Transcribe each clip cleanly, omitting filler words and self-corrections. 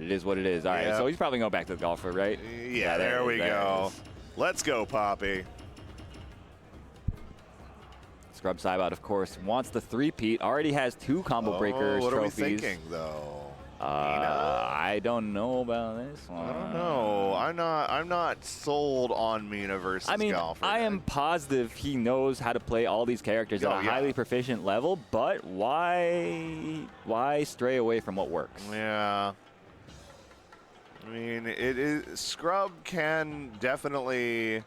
it is what it is. All right, so he's probably going back to the golfer, right? Yeah, there we go. Let's go, Poppy. Scrub Saibot, of course, wants the three-peat. Already has 2 combo breakers what trophies. What are we thinking, though? I don't know about this one. I don't know. I'm not sold on Mina versus Galford. I am positive he knows how to play all these characters at a highly proficient level, but why stray away from what works? Yeah. I mean, Scrub can definitely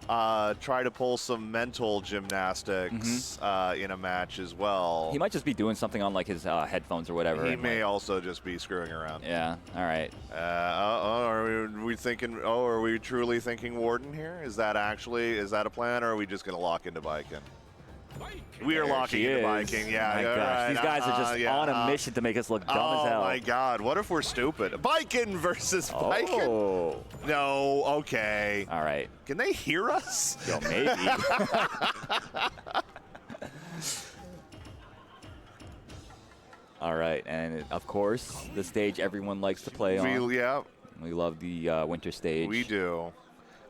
try to pull some mental gymnastics in a match as well. He might just be doing something on like his headphones or whatever. He may also just be screwing around. Yeah. All right. Are we thinking? Oh, are we truly thinking Warden here? Is that a plan, or are we just going to lock into Viking? We are locking into Viking. Yeah. My gosh. Right. These guys are just on a mission to make us look dumb as hell. Oh my God! What if we're stupid? Viking versus Viking. Oh. No. Okay. All right. Can they hear us? Yo, maybe. All right, and of course, the stage everyone likes to play on. Yeah. We love the winter stage. We do.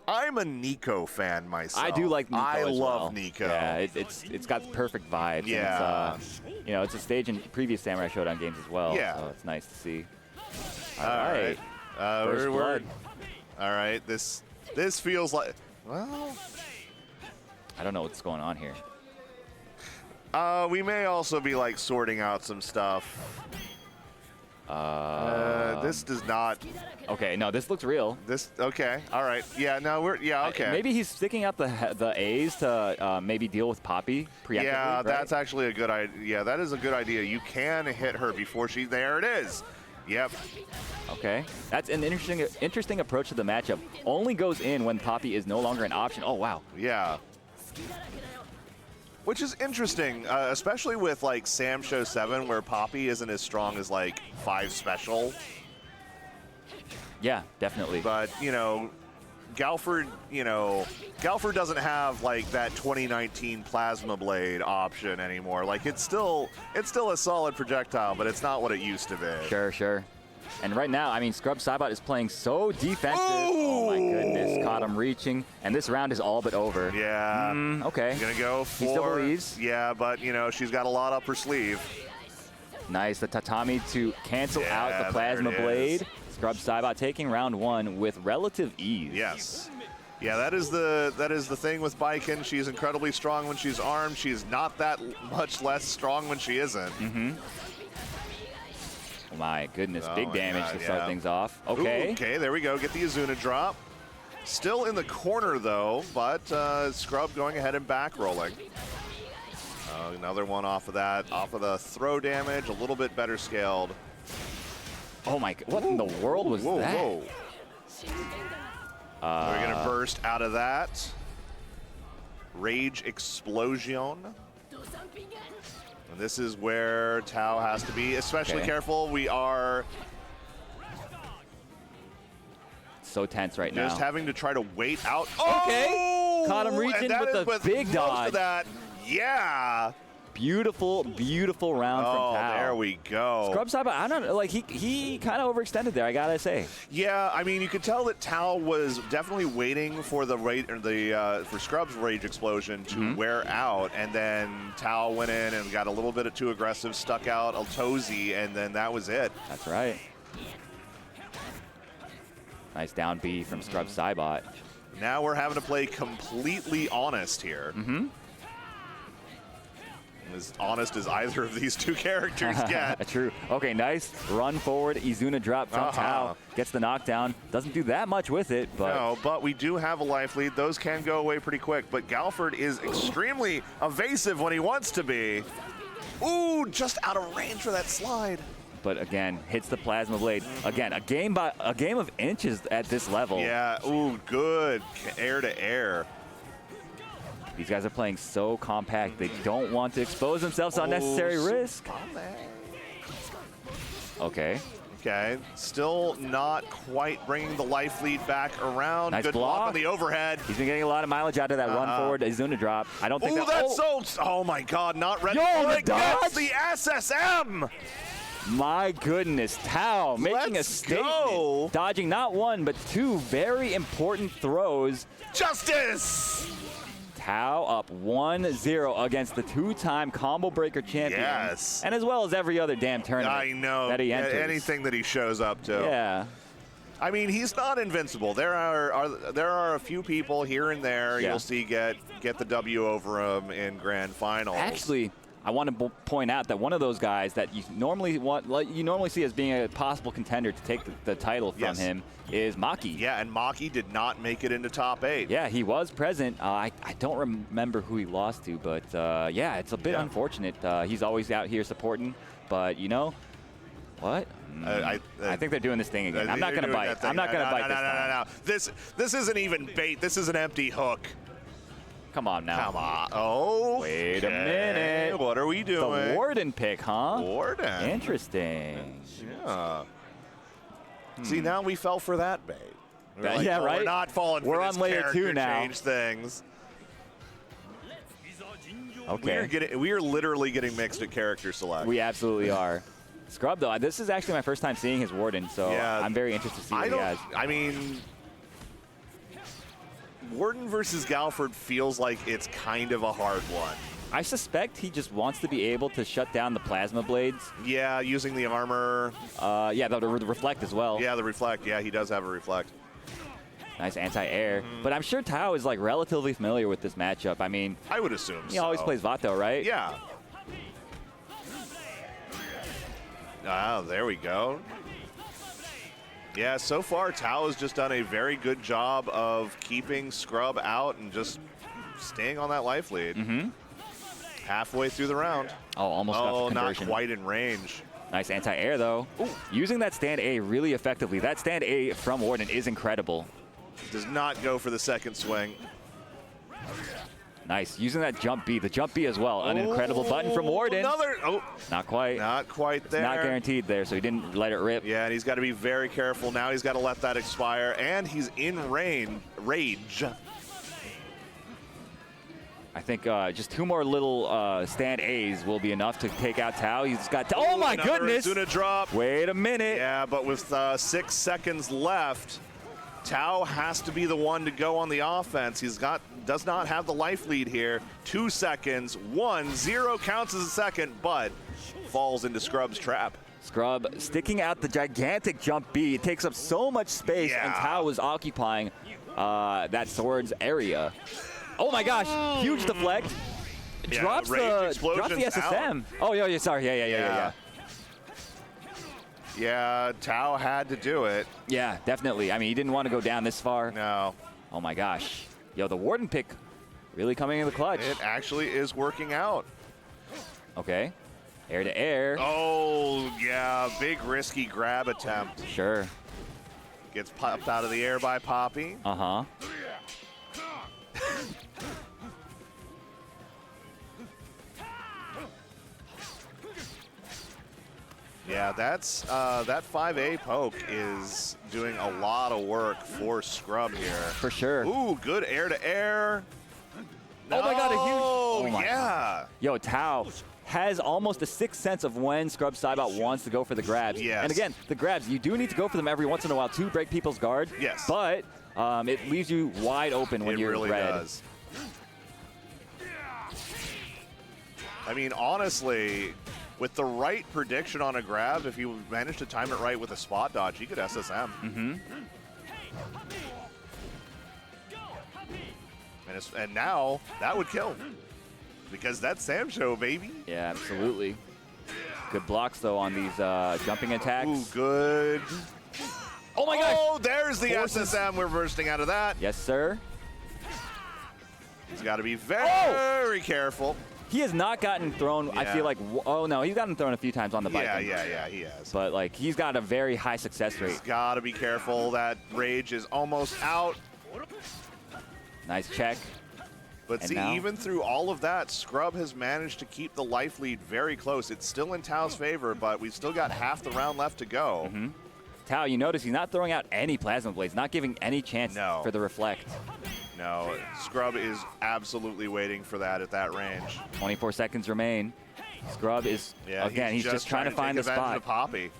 I'm a Nico fan myself. I do like Nico I as love well. Nico. Yeah, it's got perfect vibes. Yeah. And it's, it's a stage in previous Samurai Shodown games as well. Yeah. So it's nice to see. All right. First blood. All right. This feels like, well, I don't know what's going on here. We may also be like sorting out some stuff. This does not. Okay, no, this looks real. Okay, all right. Yeah, no, okay. Maybe he's sticking out the A's to maybe deal with Poppy preemptively. Yeah, right? that's actually a good idea. Yeah, that is a good idea. You can hit her before there it is. Yep. Okay, that's an interesting approach to the matchup. Only goes in when Poppy is no longer an option. Oh, wow. Yeah. Which is interesting, especially with like Sam Show 7, where Poppy isn't as strong as like 5 special. Yeah, definitely. But Galford, Galford doesn't have like that 2019 Plasma Blade option anymore. Like it's still a solid projectile, but it's not what it used to be. Sure. And right now, I mean, Scrub Saibot is playing so defensive. Oh my goodness, caught him reaching, and this round is all but over. Yeah. Okay. Gonna go for. He still believes. Yeah, but she's got a lot up her sleeve. Nice, the tatami to cancel out the Plasma Blade. Scrub Saibot taking round 1 with relative ease. Yes. Yeah, that is the thing with Viking. She's incredibly strong when she's armed. She's not that much less strong when she isn't. Oh my goodness, big damage to start things off. Okay. Ooh, okay, there we go. Get the Izuna drop. Still in the corner though, but Scrub going ahead and back rolling. Another one off of that, off of the throw damage, a little bit better scaled. Oh my, what in the world was that? Whoa. We're gonna burst out of that. Rage Explosion. And this is where Tao has to be especially careful. We are so tense right now. Just having to try to wait out. Okay. Caught him reaching with the big dodge. Yeah. Beautiful round from Tao. There we go. Scrub Saibot, I don't know, like he kind of overextended there, I gotta say. Yeah, I mean, you could tell that Tao was definitely waiting for for Scrub's Rage Explosion to wear out, and then Tao went in and got a little bit too aggressive, stuck out a Tozy, and then that was it. That's right. Nice down B from Scrub Saibot. Now we're having to play completely honest here. As honest as either of these two characters get. True. Okay, nice run forward. Izuna drop from Tao. Gets the knockdown. Doesn't do that much with it, but... No, but we do have a life lead. Those can go away pretty quick, but Galford is extremely evasive when he wants to be. Ooh, just out of range for that slide. But again, hits the Plasma Blade. Again, a game of inches at this level. Yeah, ooh, good. Air to air. These guys are playing so compact. They don't want to expose themselves to unnecessary risk. Okay. Okay. Still not quite bringing the life lead back around. Nice Good block on the overhead. He's been getting a lot of mileage out of that run forward Izuna drop. I don't think that's so. Oh my God! Not ready. Yo, for the it. dodge? Gets the SSM. My goodness, Tao making a statement, dodging not one, but two very important throws. Justice! Tao up 1-0 against the two-time combo breaker champion. Yes. And as well as every other damn tournament I know. that he enters. Anything that he shows up to. Yeah. I mean, he's not invincible. There are a few people here and there you'll see get the W over him in grand finals. Actually, I want to point out that one of those guys that you normally see as being a possible contender to take the title from him is Maki. Yeah, and Maki did not make it into top 8. Yeah, he was present. I don't remember who he lost to, but yeah, it's a bit unfortunate. He's always out here supporting, but you know what? I think they're doing this thing again. I'm not going to bite. I'm not going to bite this time. This isn't even bait. This is an empty hook. Come on now. Come on. Oh. Wait a minute. What are we doing? The Warden pick, huh? Warden. Interesting. Yeah. See, now we fell for that bait. Like, yeah, right? We're not falling for this on layer 2 now. Change things. Okay. We are literally getting mixed at character select. We absolutely are. Scrub, though, this is actually my first time seeing his Warden, so I'm very interested to see what he has. I mean, Warden versus Galford feels like it's kind of a hard one. I suspect he just wants to be able to shut down the plasma blades. Yeah, using the armor. Yeah, the reflect as well. Yeah, the reflect. Yeah, he does have a reflect. Nice anti-air. But I'm sure Tao is like relatively familiar with this matchup. I mean, I would assume he always plays Vato, right? Yeah. Ah, there we go. Yeah, so far Tao has just done a very good job of keeping Scrub out and just staying on that life lead. Halfway through the round. Oh, almost got the conversion. Not quite in range. Nice anti-air, though. Ooh. Using that stand A really effectively. That stand A from Warden is incredible. Does not go for the second swing. Nice. Using that jump B. The jump B as well. An incredible button from Warden. Not quite. Not quite there. It's not guaranteed there, so he didn't let it rip. Yeah, and he's got to be very careful. Now he's got to let that expire, and he's in rage. I think just two more little stand A's will be enough to take out Tao. He's got, oh my goodness. Asuna drop. Wait a minute. Yeah, but with 6 seconds left, Tao has to be the one to go on the offense. Does not have the life lead here. 2 seconds, 1-0 counts as a second, but falls into Scrub's trap. Scrub sticking out the gigantic jump B. It takes up so much space, and Tao was occupying that sword's area. Oh my gosh, huge deflect. Drops the SSM. Out. Oh, yeah, sorry. Yeah. Yeah, Tao had to do it. Yeah, definitely. I mean, he didn't want to go down this far. No. Oh my gosh. Yo, the Warden pick really coming in the clutch. It actually is working out. Okay. Air to air. Oh, yeah. Big risky grab attempt. Sure. Gets popped out of the air by Poppy. Uh-huh. Yeah, that's that 5A poke is doing a lot of work for Scrub here. For sure. Ooh, good air to air. Oh my God, a huge. Oh my yeah. God. Yo, Tao has almost a sixth sense of when Scrub Cybot wants to go for the grabs. Yes. And again, the grabs, you do need to go for them every once in a while to break people's guard. Yes. But it leaves you wide open when you're really red. Does. I mean, honestly, with the right prediction on a grab, if you manage to time it right with a spot dodge, you could SSM. And now, that would kill. Because that's Sam Show, baby. Yeah, absolutely. Good blocks, though, on these jumping attacks. Ooh, good. Oh, my gosh. Oh, there's the SSM. We're bursting out of that. Yes, sir. He's got to be very careful. He has not gotten thrown, I feel like, oh no, he's gotten thrown a few times on the bike. Yeah, he has. But like, he's got a very high success rate. He's got to be careful. That rage is almost out. Nice check. But see, even through all of that, Scrub has managed to keep the life lead very close. It's still in Tao's favor, but we've still got half the round left to go. Tao, you notice he's not throwing out any plasma blades, not giving any chance for the reflect. No, Scrub is absolutely waiting for that at that range. 24 seconds remain. Scrub is, again, he's just trying to find the spot. Poppy.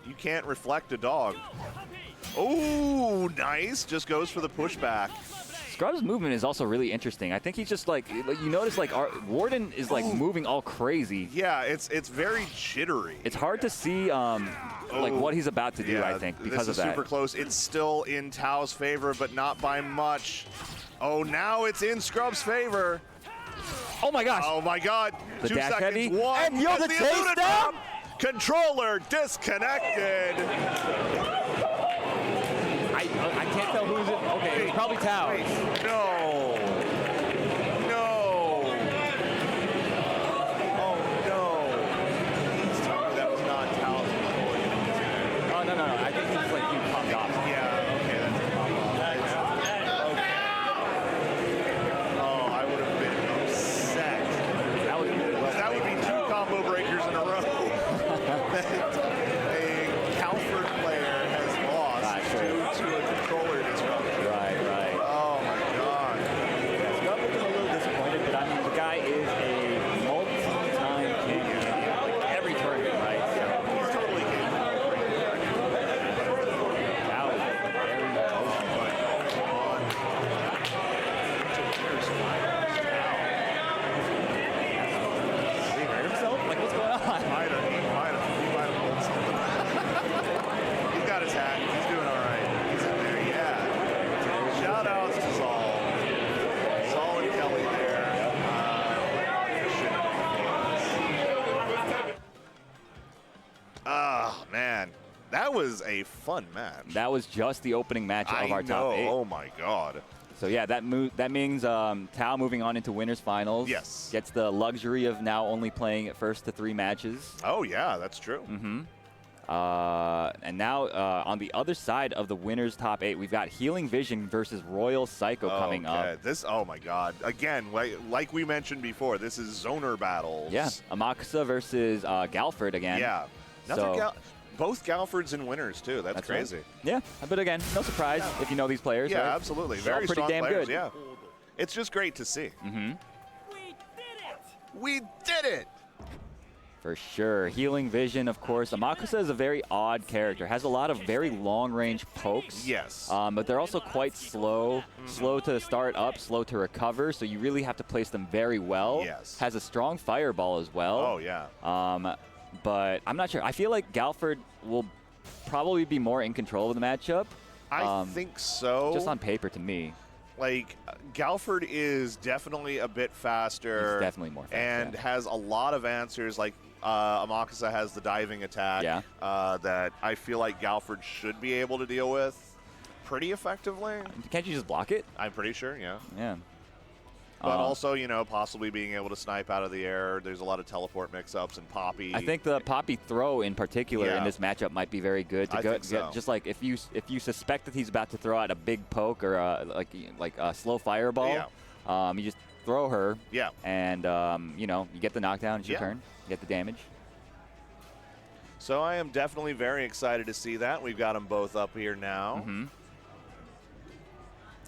You can't reflect a dog. Oh, nice. Just goes for the pushback. Scrub's movement is also really interesting. I think he's just like, you notice like Warden is like moving all crazy. Yeah, it's very jittery. It's hard to see like what he's about to do, I think, because of that. This is super close. It's still in Tao's favor, but not by much. Oh, now it's in Scrub's favor. Oh my gosh. Oh my God. The 2 dash seconds. heavy. One. And you're the takedown. Controller disconnected. I can't tell who's it. Okay, it's probably Tao. Wait, no. No. Oh, no. Please tell me that was not Tao's controller. Oh, no. I think he's like being pumped off. Yeah, okay, that's a pop off. Okay. Oh, I would have been upset. That would be 2 combo breakers in a row. A Calford player has lost due to a controller disruption. Right. Oh my God. Yeah, Scrub looking a little disappointed, but I mean, the guy is a multi-time champion, like every tournament, right? So He's totally capable. that was very Did he hurt himself? Like, what's going on? He might have pulled something. He's got his hat. He's doing all right. He's in there, yeah. Shout outs to Saul. Saul and Kelly there. Man. That was a fun match. That was just the opening match of our top 8. Oh my God. So yeah, that means Tao moving on into winners finals. Yes. Gets the luxury of now only playing at first to 3 matches. Oh yeah, that's true. And now on the other side of the winners top 8, we've got Healing Vision versus Royal Psycho coming up. Oh my God. Again, like we mentioned before, this is zoner battles. Yeah. Amakusa versus Galford again. Yeah. Both Galfords and winners too. That's crazy. Right. Yeah, but again, no surprise if you know these players. Yeah, right? absolutely. They're Very pretty strong damn players. good. Yeah. It's just great to see. We did it! For sure. Healing Vision, of course. Amakusa is a very odd character. Has a lot of very long-range pokes. Yes. But they're also quite slow. Slow to start up, slow to recover. So you really have to place them very well. Yes. Has a strong fireball as well. Oh, yeah. But I'm not sure. I feel like Galford will probably be more in control of the matchup. I think so. Just on paper to me. Like, Galford is definitely a bit faster. He's definitely more faster. And has a lot of answers. Like, Amakusa has the diving attack that I feel like Galford should be able to deal with pretty effectively. Can't you just block it? I'm pretty sure, yeah. Yeah. But also, you know, possibly being able to snipe out of the air. There's a lot of teleport mix-ups and Poppy. I think the Poppy throw in particular in this matchup might be very good to get just like if you suspect that he's about to throw out a big poke or like a slow fireball, you just throw her. Yeah. And you know, you get the knockdown. It's your turn. You get the damage. So I am definitely very excited to see that. We've got them both up here now.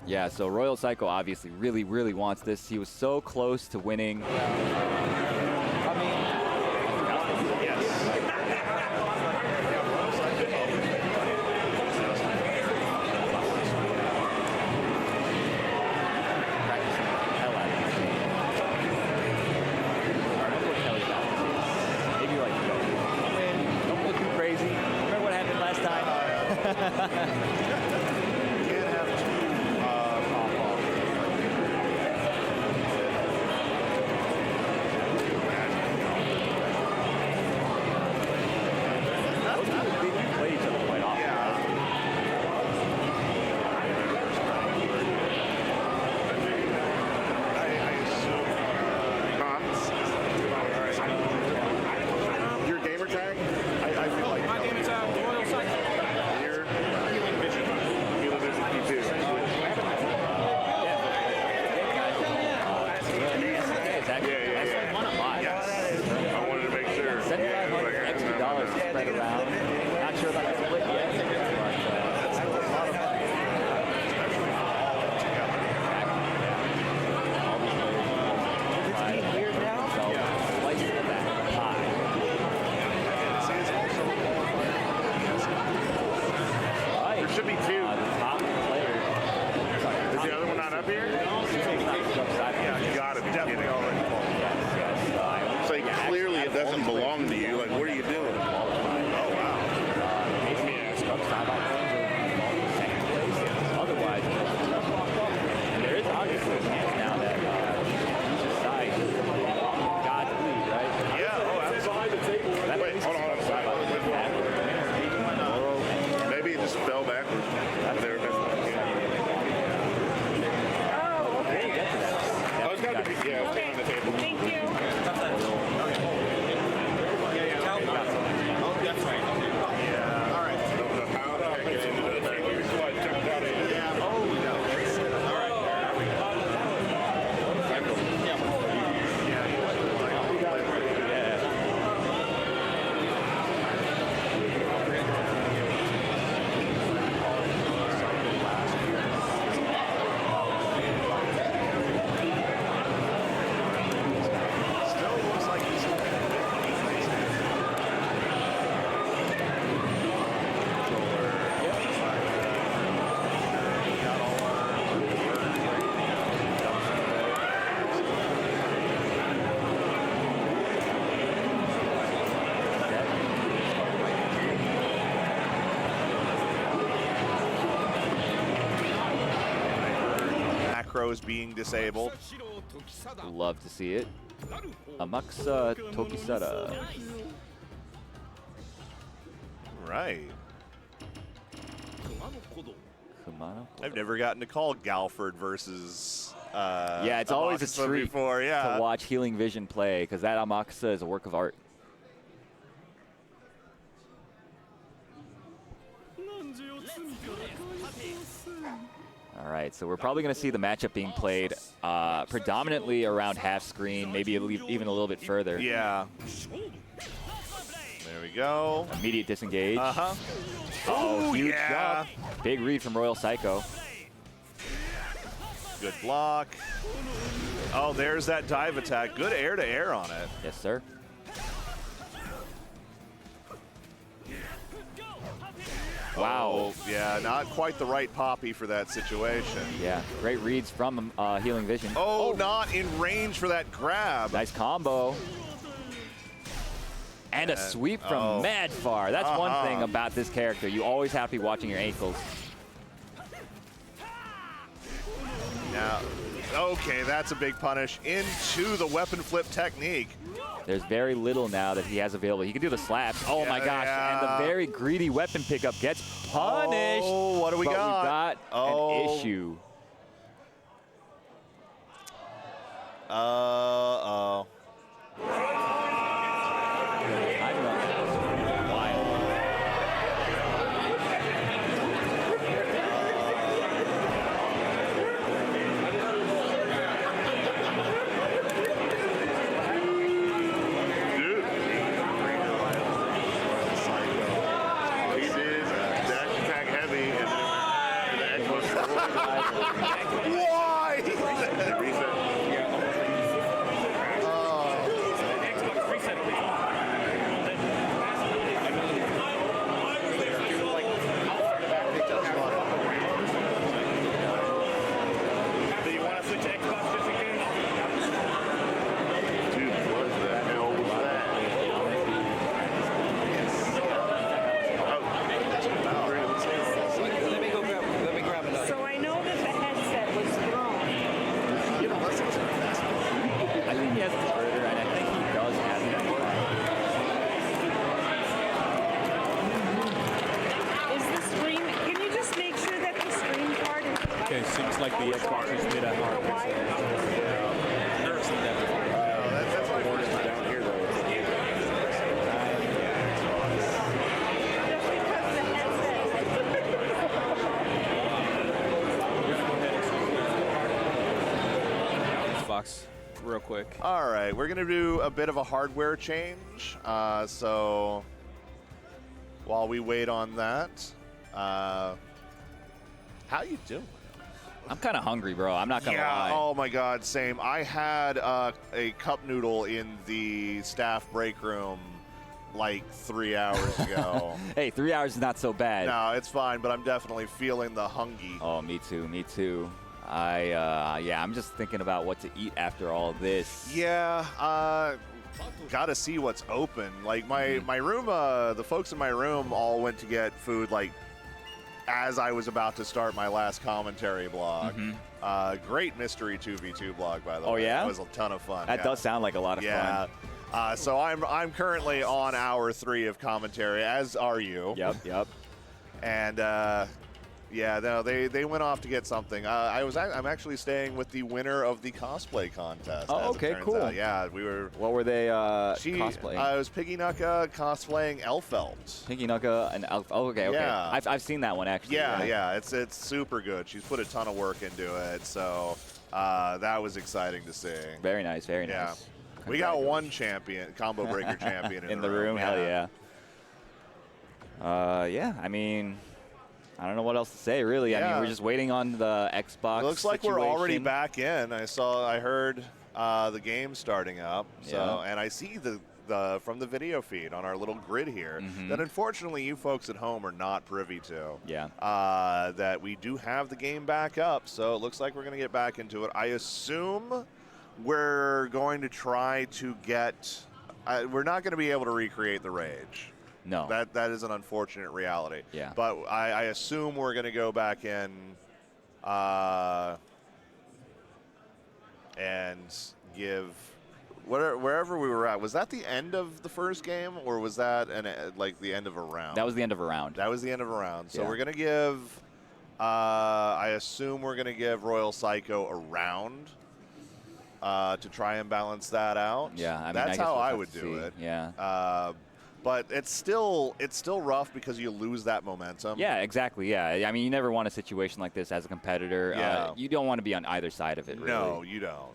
Yeah, so Royal Psycho obviously really, really wants this. He was so close to winning. Maybe like don't go too crazy. Remember what happened last time? macros being disabled. Love to see it. Amakusa Tokisada. Right. Kumano. I've never gotten to call Galford versus. Yeah, it's always a treat before, yeah. to watch Healing Vision play because that Amakusa is a work of art. All right, so we're probably going to see the matchup being played predominantly around half screen, maybe even a little bit further. Yeah. There we go. Immediate disengage. Uh-huh. Oh, huge yeah. jump. Big read from Royal Psycho. Good block. Oh, there's that dive attack. Good air-to-air on it. Yes, sir. Wow. Oh, yeah, not quite the right poppy for that situation. Yeah, great reads from Healing Vision. Oh, not in range for that grab. Nice combo. And a sweep from mad far. That's one thing about this character. You always have to be watching your ankles. Now, okay, that's a big punish into the weapon flip technique. There's very little now that he has available. He can do the slaps. Oh my gosh, and the very greedy weapon pickup gets punished. Oh, what do we got? We got an issue. Uh-oh. Real quick. All right, we're going to do a bit of a hardware change. So while we wait on that, how you doing? I'm kind of hungry, bro. I'm not going to lie. Oh, my God, same. I had a cup noodle in the staff break room like 3 hours ago. Hey, 3 hours is not so bad. No, it's fine, but I'm definitely feeling the hungy. Oh, me too, me too. Yeah, I'm just thinking about what to eat after all this. Yeah, gotta see what's open. Like my room, the folks in my room all went to get food like as I was about to start my last commentary blog. Great mystery 2v2 blog, by the way. Oh yeah, it was a ton of fun. That does sound like a lot of fun. So I'm currently on hour 3 of commentary, as are you. Yep. And yeah, no, they went off to get something. I'm actually staying with the winner of the cosplay contest. Oh, okay, cool. Out. Yeah, we were. What were they cosplaying? I was Piggy Nucka cosplaying Elfelt. Piggy Nucka and Elf. Oh, okay. Yeah. I've seen that one actually. Yeah, it's super good. She's put a ton of work into it, so that was exciting to see. Very nice, very nice. We got one champion, combo breaker champion in the room. Hell yeah. Yeah, I mean, I don't know what else to say, really. I mean, we're just waiting on the Xbox. It looks like we're already situation. back in. I heard the game starting up. So, and I see the from the video feed on our little grid here that unfortunately you folks at home are not privy to. Yeah. That we do have the game back up. So it looks like we're going to get back into it. I assume we're going to try to get. We're not going to be able to recreate the rage. No. That is an unfortunate reality. Yeah. But I assume we're going to go back in and give wherever we were at. Was that the end of the first game, or was that like the end of a round? That was the end of a round. That was the end of a round. So yeah. we're going to give, I assume we're going to give Royal Psycho a round to try and balance that out. Yeah, I mean, that's how I would do it. Yeah. But it's still rough because you lose that momentum. Yeah, exactly. Yeah, I mean, you never want a situation like this as a competitor. Yeah. You don't want to be on either side of it, really. No, you don't.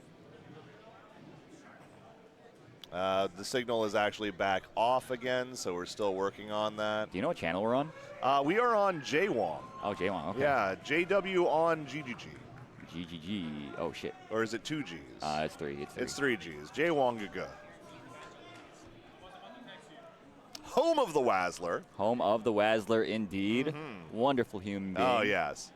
The signal is actually back off again, so we're still working on that. Do you know what channel we're on? We are on J1. Oh, J1, okay. Yeah, JW on GGG. GGG. Oh, shit. Or is it 2 Gs? It's 3. It's 3 Gs. J1 Gaga. Home of the Wazzler. Home of the Wazzler, indeed. Wonderful human being. Oh, yes.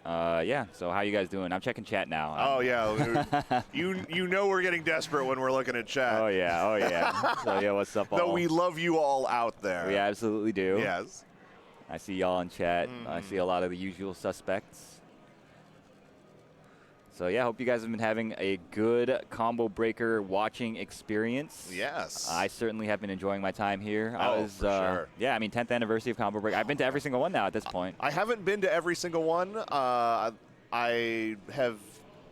Yeah, so how you guys doing? I'm checking chat now. Oh, yeah. you know we're getting desperate when we're looking at chat. Oh, yeah. So, yeah, what's up, all? No, we love you all out there. We absolutely do. Yes. I see y'all in chat. I see a lot of the usual suspects. So, yeah, hope you guys have been having a good Combo Breaker watching experience. Yes. I certainly have been enjoying my time here. For sure. Yeah, I mean, 10th anniversary of Combo Breaker. I've been to every single one now at this point. I haven't been to every single one. I have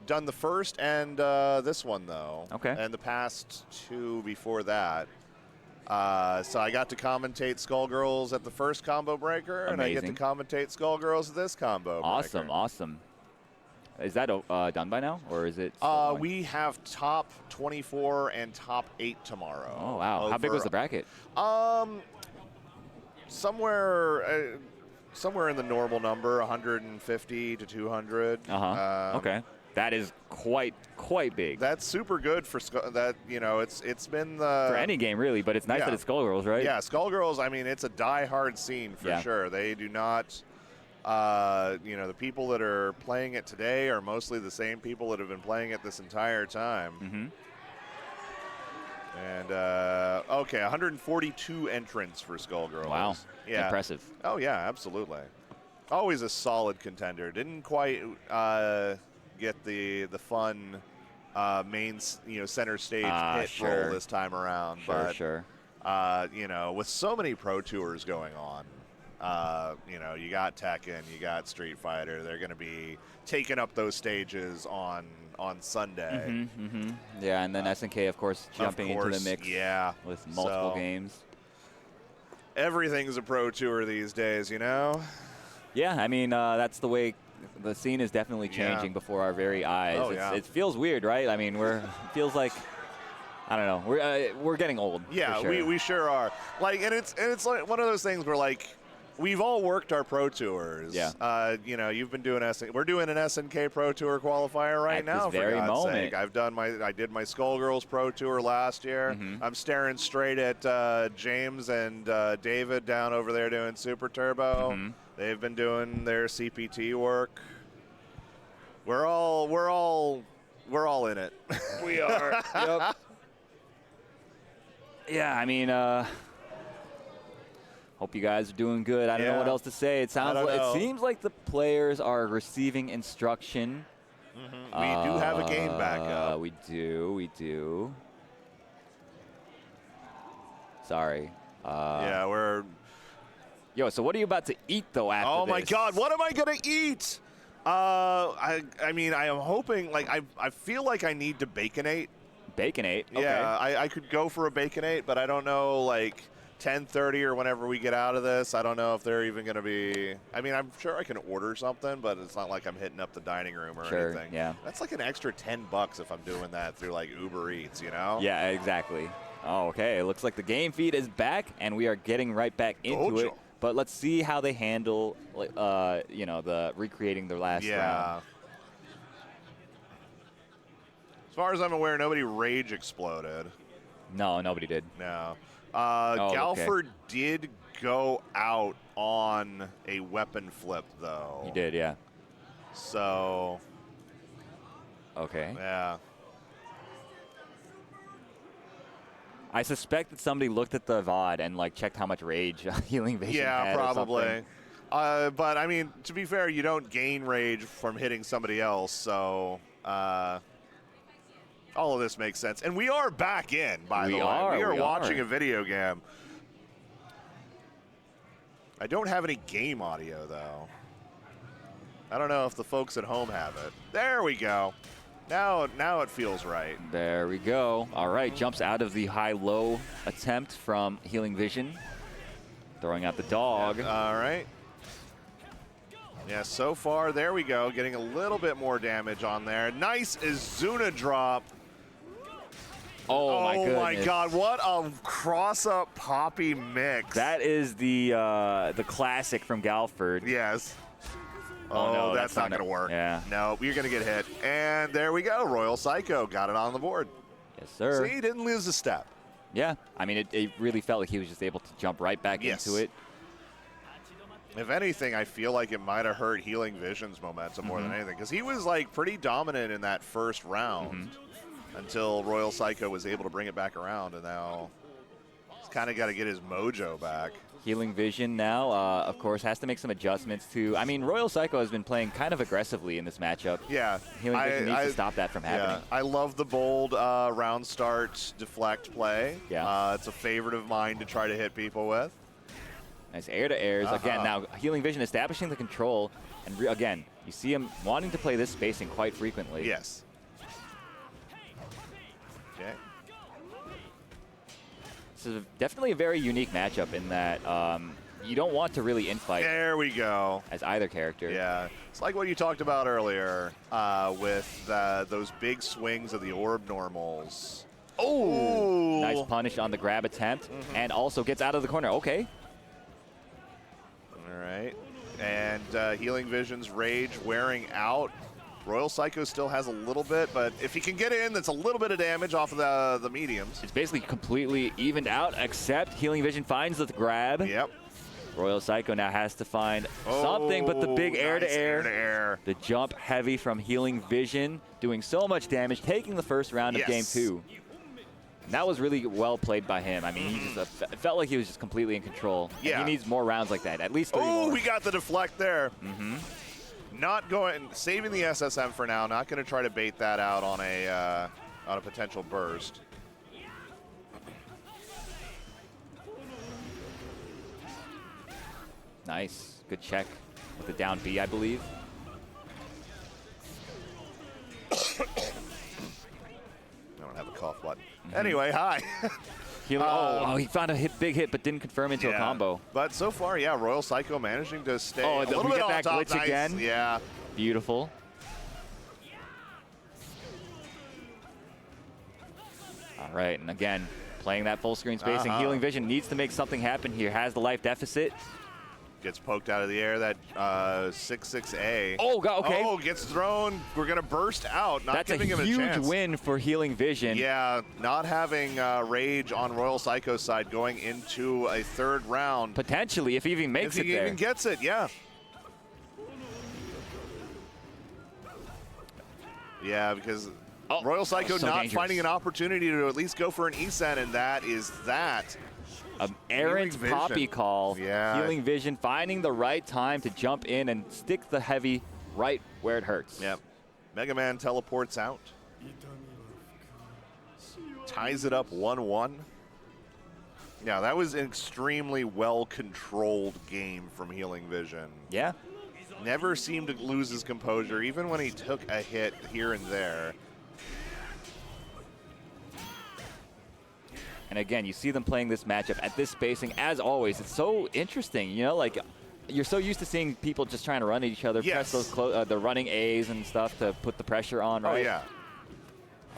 done the first and this one, though. Okay. And the past 2 before that. So I got to commentate Skullgirls at the first Combo Breaker, and I get to commentate Skullgirls at this Combo Breaker. Awesome. Is that done by now, or is it? We have top 24 and top 8 tomorrow. Oh wow! How big was the bracket? Somewhere in the normal number, 150 to 200. Okay, that is quite big. That's super good for that. You know, it's been the for any game really, but it's nice that it's Skullgirls, right? Yeah, Skullgirls. I mean, it's a die-hard scene for sure. They do not. The people that are playing it today are mostly the same people that have been playing it this entire time. And, okay, 142 entrants for Skullgirls. Wow. Yeah. Impressive. Oh, yeah, absolutely. Always a solid contender. Didn't quite get the fun main, center stage hit role this time around. Sure. With so many Pro Tours going on, you got Tekken, you got Street Fighter. They're going to be taking up those stages on Sunday. Yeah, and then SNK, of course, jumping into the mix. Yeah, with multiple games. Everything's a Pro Tour these days, you know. Yeah, I mean that's the way the scene is definitely changing before our very eyes. Oh, It feels weird, right? I mean, it feels like. I don't know. We're getting old. Yeah, for sure. we sure are. Like, and it's like one of those things where like. We've all worked our Pro Tours. Yeah. You've been doing we're doing an SNK Pro Tour qualifier right now. At this very moment. I did my Skullgirls Pro Tour last year. I'm staring straight at James and David down over there doing Super Turbo. They've been doing their CPT work. We're all in it. We are. Yep. Yeah, I mean. Hope you guys are doing good. I don't know what else to say. It seems like the players are receiving instruction. We do have a game back up. We do. Sorry. We're. Yo, so what are you about to eat though after this? Oh my God! What am I gonna eat? I mean, I am hoping. Like, I feel like I need to baconate. Baconate. Okay. Yeah, I could go for a baconate, but I don't know. Like. 10:30 or whenever we get out of this, I don't know if they're even going to be. I mean, I'm sure I can order something, but it's not like I'm hitting up the dining room or anything. Yeah. That's like an extra $10 if I'm doing that through like Uber Eats, you know? Yeah, exactly. Oh, okay. It looks like the game feed is back, and we are getting right back into it. But let's see how they handle, the recreating their last round. As far as I'm aware, nobody rage exploded. No, nobody did. No. Galford did go out on a weapon flip, though. He did, yeah. So. Okay. Yeah. I suspect that somebody looked at the VOD and checked how much rage Healing Vision had. Yeah, probably. But, I mean, to be fair, you don't gain rage from hitting somebody else, so all of this makes sense. And we are back in, by the way. We are watching a video game. I don't have any game audio, though. I don't know if the folks at home have it. There we go. Now it feels right. There we go. All right, jumps out of the high-low attempt from Healing Vision. Throwing out the dog. Yep. All right. Yeah, so far, there we go. Getting a little bit more damage on there. Nice Izuna drop. Oh my goodness. Oh my God, what a cross-up Poppy mix. That is the classic from Galford. Yes. Oh, no, that's not going to work. Yeah. No, you're going to get hit. And there we go. Royal Psycho got it on the board. Yes, sir. See, he didn't lose a step. Yeah. I mean, it really felt like he was just able to jump right back into it. If anything, I feel like it might have hurt Healing Vision's momentum more than anything, because he was like pretty dominant in that first round until Royal Psycho was able to bring it back around, and now he's kind of got to get his mojo back. Healing Vision now, of course, has to make some adjustments to. I mean, Royal Psycho has been playing kind of aggressively in this matchup. Yeah. Healing Vision needs to stop that from happening. I love the bold round start deflect play. Yeah. It's a favorite of mine to try to hit people with. Nice air-to-airs. Again, now Healing Vision establishing the control. And again, you see him wanting to play this spacing quite frequently. Yes. Okay. This is definitely a very unique matchup in that you don't want to really infight. There we go. As either character. Yeah. It's like what you talked about earlier with those big swings of the orb normals. Oh! Nice punish on the grab attempt. And also gets out of the corner. Okay. All right. And Healing Vision's rage wearing out. Royal Psycho still has a little bit, but if he can get in, that's a little bit of damage off of the mediums. It's basically completely evened out, except Healing Vision finds the grab. Yep. Royal Psycho now has to find something, but the big air-to-air. Air-to-air. The jump heavy from Healing Vision, doing so much damage, taking the first round of game 2. And that was really well played by him. I mean, he just it felt like he was just completely in control. Yeah. And he needs more rounds like that, at least 3 more. Oh, we got the deflect there. Not going, saving the SSM for now. Not going to try to bait that out on a potential burst. Nice, good check with the down B, I believe. I don't have a cough button. Anyway, hi. He found a big hit, but didn't confirm into a combo. But so far, yeah, Royal Psycho managing to stay a little we bit get on that top. glitch again. Yeah. Beautiful. All right, and again, playing that full screen spacing. Healing Vision needs to make something happen here. Has the life deficit. Gets poked out of the air, that 6-6A. Oh, God, okay. Oh, gets thrown. We're going to burst out, not giving him a chance. That's a huge win for Healing Vision. Yeah, not having rage on Royal Psycho's side going into a third round. Potentially, if he even makes it there. If he even gets it, yeah. Yeah, because Royal Psycho not dangerous. finding an opportunity to at least go for an ESEN, and that is that. An errant Poppy call. Yeah. Healing Vision finding the right time to jump in and stick the heavy right where it hurts. Yep. Mega Man teleports out. Ties it up 1-1. Yeah, that was an extremely well-controlled game from Healing Vision. Yeah. Never seemed to lose his composure, even when he took a hit here and there. And again, you see them playing this matchup at this spacing. As always, it's so interesting. You know, like you're so used to seeing people just trying to run at each other, press those the running A's and stuff to put the pressure on, right? Oh,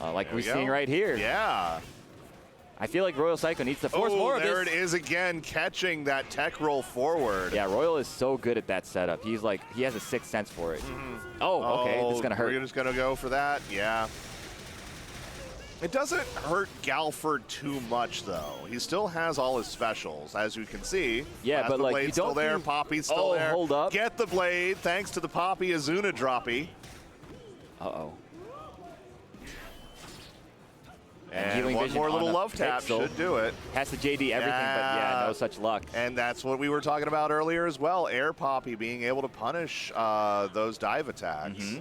yeah. Like we're seeing right here. Yeah. I feel like Royal Psycho needs to force more of this. There it is again, catching that tech roll forward. Yeah, Royal is so good at that setup. He's like, he has a sixth sense for it. Oh, okay, this is going to hurt. We're just going to go for that, yeah. It doesn't hurt Galford too much, though. He still has all his specials, as you can see. Yeah, but like, you still don't there, Poppy's still there. Hold up. Get the blade, thanks to the Poppy Izuna droppy. Uh-oh. And one more little love tap should do it. Has to JD everything, but yeah, no such luck. And that's what we were talking about earlier as well. Air Poppy being able to punish those dive attacks.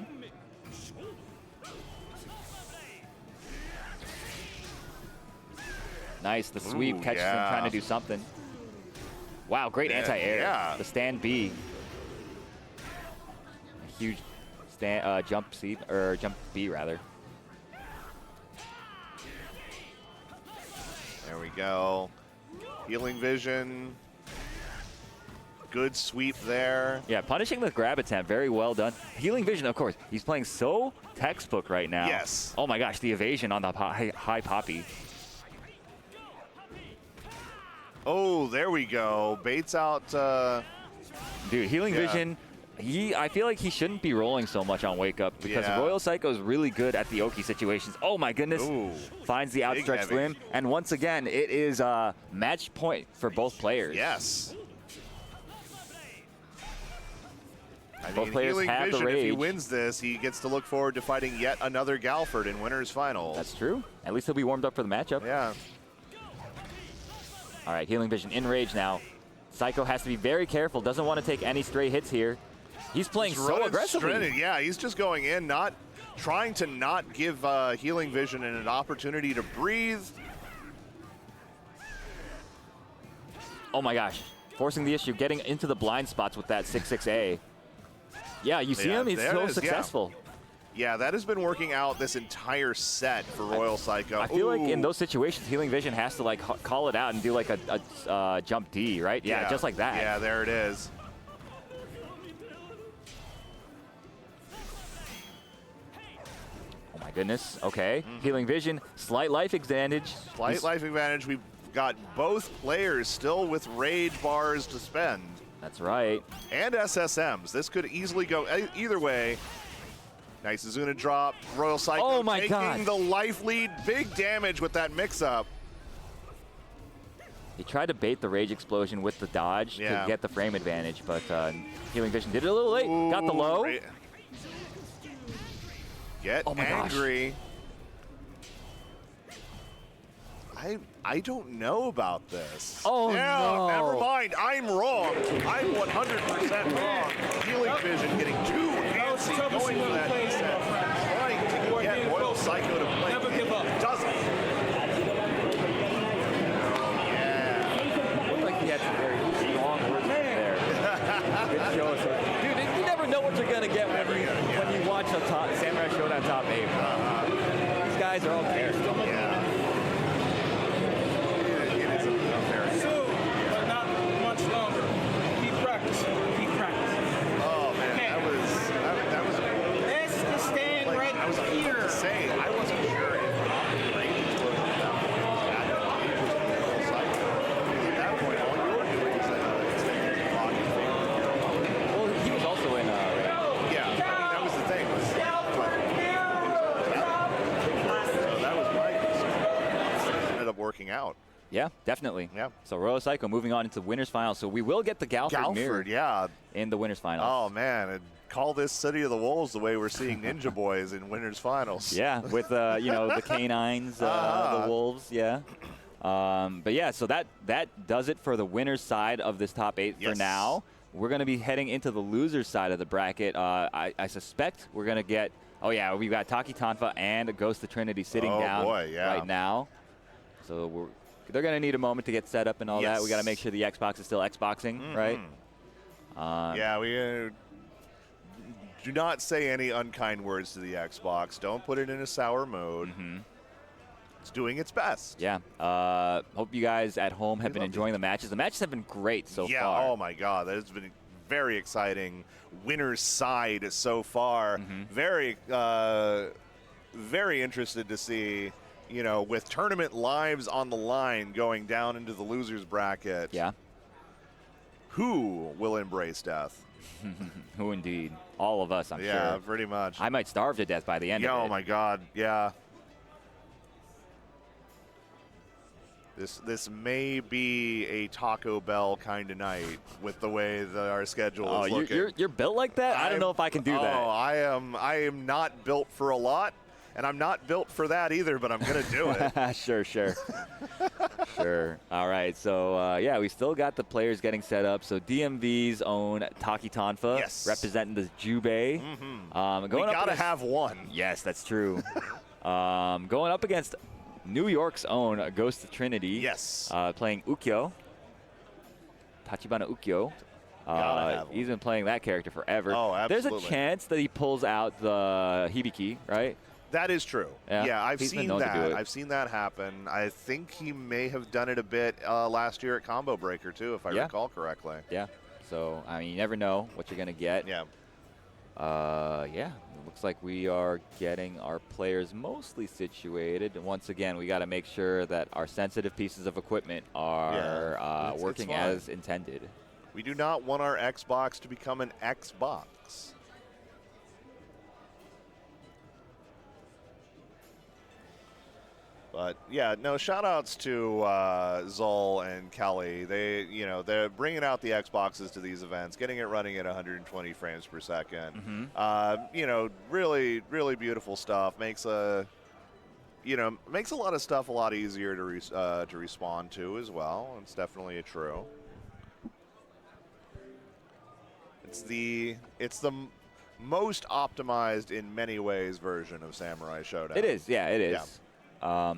Nice, the sweep catches him trying to do something. Wow, great anti-air. Yeah. The stand B. A huge stand, jump C, or jump B rather. There we go. Healing Vision. Good sweep there. Yeah, punishing the grab attempt, very well done. Healing Vision, of course, he's playing so textbook right now. Yes. Oh my gosh, the evasion on the high Poppy. Oh, there we go. Baits out. Dude, Healing Vision, I feel like he shouldn't be rolling so much on Wake Up because Royal Psycho is really good at the Oki situations. Oh my goodness. Ooh, finds the outstretched limb. And once again, it is a match point for both players. Yes. Both players Healing have Vision, the rage. if he wins this, he gets to look forward to fighting yet another Galford in Winners Finals. That's true. At least he'll be warmed up for the matchup. Yeah. All right, Healing Vision in rage now. Psycho has to be very careful. Doesn't want to take any stray hits here. He's playing so aggressively. Yeah, he's just going in, not trying to not give Healing Vision an opportunity to breathe. Oh my gosh, forcing the issue, getting into the blind spots with that 6-6A. Yeah, you see him? He's so successful. Yeah, that has been working out this entire set for Royal Psycho. I feel like in those situations, Healing Vision has to like call it out and do like a jump D, right? Yeah, just like that. Yeah, there it is. Oh my goodness. Okay. Healing Vision, slight life advantage. Slight life advantage. We've got both players still with rage bars to spend. That's right. And SSMs. This could easily go either way. Nice is going to drop. Royal Psycho taking the life lead. Big damage with that mix-up. He tried to bait the Rage Explosion with the dodge to get the frame advantage, but Healing Vision did it a little late. Got the low. Get angry. I don't know about this. Oh, no. Never mind. I'm wrong. I'm 100% wrong. Healing Vision getting too antsy, going for that reset, trying to get Royal Psycho to play. Never give up. Doesn't. Looked like he had some very strong words there. Good show. Dude, you never know what you're going to get when you watch a Samurai Shodown top 8. These guys are all there. Working out. Yeah, definitely. Yeah. So Royal Psycho moving on into winners finals. So we will get the Galford mirror in the winners finals. Oh man, and call this City of the Wolves the way we're seeing Ninja Boys in winners finals. Yeah, with you know, the canines, the wolves. Yeah. But yeah, so that does it for the winners side of this top 8 for now. We're going to be heading into the losers side of the bracket. I suspect we're going to get. Oh yeah, we've got Taki Tonfa and Ghost of Trinity sitting down right now. So they're going to need a moment to get set up and all that. We got to make sure the Xbox is still Xboxing, right? Yeah, we do not say any unkind words to the Xbox. Don't put it in a sour mode. It's doing its best. Yeah. Hope you guys at home have been enjoying the matches. The matches have been great so far. Yeah, oh my God. That has been very exciting. Winner's side so far. Very, very interested to see, you know, with tournament lives on the line going down into the losers bracket. Yeah. Who will embrace death? Who indeed? All of us, I'm sure. Yeah, pretty much. I might starve to death by the end of it. Oh my God, yeah. This may be a Taco Bell kind of night with the way that our schedule is looking. You're built like that? I don't know if I can do that. Oh, I am not built for a lot. And I'm not built for that either, but I'm going to do it. Sure. Sure. All right. So, yeah, we still got the players getting set up. So DMV's own Takit representing the Jubei. We got to have one. Yes, that's true. Going up against New York's own Ghost of Trinity. Yes. Playing Ukyo. Tachibana Ukyo. He's been playing that character forever. Oh, absolutely. There's a chance that he pulls out the Hibiki, right? That is true. Yeah, I've He's been seen known to do that. it. I've seen that happen. I think he may have done it a bit last year at Combo Breaker, too, if I recall correctly. Yeah. So, I mean, you never know what you're going to get. Yeah. Yeah. It looks like we are getting our players mostly situated. And once again, we got to make sure that our sensitive pieces of equipment are working as intended. We do not want our Xbox to become an Xbox. But yeah, no, shout outs to Zol and Kelly. They're bringing out the Xboxes to these events, getting it running at 120 frames per second. Really, really beautiful stuff. Makes a lot of stuff a lot easier to respond to as well. It's definitely true. It's the most optimized in many ways version of Samurai Shodown. It is, yeah, it is. Yeah.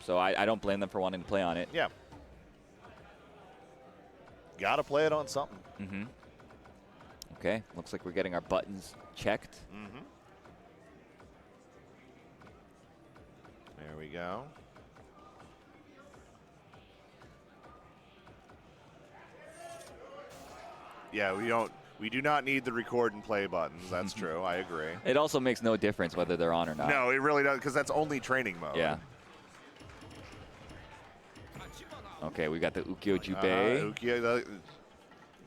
So I don't blame them for wanting to play on it. Yeah. Got to play it on something. Okay, looks like we're getting our buttons checked. There we go. Yeah, we do not need the record and play buttons. That's true. I agree. It also makes no difference whether they're on or not. No, it really doesn't, because that's only training mode. Yeah. Okay, we got the Ukyo Jubei. Ukyo,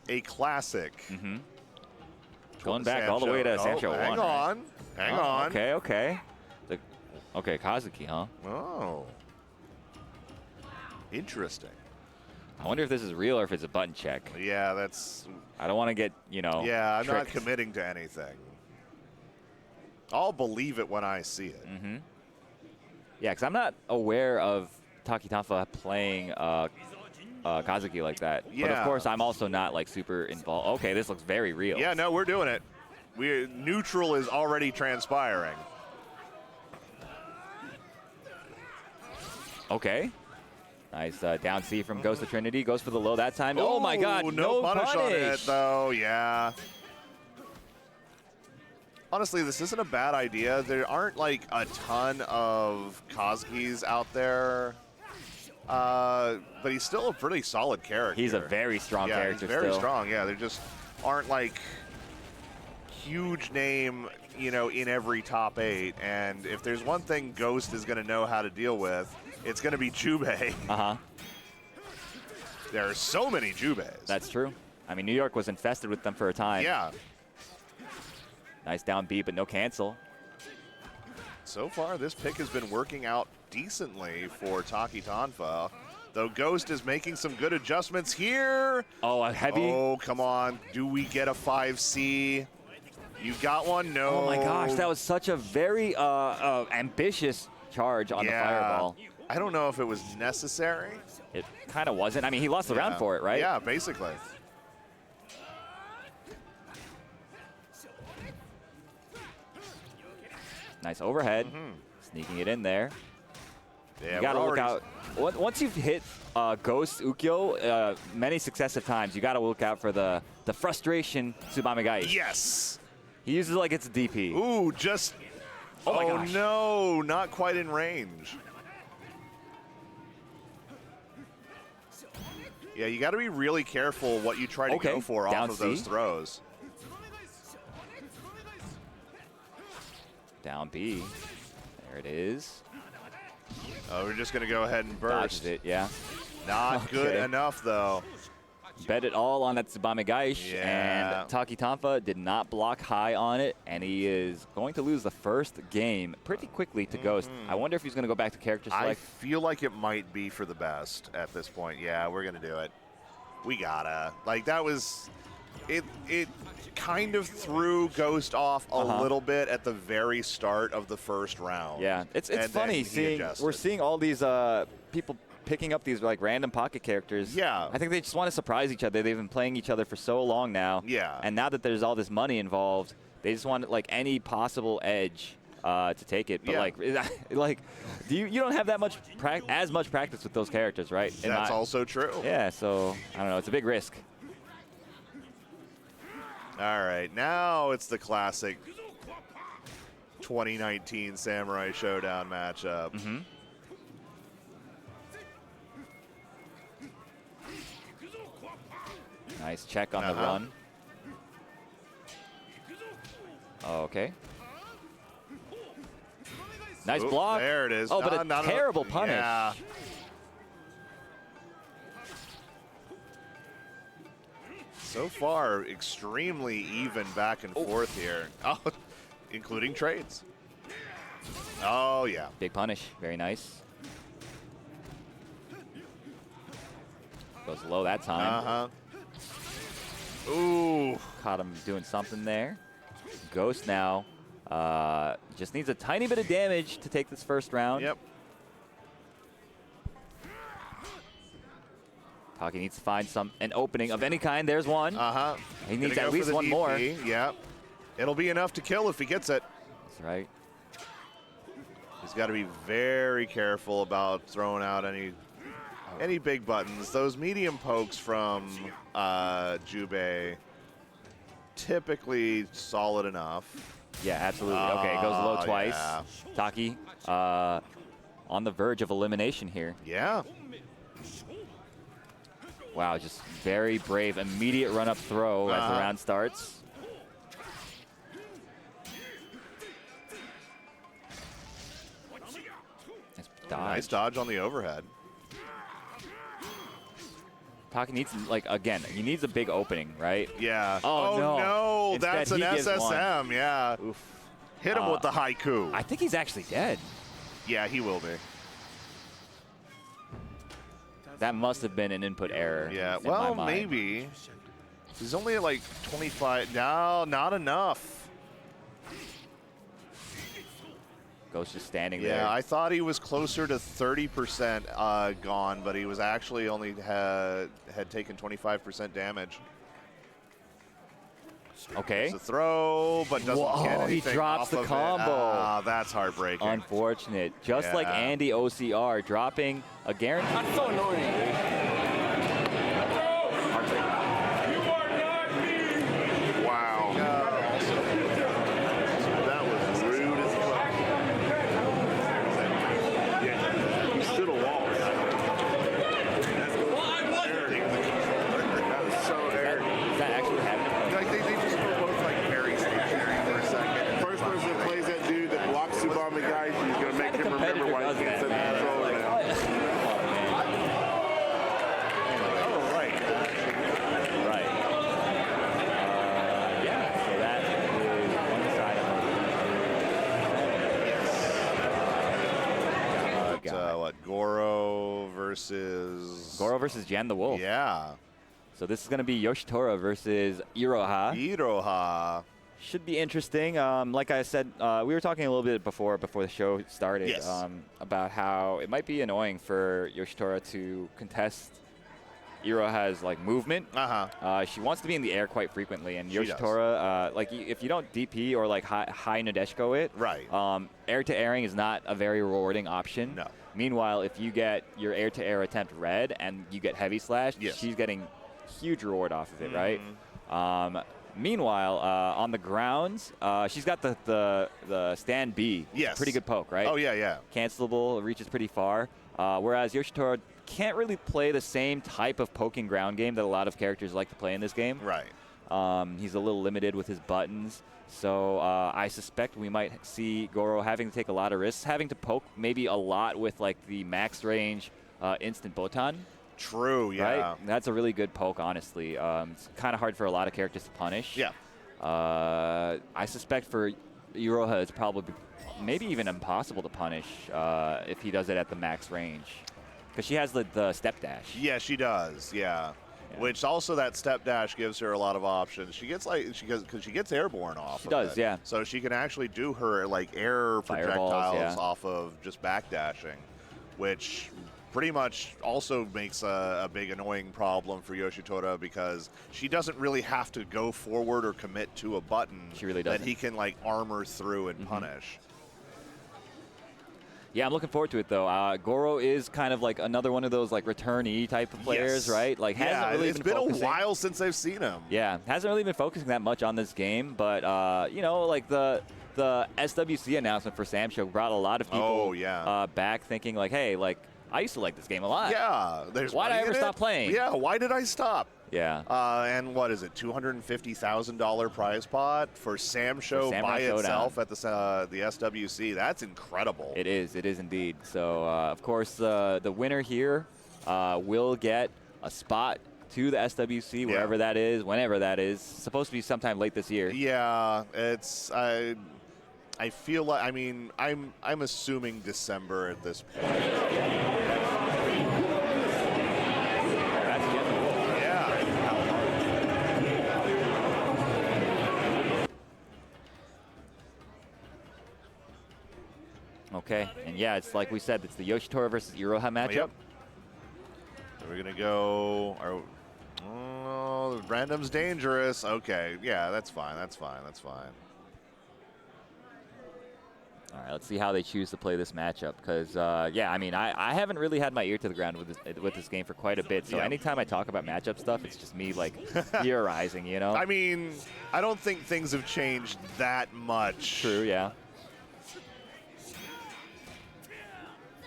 a classic. Going back all the way to Sancho 1. Hang on. Hang on. Okay. Okay, Kazuki, huh? Oh. Interesting. I wonder if this is real or if it's a button check. Yeah, that's... I don't want to get, Yeah, I'm tricked. not committing to anything. I'll believe it when I see it. Yeah, because I'm not aware of Takitanfa playing Kazuki like that. Yeah. But of course, I'm also not like super involved. Okay, this looks very real. Yeah, no, we're doing it. Neutral is already transpiring. Okay. Nice down C from Ghost of Trinity. Goes for the low that time. Oh my God, no punish on it, though. Yeah. Honestly, this isn't a bad idea. There aren't like a ton of Kazukis out there. But he's still a pretty solid character. He's a very strong character he's very still. strong. Yeah, there just aren't like huge name, in every top 8. And if there's one thing Ghost is going to know how to deal with, it's going to be Jubei. There are so many Jubeis. That's true. I mean, New York was infested with them for a time. Yeah. Nice down B, but no cancel. So far, this pick has been working out decently for Takitanfa, though Ghost is making some good adjustments here. Oh, a heavy. Oh, come on. Do we get a 5C? You got one? No. Oh, my gosh. That was such a very ambitious charge on the fireball. I don't know if it was necessary. It kind of wasn't. I mean, he lost the round for it, right? Yeah, basically. Nice overhead. Sneaking it in there. Yeah, you got to look out. Once you've hit Ghost Ukyo many successive times, you got to look out for the frustration Tsubame Gai. Yes. He uses it like it's a DP. Ooh, just... Oh, my gosh. No, not quite in range. Yeah, you got to be really careful what you try to go for off of those throws. Down B. There it is. Oh, we're just going to go ahead and burst. Dodges it, yeah. Not good enough, though. Bet it all on that Tsubame Gaish, Yeah. and Takitanfa did not block high on it, and he is going to lose the first game pretty quickly to Ghost. I wonder if he's going to go back to character select. I feel like it might be for the best at this point. Yeah, we're going to do it. We gotta. Like, that was... It kind of threw Ghost off a little bit at the very start of the first round. Yeah, it's funny we're seeing all these people picking up these like random pocket characters. Yeah. I think they just want to surprise each other. They've been playing each other for so long now. Yeah. And now that there's all this money involved, they just want like any possible edge to take it. But like you don't have that much as much practice with those characters, right? That's also true. Yeah, so I don't know, it's a big risk. All right, now it's the classic 2019 Samurai Showdown matchup. Nice check on the run. Okay. Nice block. There it is. Oh, but a terrible punish. Yeah. So far, extremely even back and forth here. Oh, including trades. Oh, yeah. Big punish. Very nice. Goes low that time. Ooh. Caught him doing something there. Ghost now just needs a tiny bit of damage to take this first round. Yep. Takit needs to find an opening of any kind. There's one. He needs at least one DP. more. Yep. It'll be enough to kill if he gets it. That's right. He's got to be very careful about throwing out any big buttons. Those medium pokes from Jubei, typically solid enough. Yeah, absolutely. Okay, it goes low twice. Yeah. Takit on the verge of elimination here. Yeah. Wow, just very brave. Immediate run-up throw as the round starts. Nice dodge. Nice dodge on the overhead. Takit needs, like, again, he needs a big opening, right? Yeah. Oh, no. Instead, that's an SSM. Yeah. Oof. Hit him with the haiku. I think he's actually dead. Yeah, he will be. That must have been an input error. Yeah, in well, my mind. maybe. He's only at like 25. No, not enough. Ghost just standing there. Yeah, I thought he was closer to 30% gone, but he was actually only had taken 25% damage. Okay. It's a throw, but doesn't get anything. He drops off the of combo. It. Ah, that's heartbreaking. Unfortunate. Just like Andy OCR dropping a guarantee. That's so annoying. Wow. That was rude as fuck. Yeah, he stood a wall. That was so airy. Is that actually happening? Like they just were both like very stationary for a second. First person that plays that dude that blocks Subami guy, he's going to make him remember why he can't set the controller down. Oh, right. Right. Yeah, so that is one side of What, Goro versus Jian the Wolf. Yeah. So this is going to be Yoshitora versus Iroha. Iroha. Should be interesting. Like I said, we were talking a little bit before the show started about how it might be annoying for Yoshitora to contest Iroha's like movement. She wants to be in the air quite frequently, and Yoshitora, like if you don't DP or like high Nadeshiko it, air to airing is not a very rewarding option. No. Meanwhile, if you get your air to air attempt red and you get heavy slash, she's getting huge reward off of it, right? Meanwhile, on the grounds, she's got the stand B. Yes. Pretty good poke, right? Oh, yeah. Cancelable, reaches pretty far. Whereas Yoshitora can't really play the same type of poking ground game that a lot of characters like to play in this game. Right. He's a little limited with his buttons. So I suspect we might see Goro having to take a lot of risks, having to poke maybe a lot with like the max range instant botan. True, yeah. Right? That's a really good poke, honestly. It's kind of hard for a lot of characters to punish. Yeah. I suspect for Iroha, it's probably maybe even impossible to punish if he does it at the max range. Because she has the step dash. Yeah, she does, yeah. Which also that step dash gives her a lot of options. She gets because she gets airborne off. She does, yeah. So she can actually do her like air projectiles off of just backdashing, which pretty much also makes a big annoying problem for Yoshitora because she doesn't really have to go forward or commit to a button. She really doesn't. That he can like armor through and punish. Yeah, I'm looking forward to it though. Goro is kind of like another one of those like returnee type of players, right? Like hasn't really it's been a while since I've seen him. Yeah, hasn't really been focusing that much on this game, but you know, like the SWC announcement for Sam Show brought a lot of people back thinking like, hey, like I used to like this game a lot. Yeah, why did I ever stop playing? Yeah, why did I stop? Yeah. And what is it, $250,000 prize pot for Sam Show by itself at the SWC? That's incredible. It is indeed. So, of course, the winner here will get a spot to the SWC, wherever that is, whenever that is. It's supposed to be sometime late this year. Yeah, it's I feel like, I mean, I'm assuming December at this point. Okay, and yeah, it's like we said, it's the Yoshitora versus Iroha matchup. Yep. So we're gonna go. Random's dangerous. Okay, yeah, that's fine. That's fine. That's fine. All right, let's see how they choose to play this matchup. Because yeah, I mean, I haven't really had my ear to the ground with this game for quite a bit. So anytime I talk about matchup stuff, it's just me like theorizing, you know. I mean, I don't think things have changed that much. True. Yeah.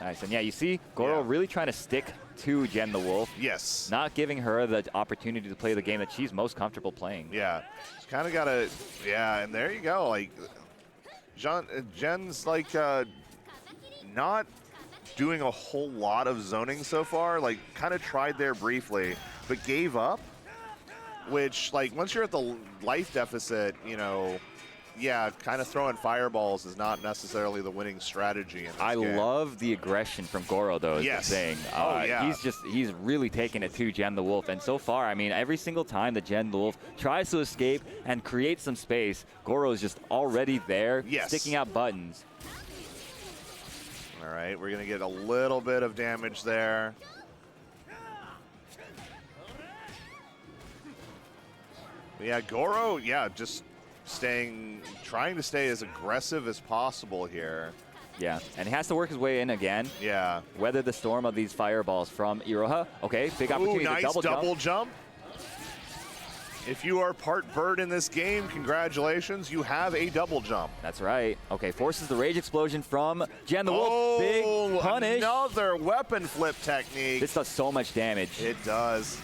Nice, and yeah, you see Goro really trying to stick to Jian the Wolf. Yes. Not giving her the opportunity to play the game that she's most comfortable playing. Yeah. She's kind of got to, and there you go. Like, Jian's like not doing a whole lot of zoning so far. Like, kind of tried there briefly, but gave up. Which, like, once you're at the life deficit, you know, yeah, kind of throwing fireballs is not necessarily the winning strategy in this game. I love the aggression from Goro, though, is the thing. He's really taking it to Jian the Wolf. And so far, I mean, every single time that Jian the Wolf tries to escape and create some space, Goro is just already there, sticking out buttons. All right, we're going to get a little bit of damage there. But yeah, Goro, just trying to stay as aggressive as possible here. Yeah, and he has to work his way in again. Yeah. Weather the storm of these fireballs from Iroha. Okay, big opportunity nice to double jump. If you are part bird in this game, congratulations, you have a double jump. That's right. Okay, forces the rage explosion from Jian the Wolf. Big punish. Another weapon flip technique. This does so much damage. It does.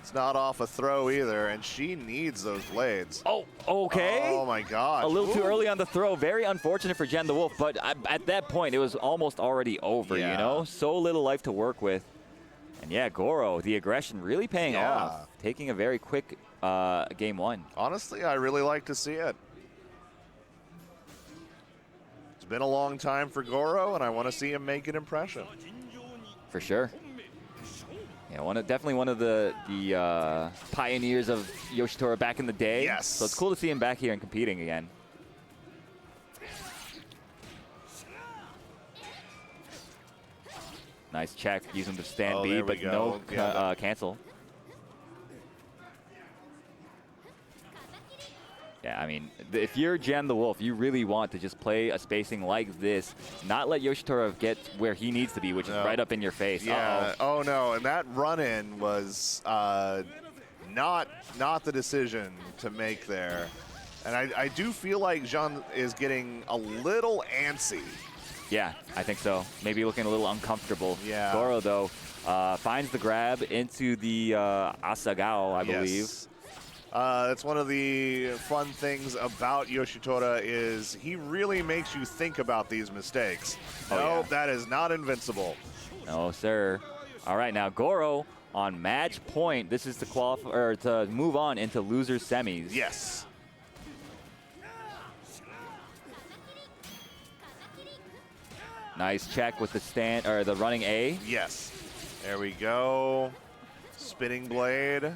It's not off a throw either, and she needs those blades. Oh, okay. Oh, my God. A little too early on the throw. Very unfortunate for Jian the Wolf, but at that point, it was almost already over, you know? So little life to work with. And yeah, Goro, the aggression really paying off. Taking a very quick game one. Honestly, I really like to see it. It's been a long time for Goro, and I want to see him make an impression. For sure. Yeah, definitely one of the pioneers of Yoshitora back in the day. Yes. So it's cool to see him back here and competing again. Nice check, using the stand B, but no cancel. Yeah, I mean, if you're Jian the Wolf, you really want to just play a spacing like this, not let Yoshitora get where he needs to be, which is right up in your face. Yeah. Oh no, and that run-in was not the decision to make there. And I do feel like Jian is getting a little antsy. Yeah, I think so. Maybe looking a little uncomfortable. Yeah. Goro, though, finds the grab into the Asagao, I believe. That's one of the fun things about Yoshitora is he really makes you think about these mistakes. That is not invincible. No, sir. All right, now Goro on match point. This is to move on into losers semis. Yes. Nice check with the running A. Yes. There we go. Spinning blade.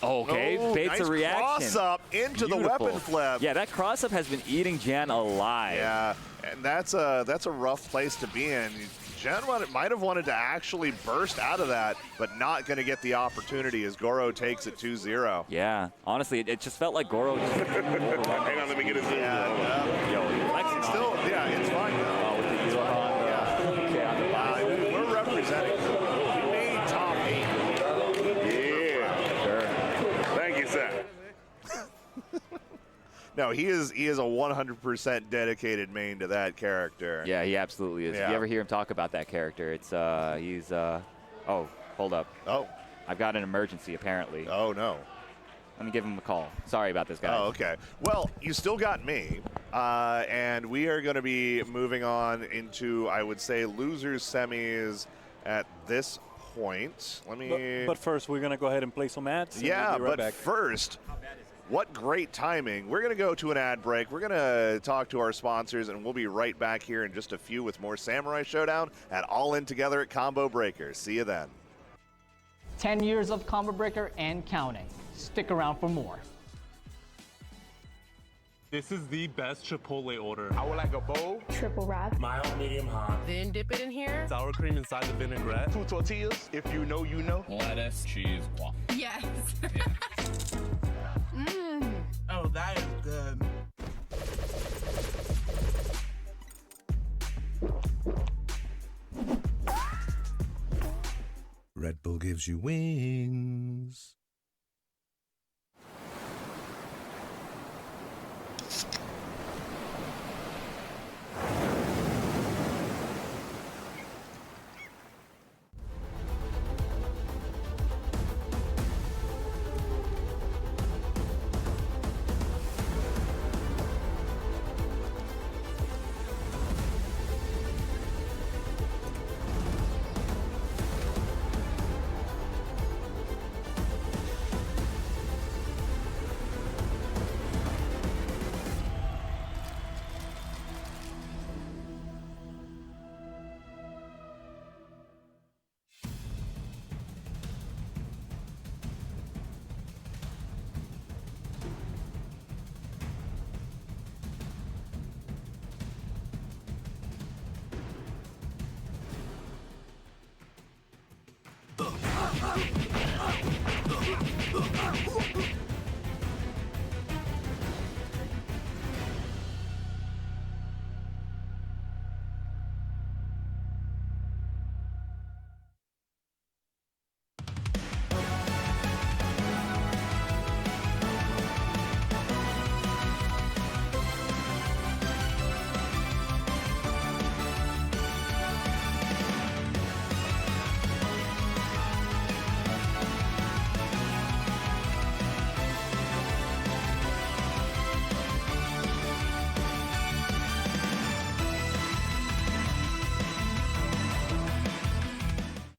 Okay, oh, baits nice a reaction. Cross up into the weapon flip. Yeah, that cross up has been eating Jian alive. Yeah, and that's a rough place to be in. Jian might have wanted to actually burst out of that, but not going to get the opportunity as Goro takes it 2-0. Yeah, honestly, it just felt like Goro just Hang on, let me get his Yo, he's flexing Still, yeah, it's fine though. with the Yuan on the Wow, we're representing. We made top 8. Yeah. Sure. Thank you, sir. No, he is a 100% dedicated main to that character. Yeah, he absolutely is. Yeah. If you ever hear him talk about that character, it's oh, hold up. Oh. I've got an emergency apparently. Oh no. Let me give him a call. Sorry about this, guys. Oh, okay. Well, you still got me, and we are going to be moving on into, I would say, losers semis at this point. Let me. But first, we're going to go ahead and play some ads. And Yeah, we'll be right but back. first, what great timing. We're going to go to an ad break. We're going to talk to our sponsors, and we'll be right back here in just a few with more Samurai Showdown at All In Together at Combo Breaker. See you then. 10 years of Combo Breaker and counting. Stick around for more. This is the best Chipotle order. I would like a bowl, Triple wrap. Mild, medium, hot. Then dip it in here. Sour cream inside the vinaigrette. 2 tortillas, if you know, you know. Lettuce, cheese, waffle. Yes. Oh, that is good. Red Bull gives you wings.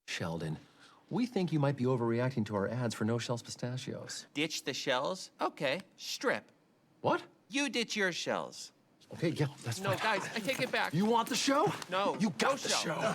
Sheldon, we think you might be overreacting to our ads for no-shells pistachios. Ditch the shells? Okay, strip. What? You ditch your shells. Okay, yeah, that's No, fine. guys, I take it back. You want the show? No, You got no the shell. show.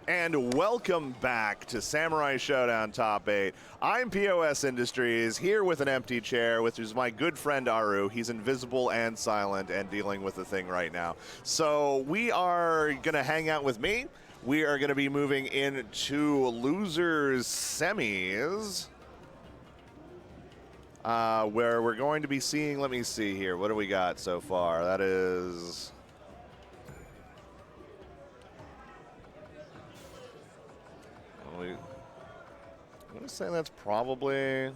And welcome back to Samurai Showdown Top 8. I'm POS Industries, here with an empty chair, which is my good friend Aru. He's invisible and silent and dealing with the thing right now. So we are going to hang out with me. We are going to be moving into losers semis, where we're going to be seeing, let me see here, what do we got so far? That is... I'm going to say that's probably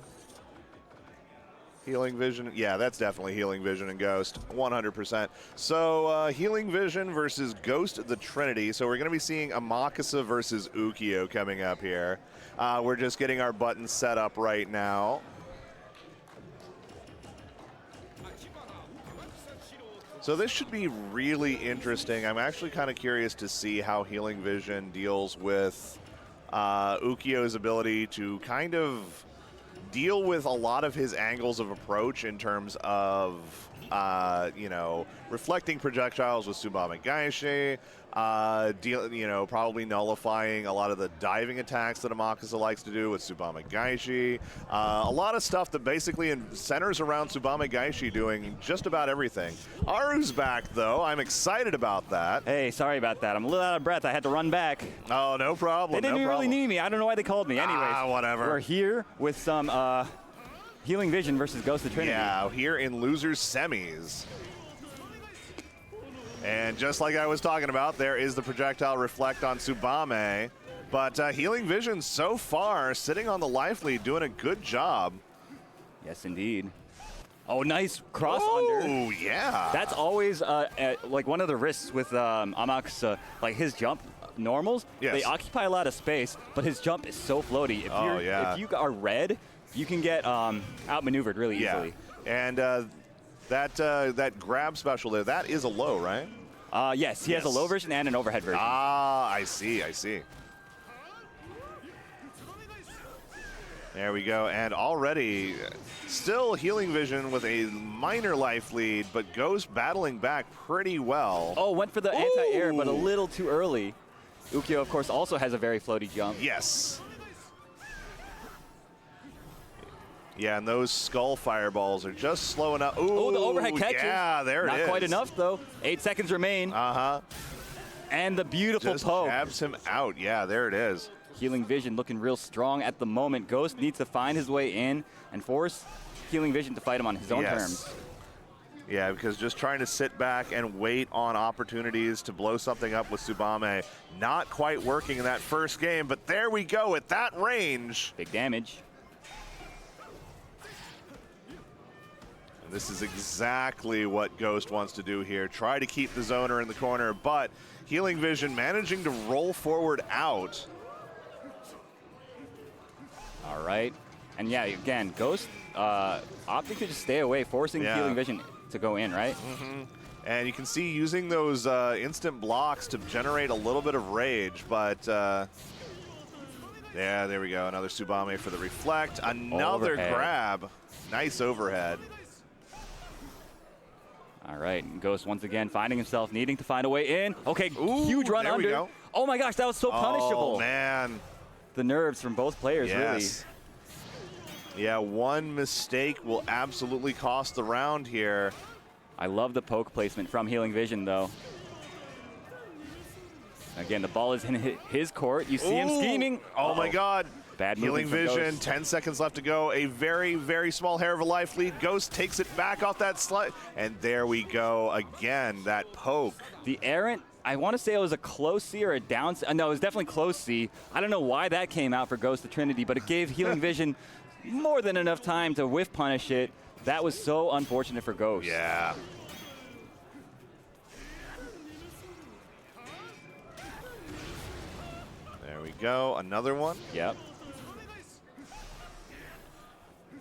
Healing Vision. Yeah, that's definitely Healing Vision and Ghost, 100%. So Healing Vision versus Ghost the Trinity. So we're going to be seeing Amakasa versus Ukyo coming up here. We're just getting our buttons set up right now. So this should be really interesting. I'm actually kind of curious to see how Healing Vision deals with Ukio's ability to kind of deal with a lot of his angles of approach in terms of, you know, reflecting projectiles with Tsubame Gaishi, probably nullifying a lot of the diving attacks that Amakasa likes to do with Tsubame Gaishi. A lot of stuff that basically centers around Tsubame Gaishi doing just about everything. Aru's back, though. I'm excited about that. Hey, sorry about that. I'm a little out of breath. I had to run back. Oh, no problem. They didn't really need me. I don't know why they called me. Anyways, whatever. We're here with some Healing Vision versus Ghost of Trinity. Yeah, here in losers semis. And just like I was talking about, there is the projectile reflect on Tsubame. But Healing Vision so far sitting on the life lead, doing a good job. Yes, indeed. Oh, nice cross under. Oh, yeah. That's always like one of the risks with Amakasa, like his jump normals. Yes. They occupy a lot of space, but his jump is so floaty. If you are red, you can get outmaneuvered really easily. And that grab special there, that is a low, right? Yes, he has a low version and an overhead version. Ah, I see, I see. There we go, and already still Healing Vision with a minor life lead, but Ghost battling back pretty well. Oh, went for the anti-air, but a little too early. Ukio, of course, also has a very floaty jump. Yes. Yeah, and those skull fireballs are just slow enough. Ooh, oh, the overhead catches. Yeah, there it is. Not quite enough, though. 8 seconds remain. Uh-huh. And the beautiful just poke. Jabs him out. Yeah, there it is. Healing Vision looking real strong at the moment. Ghost needs to find his way in and force Healing Vision to fight him on his own terms. Yeah, because just trying to sit back and wait on opportunities to blow something up with Tsubame, not quite working in that first game, but there we go at that range. Big damage. And this is exactly what Ghost wants to do here. Try to keep the zoner in the corner, but Healing Vision managing to roll forward out. All right. And yeah, again, Ghost opting to just stay away, forcing Healing Vision to go in, right? Mm-hmm. And you can see using those instant blocks to generate a little bit of rage, but yeah, there we go. Another Tsubame for the reflect. Another grab. Nice overhead. All right, and Ghost once again finding himself needing to find a way in. Okay, huge run there under. We go. Oh my gosh, that was so punishable. Oh man. The nerves from both players, really. Yeah, one mistake will absolutely cost the round here. I love the poke placement from Healing Vision, though. Again, the ball is in his court. You see him scheming. Oh my God. Bad Healing Vision, Ghost. 10 seconds left to go. A very, very small hair of a life lead. Ghost takes it back off that slide. And there we go again, that poke. The errant, I want to say it was a close C or a down C. No, it was definitely close C. I don't know why that came out for Ghost of Trinity, but it gave Healing Vision more than enough time to whiff punish it. That was so unfortunate for Ghost. Yeah. There we go, another one. Yep.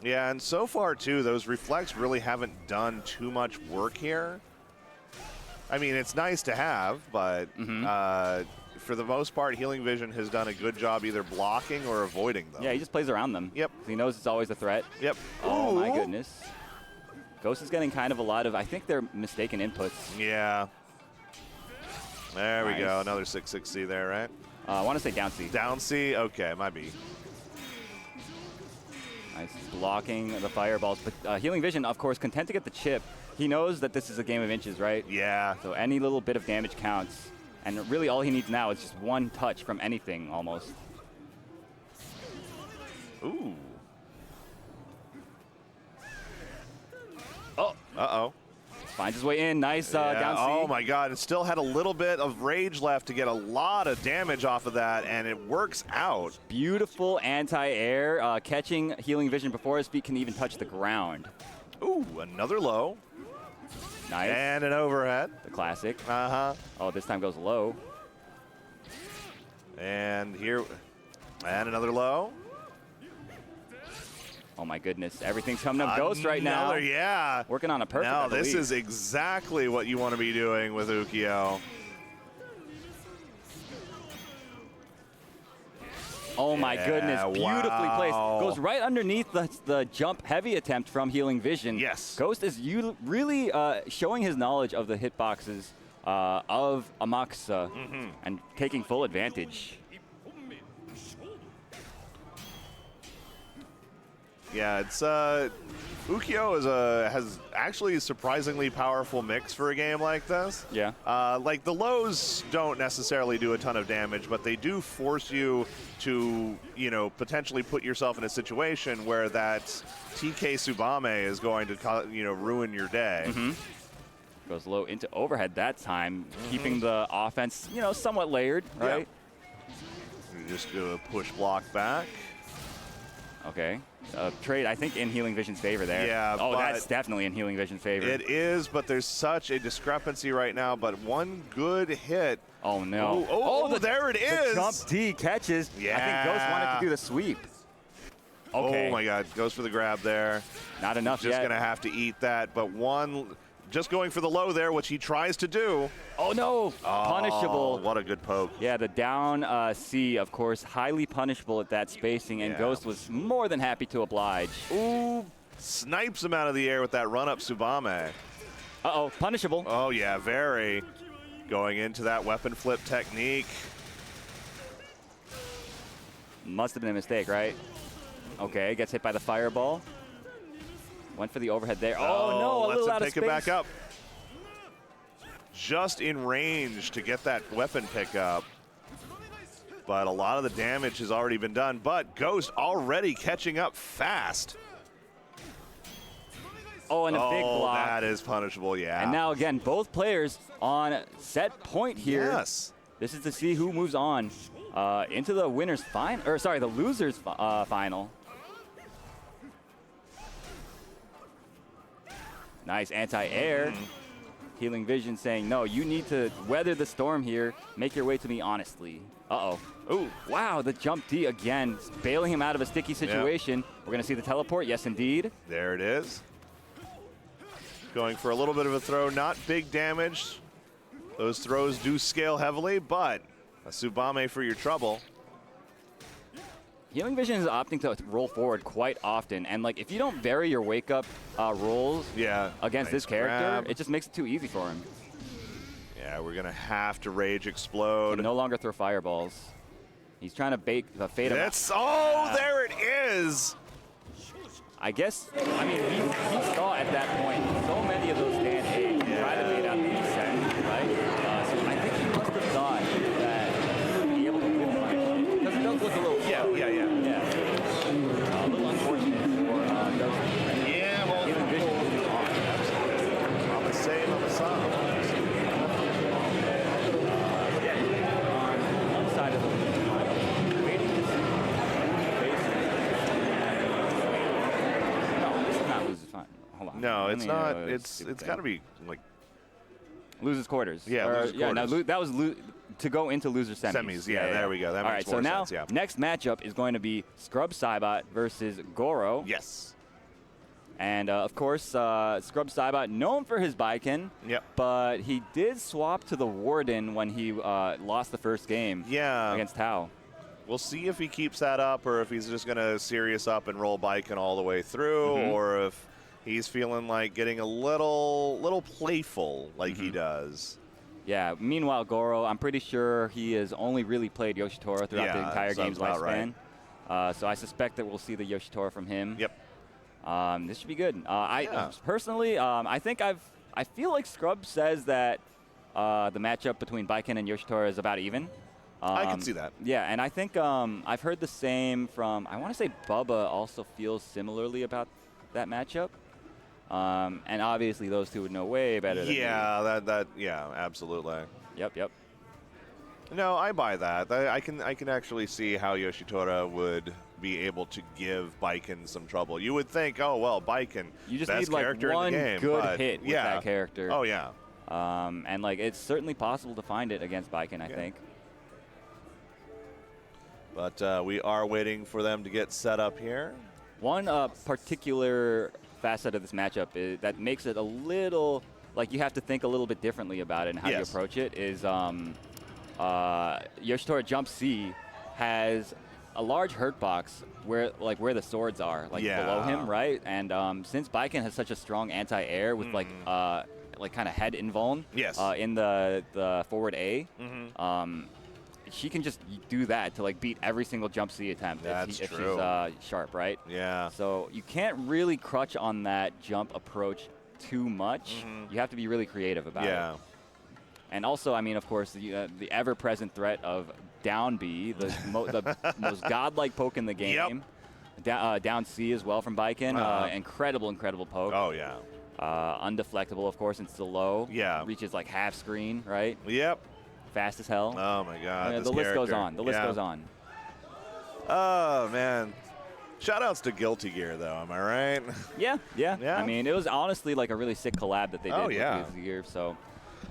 Yeah, and so far, too, those reflects really haven't done too much work here. I mean, it's nice to have, but for the most part, Healing Vision has done a good job either blocking or avoiding them. Yeah, he just plays around them. Yep. He knows it's always a threat. Yep. Oh, my goodness. Ghost is getting kind of a lot of, I think they're mistaken inputs. Yeah. There we go, another 6-6C there, right? I want to say down C. Down C? Okay, might be. Nice blocking the fireballs. But Healing Vision, of course, content to get the chip. He knows that this is a game of inches, right? Yeah. So any little bit of damage counts. And really all he needs now is just one touch from anything, almost. Ooh. Oh. Uh-oh. Finds his way in. Nice down C. Oh, my God. It still had a little bit of rage left to get a lot of damage off of that, and it works out. Beautiful anti-air. Catching Healing Vision before his feet can even touch the ground. Ooh, another low. Nice. And an overhead. The classic. Uh-huh. Oh, this time goes low. And here, and another low. Oh my goodness, everything's coming up Ghost right now. Yeah. Working on a perfect. No, this is exactly what you want to be doing with Ukyo. Oh my goodness, beautifully placed. Goes right underneath the jump heavy attempt from Healing Vision. Yes. Ghost is really showing his knowledge of the hitboxes of Amakusa and taking full advantage. Yeah, it's Ukyo has actually a surprisingly powerful mix for a game like this. Yeah. Like the lows don't necessarily do a ton of damage, but they do force you to, potentially put yourself in a situation where that TK Tsubame is going to, ruin your day. Goes low into overhead that time, keeping the offense, somewhat layered, right? You just do a push block back. Okay. Trade, I think, in Healing Vision's favor there. Yeah. Oh, that's definitely in Healing Vision's favor. It is, but there's such a discrepancy right now. But one good hit. Oh, no. There it is. The jump D catches. Yeah. I think Ghost wanted to do the sweep. Okay. Oh, my God. Goes for the grab there. Not enough Just yet. going to have to eat that. But just going for the low there, which he tries to do. Oh, no. Punishable. What a good poke. Yeah, the down C, of course, highly punishable at that spacing, and Ghost was more than happy to oblige. Ooh, snipes him out of the air with that run-up Tsubame. Uh-oh, punishable. Oh, yeah, very. Going into that weapon flip technique. Must have been a mistake, right? Okay, gets hit by the fireball. Went for the overhead there. Oh, no, a little out of space. Let's pick it back up. Just in range to get that weapon pickup. But a lot of the damage has already been done. But Ghost already catching up fast. Oh, and a big block. That is punishable, yeah. And now, again, both players on set point here. Yes. This is to see who moves on into the winner's final, or sorry, the loser's final. Nice anti-air. Healing Vision saying, no, you need to weather the storm here. Make your way to me honestly. Uh-oh. Oh, wow, the jump D again, bailing him out of a sticky situation. We're going to see the teleport. Yes, indeed. There it is. Going for a little bit of a throw. Not big damage. Those throws do scale heavily, but a Tsubame for your trouble. Healing Vision is opting to roll forward quite often, and like if you don't vary your wake-up rolls against this character, it just makes it too easy for him. Yeah, we're gonna have to Rage Explode. Can no longer throw fireballs. He's trying to fade him. There it is! I guess, I mean, he saw at that point so many of those stand A try to bait out the descent, right? So I think he must have thought that he would be able to win punish, because it does look a little a little unfortunate for Ghost. Yeah, well, Healing Vision is on. I'm the same, I'm a son. On one side of the waiting to see. No, this is not losers final. Hold on. No, it's not. It's got to be like losers quarters. Yeah, losers yeah. quarters. No, that was to go into loser semis. There we go. That All makes right, so more now sense, next matchup is going to be Scrub Saibot versus Goro. Yes. And of course, Scrub Saibot known for his Baiken. Yep. But he did swap to the Warden when he lost the first game. Against Tao. We'll see if he keeps that up, or if he's just going to serious up and roll Baiken all the way through, or if he's feeling like getting a little playful like he does. Yeah. Meanwhile, Goro, I'm pretty sure he has only really played Yoshitora throughout the entire game's lifespan. Right. So I suspect that we'll see the Yoshitora from him. Yep. This should be good. I personally, I think I feel like Scrub says that the matchup between Baiken and Yoshitora is about even. I can see that. Yeah, and I think I've heard the same from, I want to say Bubba also feels similarly about that matchup. And obviously those two would know way better than me. Yeah, absolutely. Yep. No, I buy that. I can actually see how Yoshitora would be able to give Baiken some trouble. You would think, oh well, Baiken, you just best need like character one in the game, good hit with that character. Oh yeah. And like it's certainly possible to find it against Baiken, I think. But we are waiting for them to get set up here. One particular facet of this matchup that makes it a little, like you have to think a little bit differently about it and how you approach it is Yoshitora Jump C has a large hurt box where the swords are, below him, right? And since Baiken has such a strong anti-air with like kind of head invuln in the forward A, she can just do that to like beat every single jump C attempt if she's sharp, right? Yeah. So you can't really crutch on that jump approach too much. You have to be really creative about it. And also, I mean, of course, the ever-present threat of down B, the most godlike poke in the game. Down C as well from Baiken. Incredible poke. Oh, yeah. Undeflectable, of course, and still low. Yeah. Reaches like half screen, right? Yep. Fast as hell. Oh, my God. The list goes on. The list goes on. Oh, man. Shoutouts to Guilty Gear, though. Am I right? Yeah. I mean, it was honestly like a really sick collab that they did with Guilty Gear. So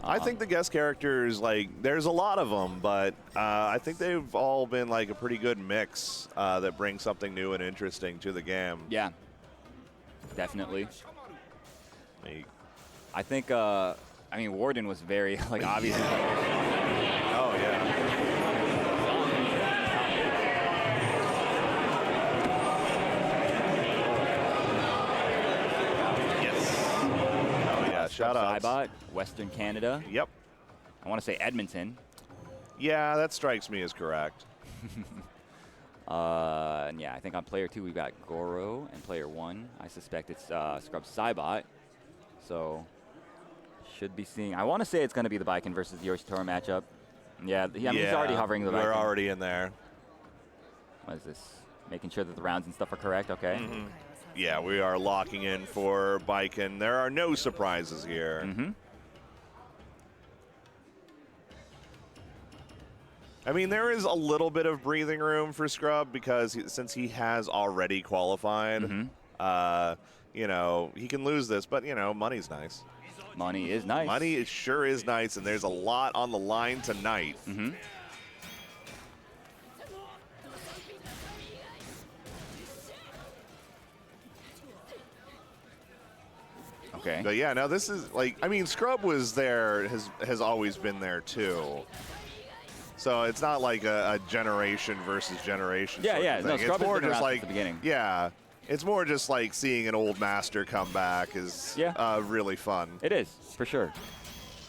I think the guest characters, like, there's a lot of them, but I think they've all been like a pretty good mix that brings something new and interesting to the game. Yeah, definitely. I think, I mean, Warden was very, like, obviously. Oh, yeah. Shout out. Cybot, Western Canada. Yep. I want to say Edmonton. Yeah, that strikes me as correct. And yeah, I think on player 2 we've got Goro, and player 1, I suspect it's Scrub Cybot. So should be seeing. I want to say it's going to be the Baiken versus the Yoshitora matchup. Yeah, I mean, he's already hovering the Baiken. We're already in there. What is this? Making sure that the rounds and stuff are correct. Okay. Yeah, we are locking in for Baiken. There are no surprises here. I mean, there is a little bit of breathing room for Scrub because since he has already qualified, you know, he can lose this, but, you know, money's nice. Money is nice. Money sure is nice, and there's a lot on the line tonight. Okay. But yeah, now this is like, I mean, Scrub was there, has always been there too. So it's not like a generation versus generation. Yeah, sort of no, thing. Scrub it's more has been just around like since the beginning. Yeah, it's more just like seeing an old master come back is really fun. It is for sure.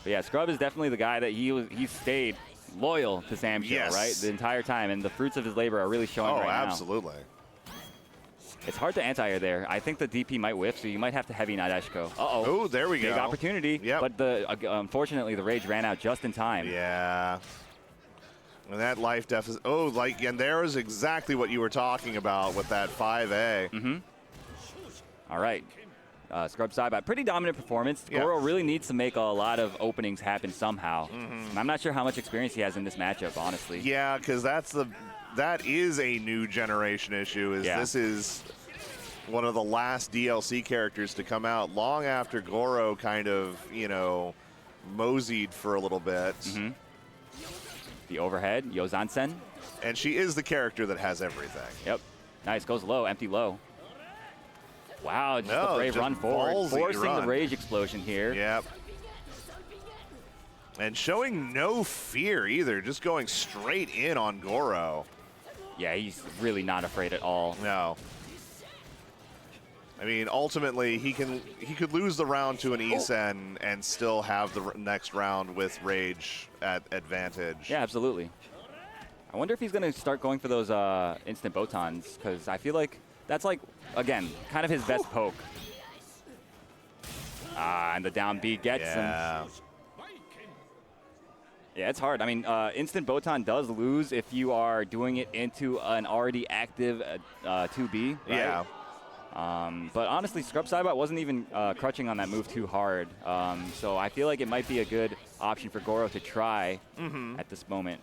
But yeah, Scrub is definitely the guy that he stayed loyal to Sam Show, right, the entire time, and the fruits of his labor are really showing right now. Oh, absolutely. It's hard to anti-air there. I think the DP might whiff, so you might have to heavy Nadeshiko. Uh-oh. Oh, there we go. Big opportunity. Yep. But unfortunately, the rage ran out just in time. Yeah. And that life deficit. Oh, like, and there is exactly what you were talking about with that 5A. All right. Scrub Cybot, pretty dominant performance. Goro really needs to make a lot of openings happen somehow. I'm not sure how much experience he has in this matchup, honestly. Yeah, because that is a new generation issue. This is one of the last DLC characters to come out long after Goro kind of, you know, moseyed for a little bit. The overhead, Yozansen. And she is the character that has everything. Yep. Nice, goes low, empty low. Wow, just a brave run forward. Forcing the rage explosion here. Yep. And showing no fear either, just going straight in on Goro. Yeah, he's really not afraid at all. No. I mean, ultimately, he could lose the round to an Isen and still have the next round with Rage at advantage. Yeah, absolutely. I wonder if he's going to start going for those instant Botons, because I feel like that's like, again, kind of his best poke. And the down B gets him. Yeah, it's hard. I mean, instant Botan does lose if you are doing it into an already active 2B. Right? Yeah. But honestly, Scrub Cybot wasn't even crutching on that move too hard. So I feel like it might be a good option for Goro to try at this moment.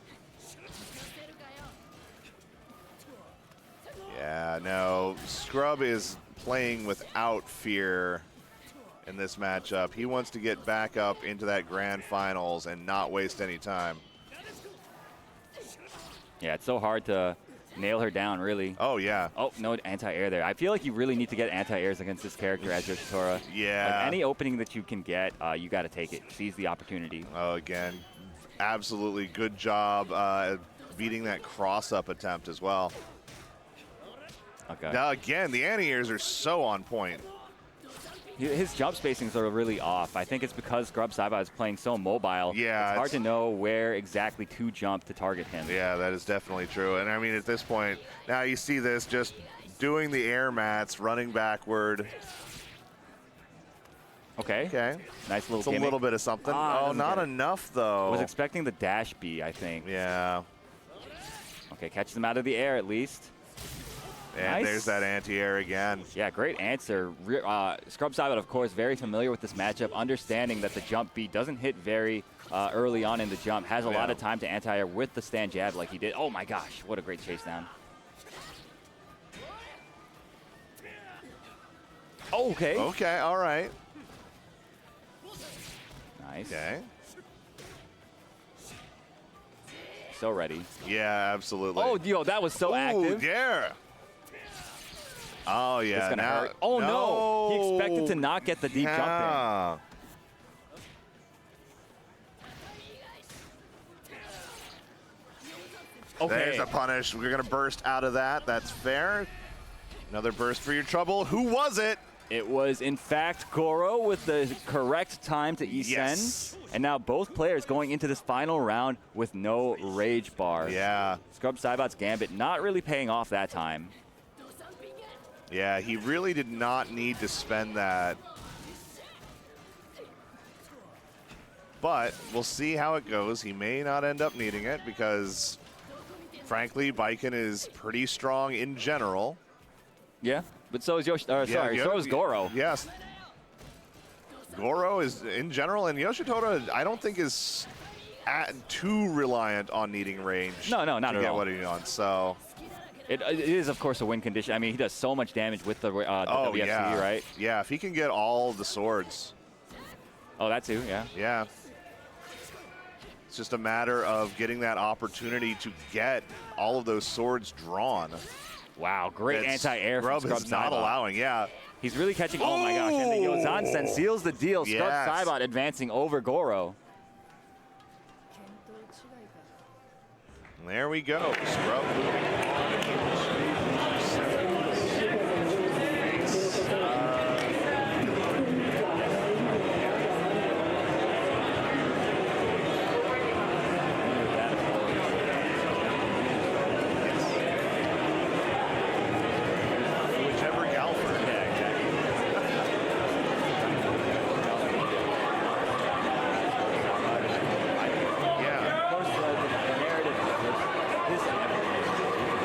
Yeah, no, Scrub is playing without fear in this matchup. He wants to get back up into that grand finals and not waste any time. Yeah, it's so hard to nail her down, really. Oh, yeah. Oh, no anti-air there. I feel like you really need to get anti-airs against this character as Yoshitora. Yeah. Like, any opening that you can get, you got to take it. Seize the opportunity. Oh, again, absolutely good job beating that cross-up attempt as well. Okay. Now, again, the anti-airs are so on point. His jump spacings are really off. I think it's because Scrub Saiba is playing so mobile. Yeah, it's hard to know where exactly to jump to target him. Yeah, that is definitely true. And I mean, at this point, now you see this just doing the air mats, running backward. Okay. Okay. Nice little It's a gimmick. little bit of something. Oh, not enough, though. I was expecting the dash B, I think. Yeah. Okay, catches him out of the air at least. And Nice. there's that anti-air again. Yeah, great answer. Scrub Saiba, of course, very familiar with this matchup, understanding that the jump beat doesn't hit very early on in the jump, has a lot of time to anti-air with the stand jab like he did. Oh my gosh, what a great chase down. Okay. Okay, all right. Nice. Okay. So ready. Yeah, absolutely. Oh, yo, that was so active. Yeah. Oh, yeah. It's gonna now, hurt. Oh, no. He expected to not get the deep jump in. Okay. There's a punish. We're going to burst out of that. That's fair. Another burst for your trouble. Who was it? It was, in fact, Goro with the correct time to Isen. Yes. And now both players going into this final round with no rage bar. Yeah. Scrub Saibot's gambit not really paying off that time. Yeah, he really did not need to spend that. But we'll see how it goes. He may not end up needing it because, frankly, Baiken is pretty strong in general. Yeah, but so is so is Goro. Yes. Goro is, in general, and Yoshitora, I don't think is too reliant on needing range. No, not to at get all. what he wants. So it is, of course, a win condition. I mean, he does so much damage with the WFC, yeah. right? Yeah, if he can get all the swords. Oh, that too, yeah. Yeah. It's just a matter of getting that opportunity to get all of those swords drawn. Wow, great anti-air from Scrub Scrub is not Saibot. allowing, yeah. He's really catching, oh my gosh, and the Yozan-sen seals the deal. Scrub Yes. Saibot advancing over Goro. There we go. Scrub. Whichever Galford. Yeah, exactly. Yeah. Of course, the narrative is this right now, this is very awesome. We've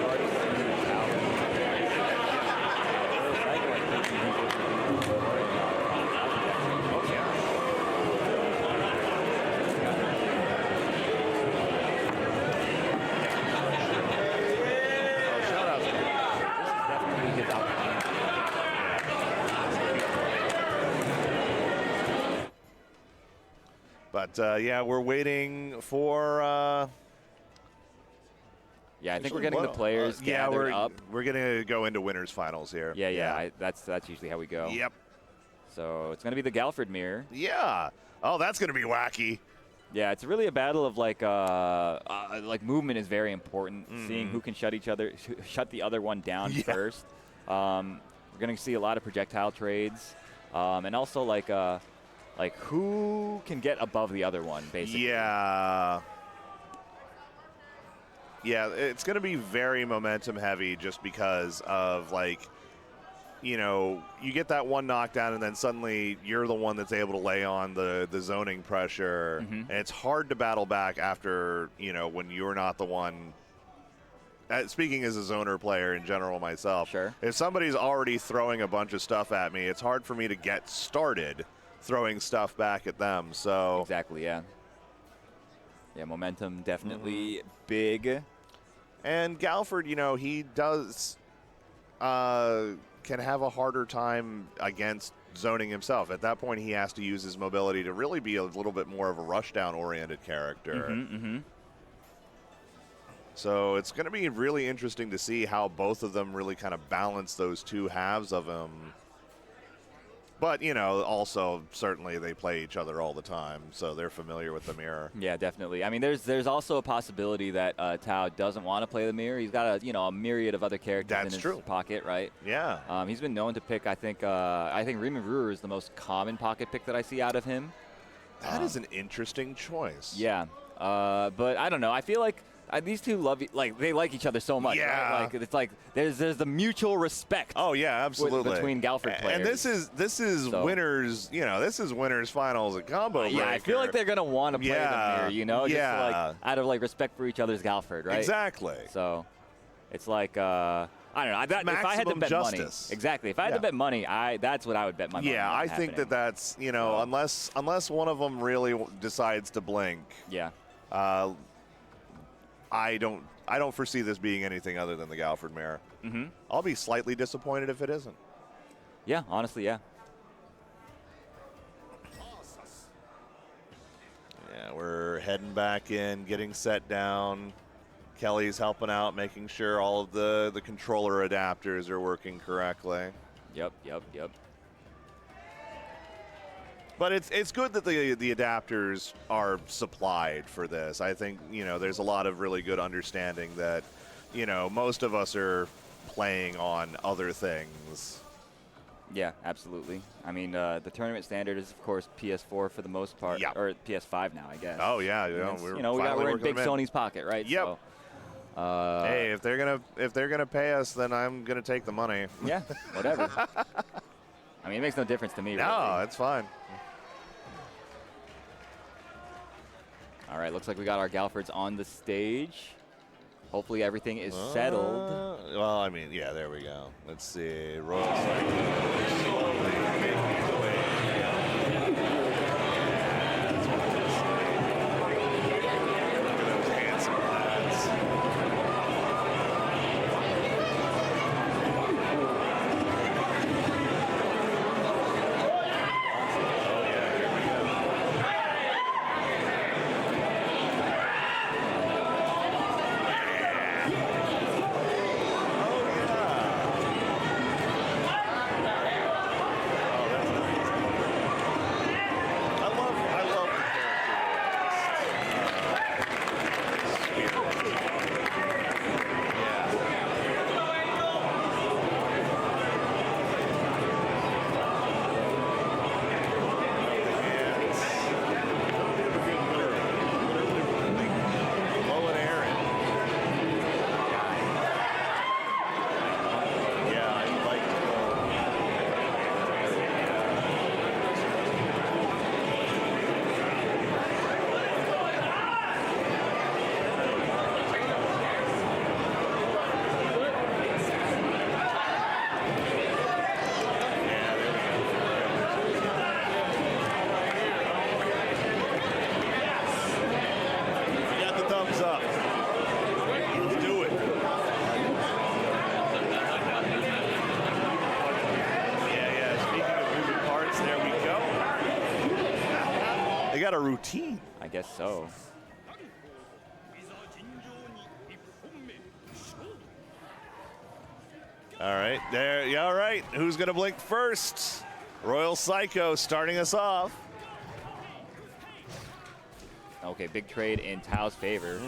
already seen But, yeah, we're waiting for... yeah, I think we're getting the players gathered up. We're going to go into winners finals here. Yeah. That's usually how we go. Yep. So it's going to be the Galford mirror. Yeah. Oh, that's going to be wacky. Yeah, it's really a battle of like movement is very important. Seeing who can shut the other one down first. We're going to see a lot of projectile trades, and also like who can get above the other one, basically. Yeah. Yeah, it's going to be very momentum heavy just because of, like, you know, you get that one knockdown and then suddenly you're the one that's able to lay on the zoning pressure. And it's hard to battle back after, you know, when you're not the one. Speaking as a zoner player in general myself, Sure. If somebody's already throwing a bunch of stuff at me, it's hard for me to get started throwing stuff back at them. So Exactly, yeah. Yeah, momentum definitely big. And Galford, you know, he does can have a harder time against zoning himself. At that point, he has to use his mobility to really be a little bit more of a rushdown-oriented character. So it's going to be really interesting to see how both of them really kind of balance those two halves of him. But, you know, also, certainly they play each other all the time, so they're familiar with the mirror. Yeah, definitely. I mean, there's also a possibility that Tao doesn't want to play the mirror. He's got a myriad of other characters in his pocket, right? Yeah. He's been known to pick, I think Riemann Brewer is the most common pocket pick that I see out of him. That is an interesting choice. Yeah. But I don't know. I feel like these two they like each other so much. Yeah. Right? Like it's like there's the mutual respect. Oh yeah, absolutely. Between Galford players. And this is winners. You know, this is winners finals at combo breaker. Yeah, I feel like they're gonna want to play the mirror. You know, just out of respect for each other's Galford, right? Exactly. So it's like I don't know. If I had to bet money, exactly. If I had to bet money, that's what I would bet my money. Yeah, I think that's unless one of them really decides to blink. Yeah. I don't foresee this being anything other than the Galford mirror. I'll be slightly disappointed if it isn't. Yeah, honestly, yeah. Yeah, we're heading back in, getting set down. Kelly's helping out, making sure all of the controller adapters are working correctly. Yep. But it's good that the adapters are supplied for this. I think, there's a lot of really good understanding that, most of us are playing on other things. Yeah, absolutely. I mean, the tournament standard is, of course, PS4 for the most part, or PS5 now, I guess. Oh yeah, we're in Big Sony's pocket, right? Yep. So, hey, if they're gonna pay us, then I'm gonna take the money. Yeah, whatever. I mean, it makes no difference to me. No, really. it's fine. All right, looks like we got our Galfords on the stage. Hopefully everything is settled. Well, I mean, yeah, there we go. Let's see. Royal Psycho slowly making its way. Look at those handsome lads. Oh, yeah, here we go. A routine. I guess so. All right, there. Yeah, all right. Who's gonna blink first? Royal Psycho starting us off. Okay, big trade in Tao's favor.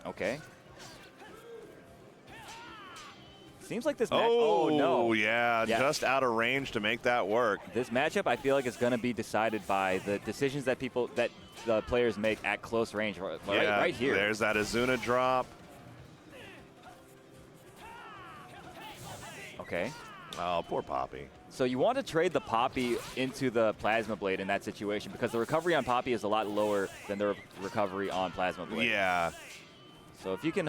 Okay. Seems like this match. Oh no! Yeah, just out of range to make that work. This matchup, I feel like, is going to be decided by the decisions that the players make at close range, right here. There's that Azuna drop. Okay. Oh, poor Poppy. So you want to trade the Poppy into the Plasma Blade in that situation because the recovery on Poppy is a lot lower than the recovery on Plasma Blade. Yeah. So if you can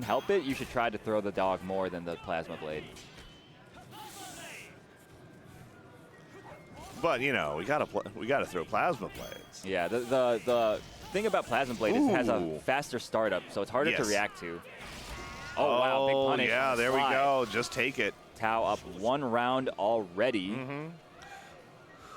help it, you should try to throw the dog more than the Plasma Blade. But we gotta throw Plasma Blades. Yeah, the thing about Plasma Blade is it has a faster startup, so it's harder to react to. Oh wow, big punish. Yeah, there we go. Just take it. Tao up 1 round already.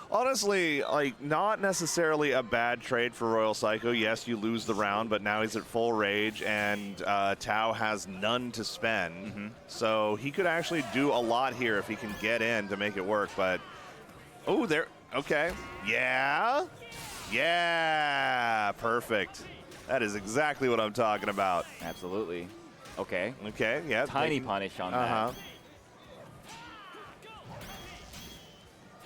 Honestly, like, not necessarily a bad trade for Royal Psycho. Yes, you lose the round, but now he's at full rage, and Tao has none to spend. So he could actually do a lot here if he can get in to make it work. But, oh, there, okay. Yeah, yeah, perfect. That is exactly what I'm talking about. Absolutely. Okay. Okay, yeah. Tiny punish on that.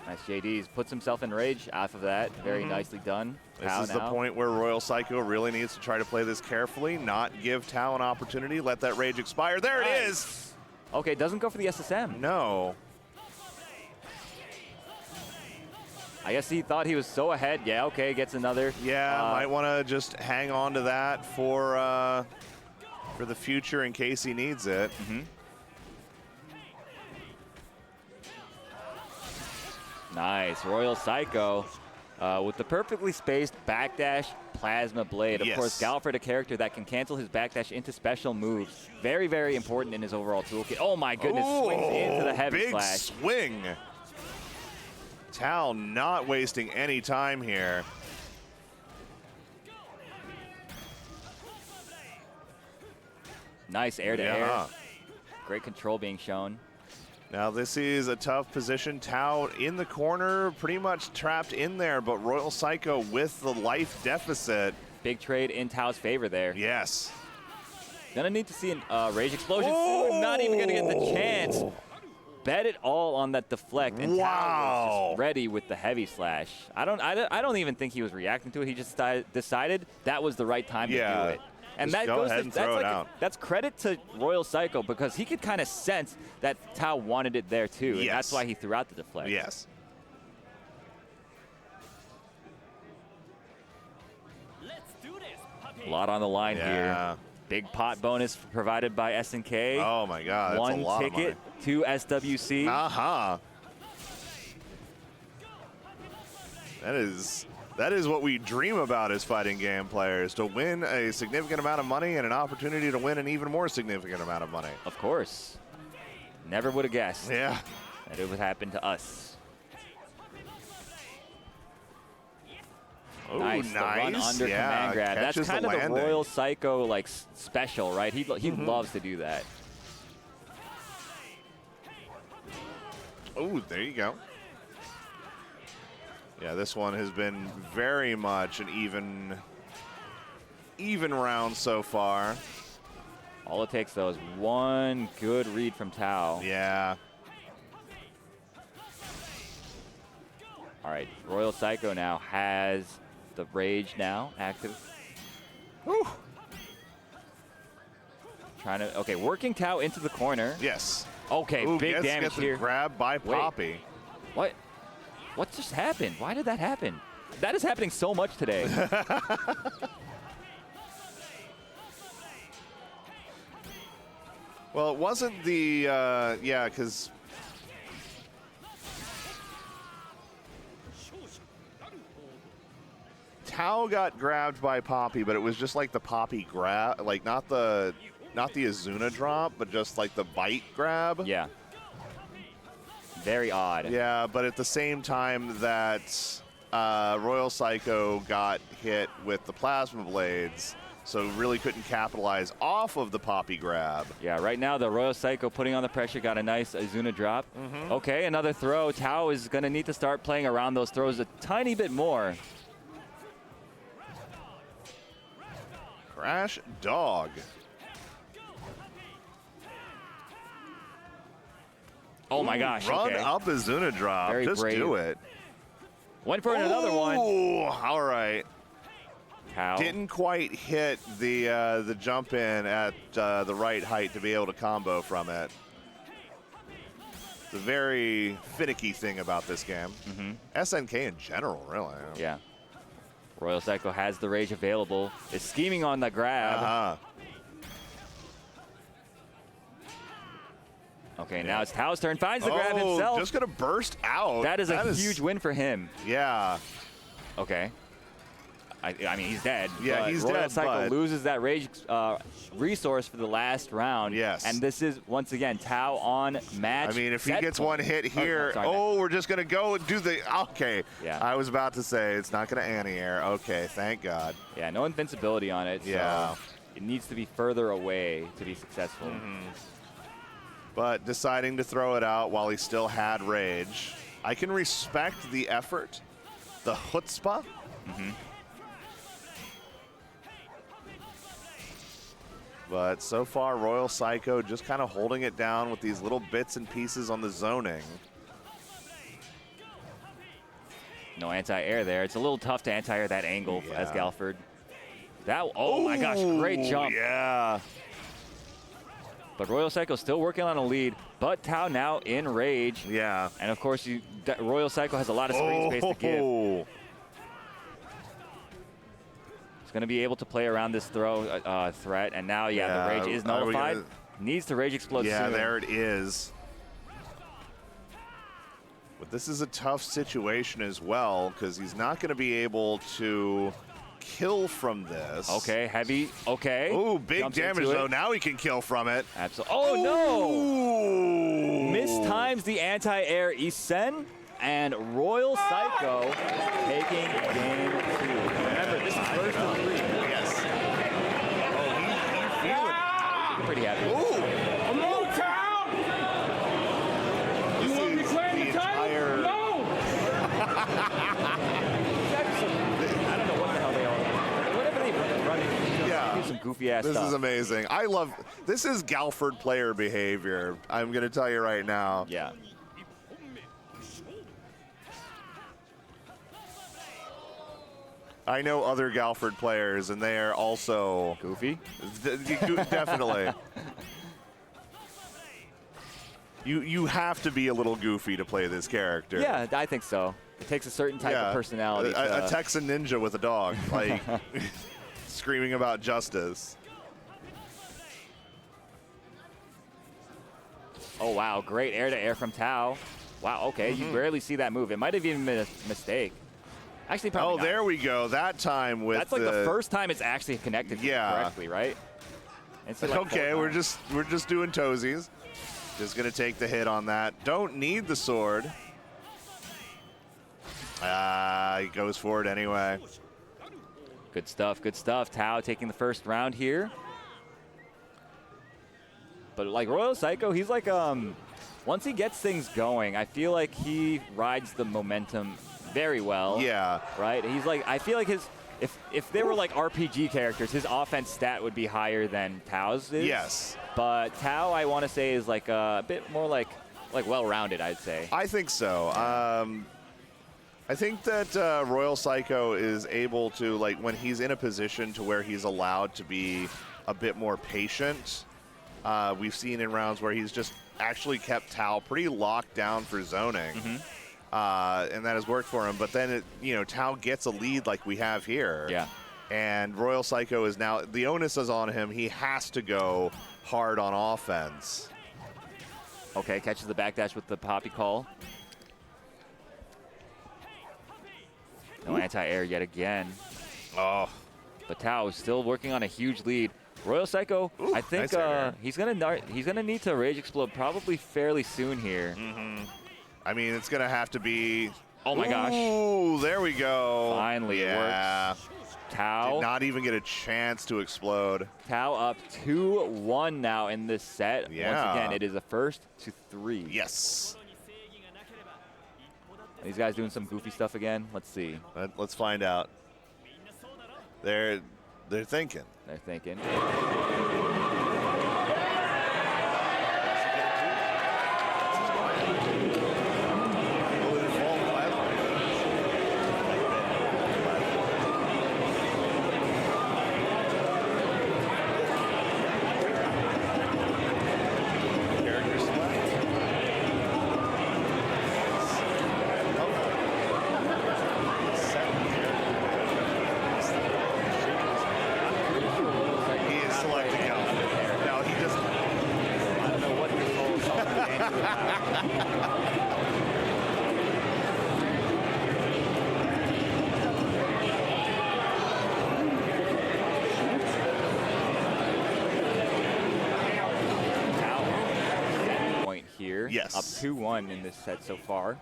Nice JDs. Puts himself in rage off of that. Very nicely done. This Tao is now. the point where Royal Psycho really needs to try to play this carefully, not give Tao an opportunity, let that rage expire. There it is! Okay, doesn't go for the SSM. No. I guess he thought he was so ahead. Yeah, okay, gets another. Yeah, might want to just hang on to that for the future in case he needs it. Nice. Royal Psycho with the perfectly spaced backdash plasma blade. Of course, Galford, a character that can cancel his backdash into special moves. Very, very important in his overall toolkit. Oh my goodness, swings into the heavy big slash. Swing. Tao not wasting any time here. Nice air to air. Great control being shown. Now this is a tough position. Tao in the corner, pretty much trapped in there, but Royal Psycho with the life deficit. Big trade in Tao's favor there. Yes. Gonna need to see a rage explosion. Ooh, not even gonna get the chance. Bet it all on that deflect, and Tao was just ready with the heavy slash. I don't even think he was reacting to it. He just decided that was the right time to do it. And just that go goes ahead to, and throw it out. that's credit to Royal Psycho, because he could kind of sense that Tao wanted it there too. And that's why he threw out the deflect. Yes. A lot on the line here. Big pot bonus provided by SNK. Oh my God, that's 1 a lot ticket to SWC. That is what we dream about as fighting game players, to win a significant amount of money and an opportunity to win an even more significant amount of money. Of course. Never would have guessed that it would happen to us. Oh, nice. The run under command grab. That's kind of the Royal Psycho like special, right? He loves to do that. Oh, there you go. Yeah, this one has been very much an even round so far. All it takes, though, is one good read from Tao. Yeah. All right, Royal Psycho now has the rage now active. Whew. Trying to, okay, working Tao into the corner. Yes. Okay, big damage here. Grab by Poppy. What? What just happened? Why did that happen? That is happening so much today. Well, it wasn't the, because Tao got grabbed by Poppy, but it was just like the Poppy grab, like not the Azuna drop, but just like the bite grab. Yeah. Very odd. Yeah, but at the same time that Royal Psycho got hit with the plasma blades, so really couldn't capitalize off of the Poppy grab. Yeah, right now the Royal Psycho putting on the pressure, got a nice Azuna drop. Okay, another throw. Tao is going to need to start playing around those throws a tiny bit more. Crash Dog. Oh my gosh. Run up Azuna drop. Very Just brave. do it. Went for another one. All right. Tao. Didn't quite hit the jump in at the right height to be able to combo from it. It's a very finicky thing about this game. SNK in general, really. Yeah. Royal Psycho has the rage available. Is scheming on the grab. Okay, now it's Tao's turn. Finds the grab himself. Just going to burst out. That is a huge win for him. Yeah. Okay. I mean, he's dead. Yeah, but he's Royal dead, Psycho but- loses that rage resource for the last round. Yes. And this is, once again, Tao on match. I mean, if he set gets point. one hit here, sorry, oh, we're just going to go and do the, okay. Yeah. I was about to say, it's not going to anti-air. Okay, thank God. Yeah, no invincibility on it. Yeah. So it needs to be further away to be successful. But deciding to throw it out while he still had rage. I can respect the effort, the chutzpah. But so far, Royal Psycho just kind of holding it down with these little bits and pieces on the zoning. No anti-air there. It's a little tough to anti-air that angle as Yeah. Galford. That, oh my gosh, great jump. Yeah. But Royal Psycho still working on a lead, but Tao now in rage. Yeah. And of course, Royal Psycho has a lot of screen space to give. Oh. He's going to be able to play around this throw threat, and now, yeah, the rage is are we nullified. gonna- Needs to rage explode Yeah, soon. there it is. But this is a tough situation as well, because he's not going to be able to kill from this. Okay, heavy, okay. Ooh, big Jumps damage, into it. though. Now he can kill from it. Absolutely. Oh, no! Ooh. Mistimes the anti-air Isen, and Royal Psycho taking game 2. Remember, this is first of 3. Yes. Oh, he's feeling. Pretty happy. Ooh. You want me playing the title? No! I don't know what the hell they are. Whatever they run, Yeah. do some goofy ass This stuff. is amazing. I love, this is Galford player behavior. I'm going to tell you right now. Yeah. I know other Galford players, and they are also Goofy? definitely. You have to be a little goofy to play this character. Yeah, I think so. It takes a certain type of personality. A Texan ninja with a dog, like screaming about justice. Oh, wow. Great air-to-air from Tao. Wow, okay. You rarely see that move. It might have even been a mistake. Actually, probably not. There we go. That time with That's like the first time it's actually connected correctly, right? It's like okay, 4 we're just doing toesies. Just gonna take the hit on that. Don't need the sword. He goes for it anyway. Good stuff, good stuff. Tao taking the first round here. But like Royal Psycho, he's like, once he gets things going, I feel like he rides the momentum very well. Yeah. Right? He's like, I feel like his, if there were like RPG characters, his offense stat would be higher than Tao's is. Yes. But Tao, I want to say, is like a bit more like well-rounded, I'd say. I think so. I think that Royal Psycho is able to, like, when he's in a position to where he's allowed to be a bit more patient. We've seen in rounds where he's just actually kept Tao pretty locked down for zoning. And that has worked for him. But then, Tao gets a lead like we have here. Yeah. And Royal Psycho is now, the onus is on him. He has to go hard on offense. Okay, catches the backdash with the poppy call. No anti-air yet again. Oh. But Tao is still working on a huge lead. Royal Psycho, I think nice he's gonna need to rage explode probably fairly soon here. I mean, it's gonna have to be. Oh my gosh! Ooh, there we go. Finally, it works. Tao did not even get a chance to explode. Tao up 2-1 now in this set. Yeah. Once again, it is a first to 3. Yes. These guys doing some goofy stuff again. Let's see. Let's find out. They're thinking. They're thinking. Yes. Up 2-1 in this set so far.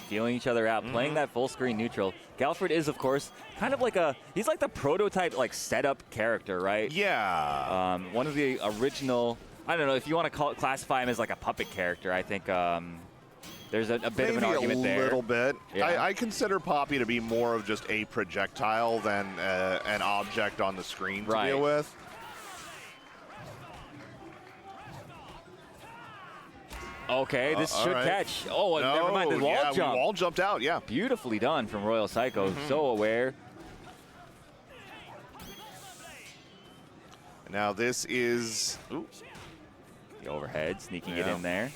Feeling each other out, playing that full screen neutral. Galford is, of course, kind of like he's like the prototype like setup character, right? Yeah. One of the original, I don't know if you want to classify him as like a puppet character. I think there's a bit of an argument there. Maybe a little bit. Yeah. I consider Poppy to be more of just a projectile than an object on the screen to deal with. Okay, this should catch. Oh, no, never mind. The wall jump. Wall jumped out, yeah. Beautifully done from Royal Psycho. So aware. Now this is the overhead, sneaking it in there.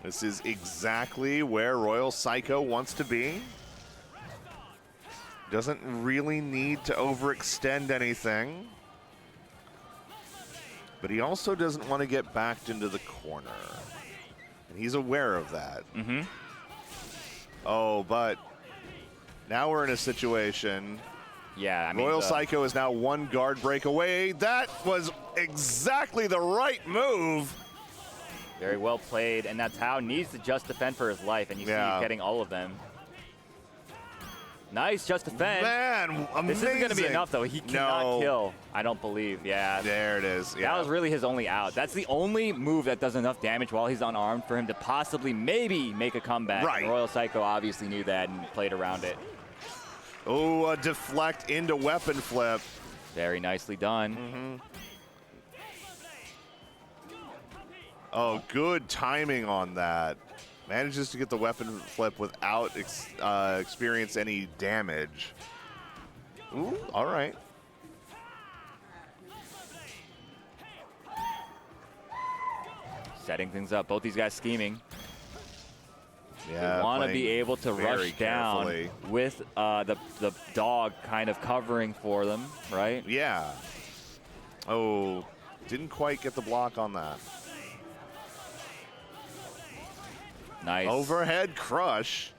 This is exactly where Royal Psycho wants to be. Doesn't really need to overextend anything. But he also doesn't want to get backed into the corner. And he's aware of that. Oh, but now we're in a situation. Yeah, I mean, Royal Psycho is now one guard break away. That was exactly the right move. Very well played, and that's how needs to just defend for his life, and you see he's getting all of them. Nice, just defend. Man, amazing. This isn't going to be enough, though. He cannot kill, I don't believe. Yeah. There it is. Yeah. That was really his only out. That's the only move that does enough damage while he's unarmed for him to possibly maybe make a comeback. Right. Royal Psycho obviously knew that and played around it. Oh, a deflect into weapon flip. Very nicely done. Oh, good timing on that. Manages to get the weapon flip without experience any damage. Ooh, all right. Setting things up. Both these guys scheming. Yeah, they want to be able to rush down carefully with the dog kind of covering for them, right? Yeah. Oh, didn't quite get the block on that. Nice. Overhead crush.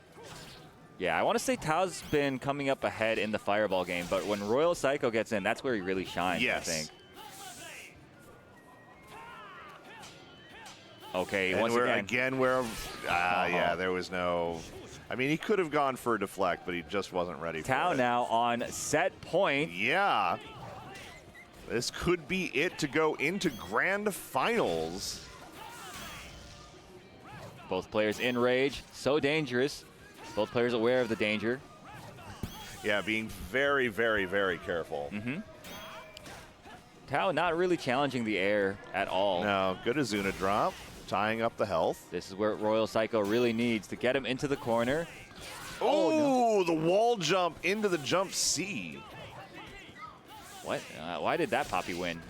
Yeah, I want to say Tao's been coming up ahead in the Fireball game, but when Royal Psycho gets in, that's where he really shines, Yes. I think. Okay, And once again. Yeah, there was no... I mean, he could have gone for a deflect, but he just wasn't ready for it. Tao now on set point. Yeah. This could be it to go into grand finals. Both players in rage, so dangerous. Both players aware of the danger. Yeah, being very, very, very careful. Tao not really challenging the air at all. No, good Azuna drop, tying up the health. This is where Royal Psycho really needs to get him into the corner. Oh, no. The wall jump into the jump C. What? Why did that Poppy win?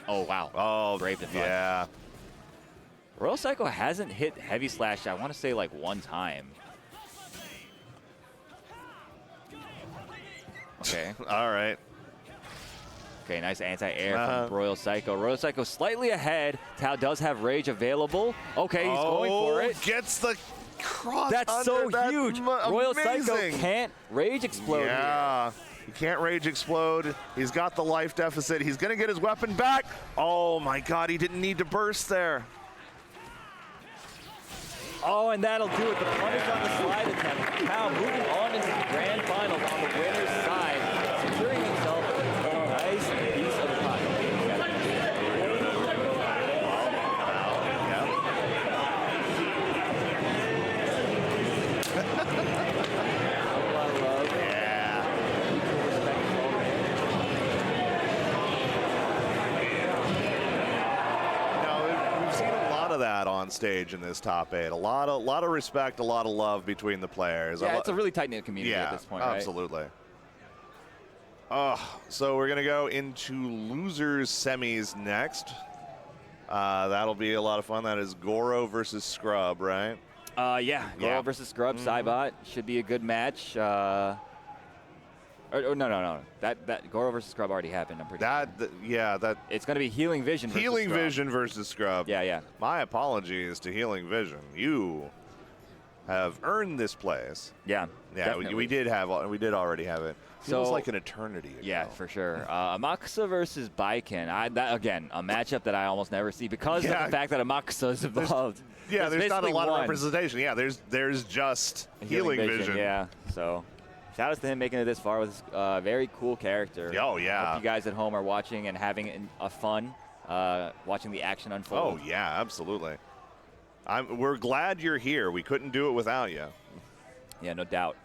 Oh, wow. Oh, brave defense. Yeah. Royal Psycho hasn't hit heavy slash, I want to say, like one time. Okay. All right. Okay, nice anti-air from Royal Psycho. Royal Psycho slightly ahead. Tao does have rage available. Okay, he's going for it. Gets the cross. That's so huge. Royal Psycho can't rage explode. Yeah. He can't rage explode. He's got the life deficit. He's going to get his weapon back. Oh, my God. He didn't need to burst there. Oh, and that'll do it. The punish on the slide attempt. Tao moving on into the grand finals on the winner's side, securing himself a nice piece of the pie. That on stage in this top 8. A lot of respect, a lot of love between the players. Yeah, it's a really tight-knit community at this point, right? Absolutely. So we're going to go into losers semis next. That'll be a lot of fun. That is Goro versus Scrub, right? Yeah, Goro versus Scrub, Cybot. Should be a good match. Or no. That Goro versus Scrub already happened. I'm pretty sure. Yeah. It's going to be Healing Vision. Healing versus Vision versus Scrub. Yeah. My apologies to Healing Vision. You have earned this place. Yeah. We did already have it. Feels So, like an eternity ago. Yeah, for sure. Amakusa versus Baiken. That again, a matchup that I almost never see because of the fact that Amakusa is involved. There's not a lot of representation. Yeah, there's just Healing Vision. Yeah, so shout out to him making it this far with his very cool character. Oh, yeah. Hope you guys at home are watching and having a fun watching the action unfold. Oh, yeah, absolutely. We're glad you're here. We couldn't do it without you. Yeah, no doubt.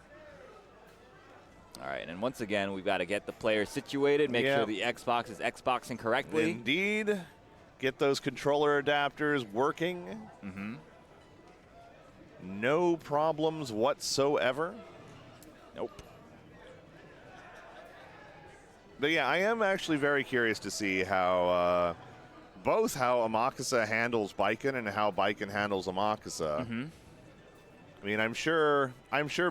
All right, and once again, we've got to get the player situated, make sure the Xbox is Xboxing correctly. Indeed. Get those controller adapters working. No problems whatsoever. Nope. But yeah, I am actually very curious to see how both how Amakusa handles Baiken and how Baiken handles Amakusa. I mean, I'm sure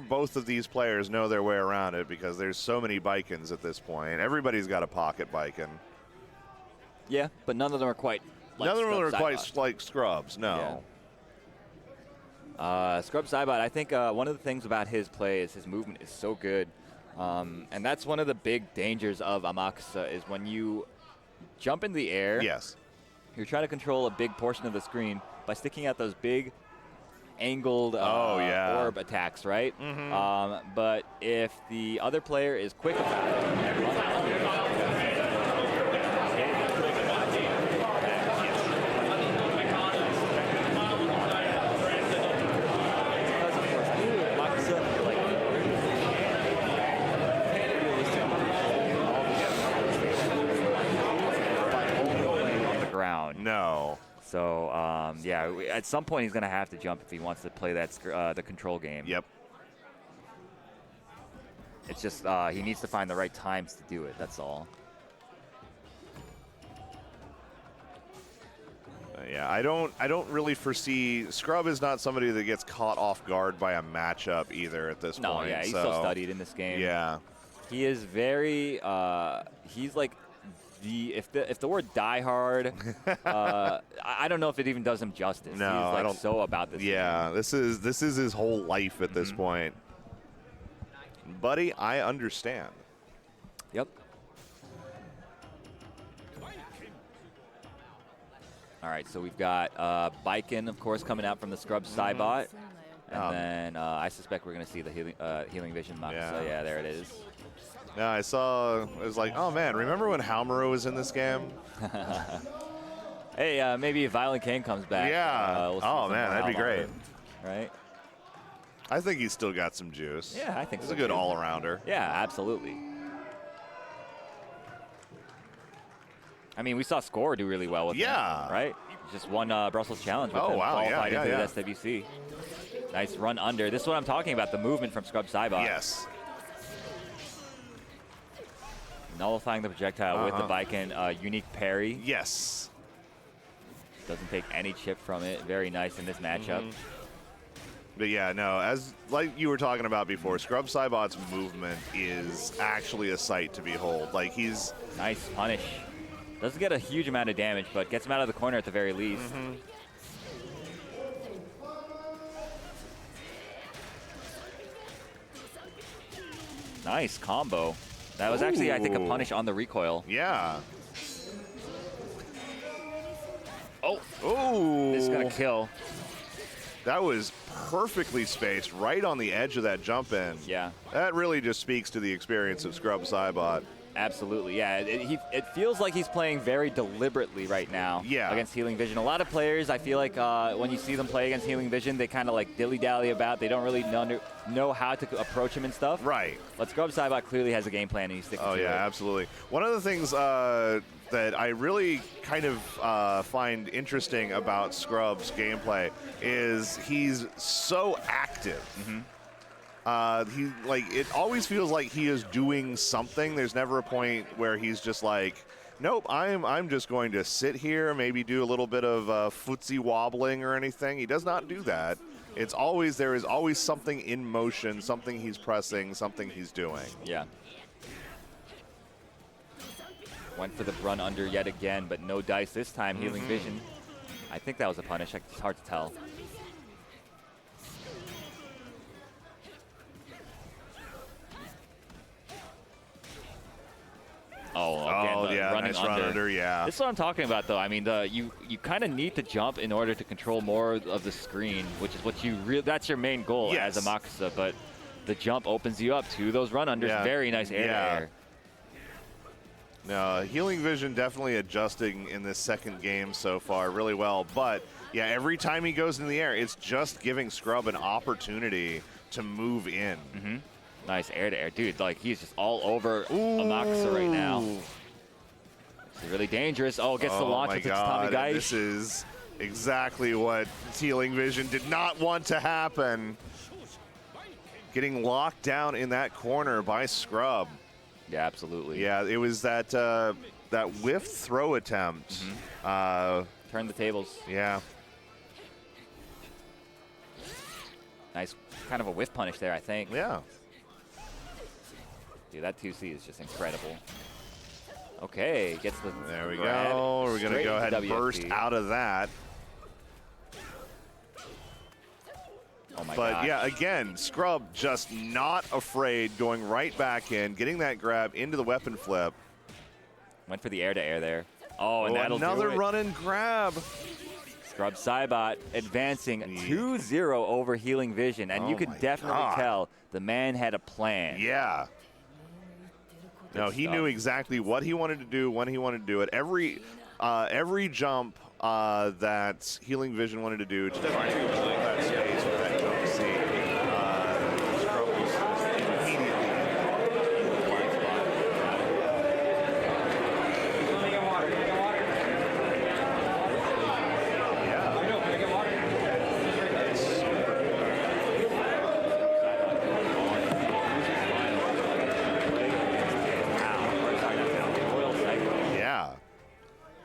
both of these players know their way around it because there's so many Baikens at this point. Everybody's got a pocket Baiken. Yeah, but none of them are quite like None of them are Scrub quite Saibot. like Scrubs, no. Yeah. Scrub Saibot, I think one of the things about his play is his movement is so good. And that's one of the big dangers of Amakusa is when you jump in the air. Yes. You're trying to control a big portion of the screen by sticking out those big angled orb attacks, right? But if the other player is quick about it, No. So, at some point he's going to have to jump if he wants to play that the control game. Yep. It's just he needs to find the right times to do it. That's all. Yeah, I don't really foresee Scrub is not somebody that gets caught off guard by a matchup either at this point. No, yeah, he's so studied in this game. Yeah. He is very he's like if the word die hard, I don't know if it even does him justice. No, he's like I don't. So about this. Yeah, game. This is his whole life at this point. Buddy, I understand. Yep. All right, so we've got Baiken, of course, coming out from the Scrub Saibot. And then I suspect we're going to see the Healing Vision Makusa. Yeah. Yeah, there it is. Yeah, I saw, it was like, oh man, remember when Halmaru was in this game? Hey, maybe if Violent King comes back. Yeah. We'll man, that'd be great. Right? I think he's still got some juice. Yeah, I think he's so a good too. all-arounder. Yeah, absolutely. I mean, we saw Score do really well with him, right? Just won Brussels Challenge with him, qualified into the SWC. Nice run under. This is what I'm talking about, the movement from Scrub Saibot. Yes. Nullifying the projectile with the Baiken unique parry. Yes. Doesn't take any chip from it. Very nice in this matchup. But yeah, no, as like you were talking about before, Scrub Saibot's movement is actually a sight to behold. Like he's nice punish. Doesn't get a huge amount of damage, but gets him out of the corner at the very least. Nice combo. That was actually, I think, a punish on the recoil. Yeah. Oh. This is going to kill. That was perfectly spaced right on the edge of that jump in. Yeah. That really just speaks to the experience of Scrub Saibot. Absolutely, yeah. It feels like he's playing very deliberately right now against Healing Vision. A lot of players, I feel like when you see them play against Healing Vision, they kind of like dilly-dally about. They don't really know how to approach him and stuff. Right. But Scrub Saibot clearly has a game plan and he's sticking to it. Oh, yeah, absolutely. One of the things that I really kind of find interesting about Scrub's gameplay is he's so active. It always feels like he is doing something. There's never a point where he's just like, nope, I'm just going to sit here, maybe do a little bit of footsie wobbling or anything. He does not do that. There is always something in motion, something he's pressing, something he's doing. Yeah. Went for the run under yet again, but no dice this time. Healing Vision. I think that was a punish. It's hard to tell. Oh, again, yeah, running nice run under, yeah. This is what I'm talking about, though. I mean, you kind of need to jump in order to control more of the screen, which is what you that's your main goal as a Makusa. But the jump opens you up to those run unders. Yeah. Very nice air to air. No, Healing Vision definitely adjusting in this second game so far really well. But yeah, every time he goes in the air, it's just giving Scrub an opportunity to move in. Nice air to air, dude. Like he's just all over Amakusa right now. It's really dangerous. Oh, gets the launch with Tommy Guy. This is exactly what Healing Vision did not want to happen. Getting locked down in that corner by Scrub. Yeah, absolutely. Yeah, it was that that whiff throw attempt. Turn the tables. Yeah. Nice, kind of a whiff punish there, I think. Yeah. Dude, that 2C is just incredible. Okay, gets the There we grab. go. We're going to Straight go into ahead and burst WFD. out of that. Oh my But gosh. yeah, again, Scrub just not afraid, going right back in, getting that grab into the weapon flip. Went for the air to air there. Oh, and that'll another do it. run and grab. Scrub Saibot advancing 2-0 over Healing Vision, and you could definitely tell the man had a plan. Yeah. No, he knew exactly what he wanted to do, when he wanted to do it. Every jump that Healing Vision wanted to do to try to control that space with that jump C, Scrub was immediately in the blind spot.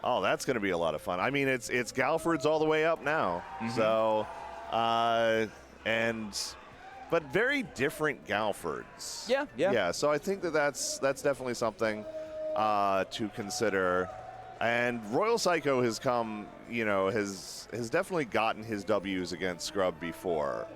Oh, that's going to be a lot of fun. I mean, it's Galford's all the way up now. So, but very different Galfords. Yeah. Yeah, so I think that's definitely something to consider. And Royal Psycho has come, has definitely gotten his W's against Scrub before.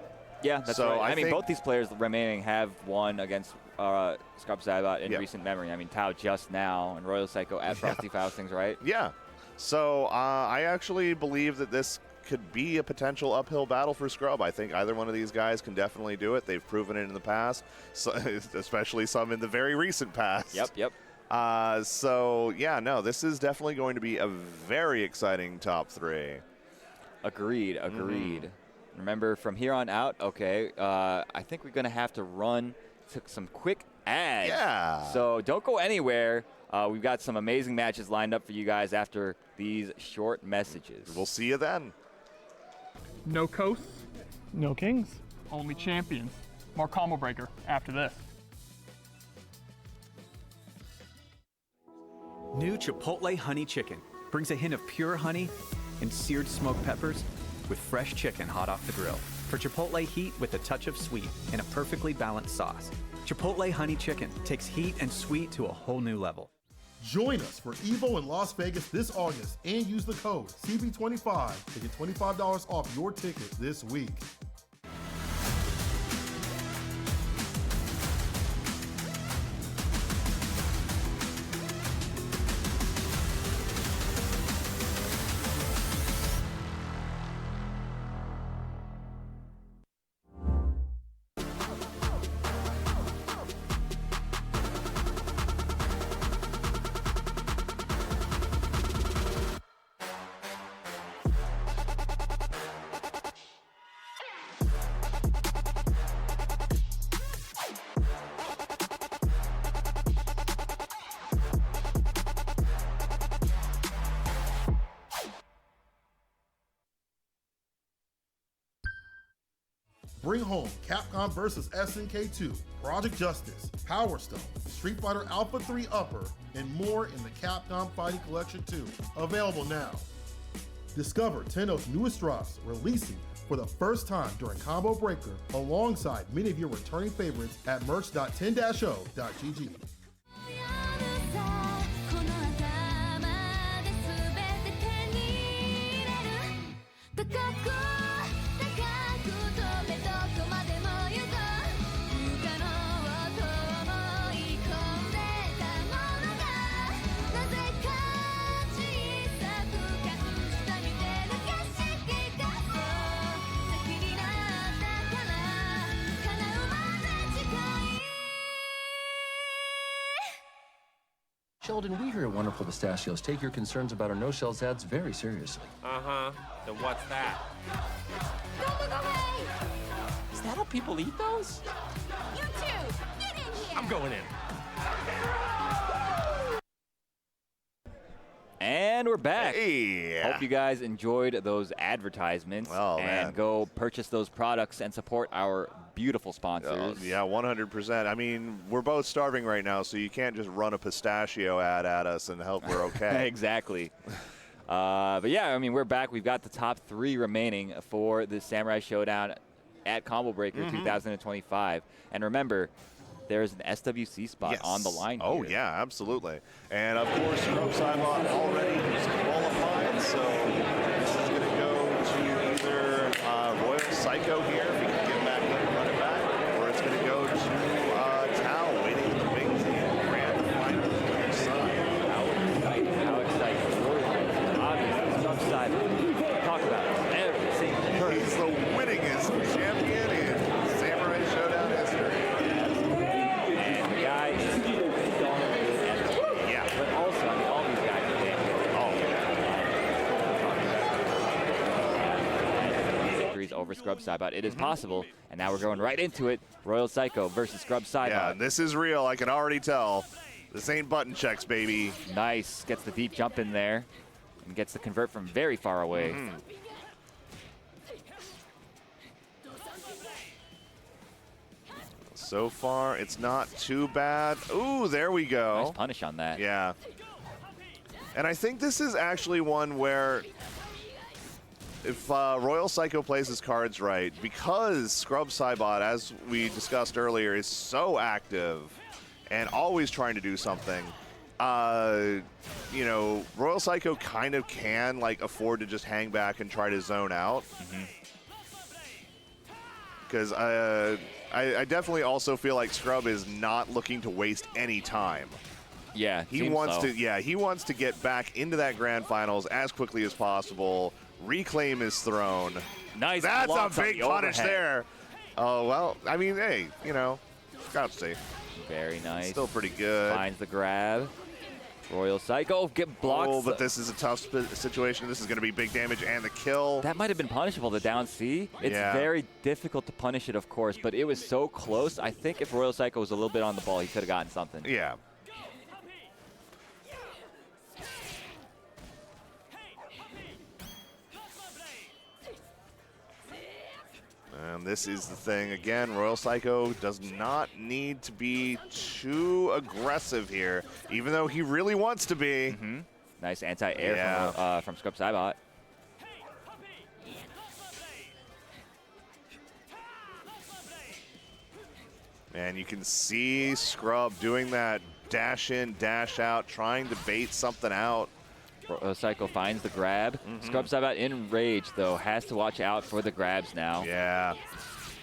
Yeah, that's so right. I mean, think both these players remaining have won against Scrub Saibot in recent memory. I mean, Tao just now and Royal Psycho at Frosty Faustings, right? Yeah. So I actually believe that this could be a potential uphill battle for Scrub. I think either one of these guys can definitely do it. They've proven it in the past, so, especially some in the very recent past. Yep. So, yeah, no, this is definitely going to be a very exciting top three. Agreed. Remember, from here on out, okay, I think we're going to have to run to some quick ads. Yeah. So don't go anywhere. We've got some amazing matches lined up for you guys after these short messages. We'll see you then. No coasts, no kings, only champions. More combo breaker after this. New Chipotle Honey Chicken brings a hint of pure honey and seared smoked peppers with fresh chicken hot off the grill. For Chipotle heat with a touch of sweet and a perfectly balanced sauce. Chipotle Honey Chicken takes heat and sweet to a whole new level. Join us for EVO in Las Vegas this August and use the code CB25 to get $25 off your ticket this week. Bring home Capcom vs. SNK 2, Project Justice, Power Stone, Street Fighter Alpha 3 Upper, and more in the Capcom Fighting Collection 2. Available now. Discover Tenno's newest drops releasing for the first time during Combo Breaker alongside many of your returning favorites at merch.10-0.gg. Sheldon, we here at Wonderful Pistachios take your concerns about our no-shells ads very seriously. Uh-huh. Then what's that? Is that how people eat those? You two, get in here! I'm going in. And we're back. Hey. Hope you guys enjoyed those advertisements. And go purchase those products and support our beautiful sponsors. Yeah, 100%. I mean, we're both starving right now, so you can't just run a pistachio ad at us and hope we're okay. Exactly. But yeah, I mean, we're back. We've got the top 3 remaining for the Samurai Showdown at Combo Breaker 2025. And remember, there's an SWC spot on the line here. Oh, yeah, absolutely. And, of course, Scrub Cybot already qualified, so this is going to go to either Royal Psycho here, if he can get back and run it back, or it's going to go to Tao, waiting in the wings in grand final on the side. How exciting. Obviously, Scrub Cybot. Talk about it every single day. He's the winningest champion in Samurai Showdown history. Over Scrub Cybot. It is possible, and now we're going right into it. Royal Psycho versus Scrub Cybot. Yeah, this is real. I can already tell. This ain't button checks, baby. Nice. Gets the deep jump in there and gets the convert from very far away. So far, it's not too bad. Ooh, there we go. Nice punish on that. Yeah. And I think this is actually one where if Royal Psycho plays his cards right, because Scrub Cybot, as we discussed earlier, is so active and always trying to do something, you know, Royal Psycho kind of can like afford to just hang back and try to zone out. Because I definitely also feel like Scrub is not looking to waste any time. Yeah, he wants to. Yeah, he wants to get back into that grand finals as quickly as possible. Reclaim his throne. Nice. That's a big punish there. Oh well, I mean, hey, you know, got to see. Very nice. Still pretty good. Finds the grab. Royal Psycho get blocked. Oh, but this is a tough situation. This is going to be big damage and the kill. That might have been punishable, the down C. It's very difficult to punish it, of course, but it was so close. I think if Royal Psycho was a little bit on the ball, he could have gotten something. Yeah. And this is the thing. Again, Royal Psycho does not need to be too aggressive here, even though he really wants to be. Nice anti-air from Scrub Cybot. And you can see Scrub doing that dash in, dash out, trying to bait something out. Psycho finds the grab. Scrub Cybot in rage, though, has to watch out for the grabs now. Yeah.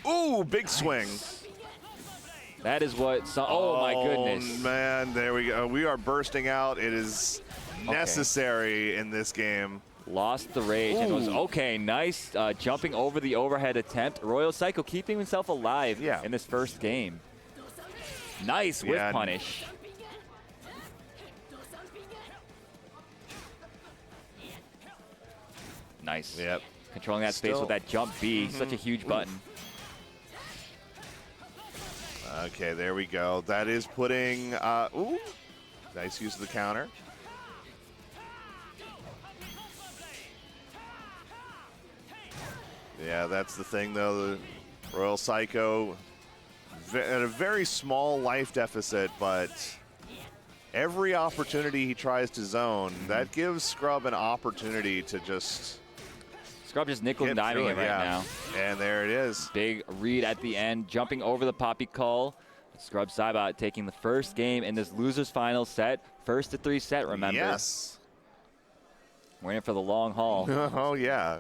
Ooh, big swing. That is what. Oh, my goodness. Man, there we go. We are bursting out. It is necessary in this game. Lost the rage and was okay. Nice jumping over the overhead attempt. Royal Psycho keeping himself alive in this first game. Nice whip punish. Nice. Yep. Controlling that space with that jump B. Such a huge button. Okay, there we go. That is putting, ooh, nice use of the counter. Yeah, that's the thing, though. The Royal Psycho at a very small life deficit, but every opportunity he tries to zone, that gives Scrub an opportunity to just... Scrub just nickel and diming it right now. And there it is. Big read at the end, jumping over the poppy call. Scrub Cybot taking the first game in this losers final set. First to 3 set, remember? Yes. We're in it for the long haul. Oh, yeah.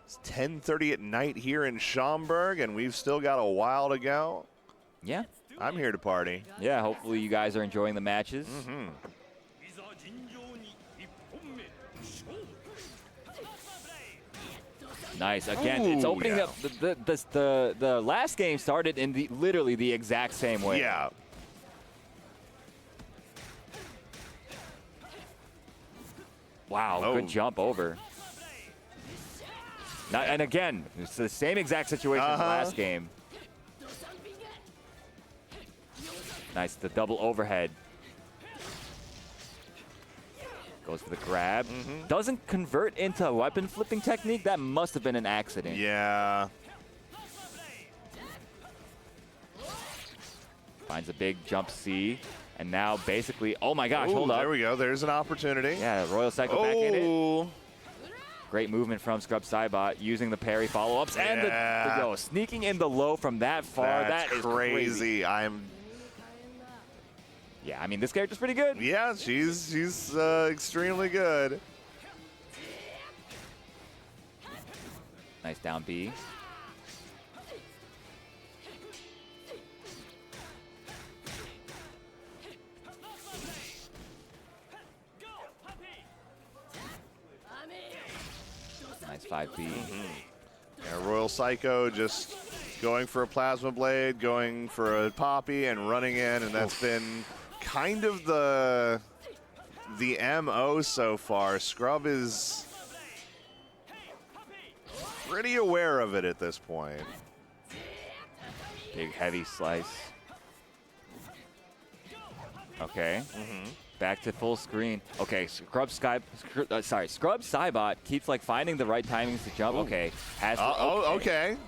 It's 10:30 at night here in Schaumburg, and we've still got a while to go. Yeah. I'm here to party. Yeah, hopefully you guys are enjoying the matches. Nice. Again, it's opening up. The last game started in literally the exact same way. Yeah. Wow, good jump over. And again, it's the same exact situation as the last game. Nice, the double overhead. Goes for the grab. Doesn't convert into a weapon flipping technique. That must have been an accident. Yeah. Finds a big jump C. And now basically, oh my gosh, hold up. There we go. There's an opportunity. Yeah, Royal Psycho back in it. Great movement from Scrub Cybot using the parry follow-ups. And the sneaking in the low from that far. That's that is crazy. Yeah, I mean, this character's pretty good. Yeah, she's extremely good. Nice down B. Nice 5B. Yeah, Royal Psycho just going for a Plasma Blade, going for a Poppy, and running in, and that's been kind of the MO so far. Scrub is pretty aware of it at this point. Big heavy slice. Okay. Back to full screen. Okay, Scrub Cybot keeps like finding the right timings to jump. Okay. Okay.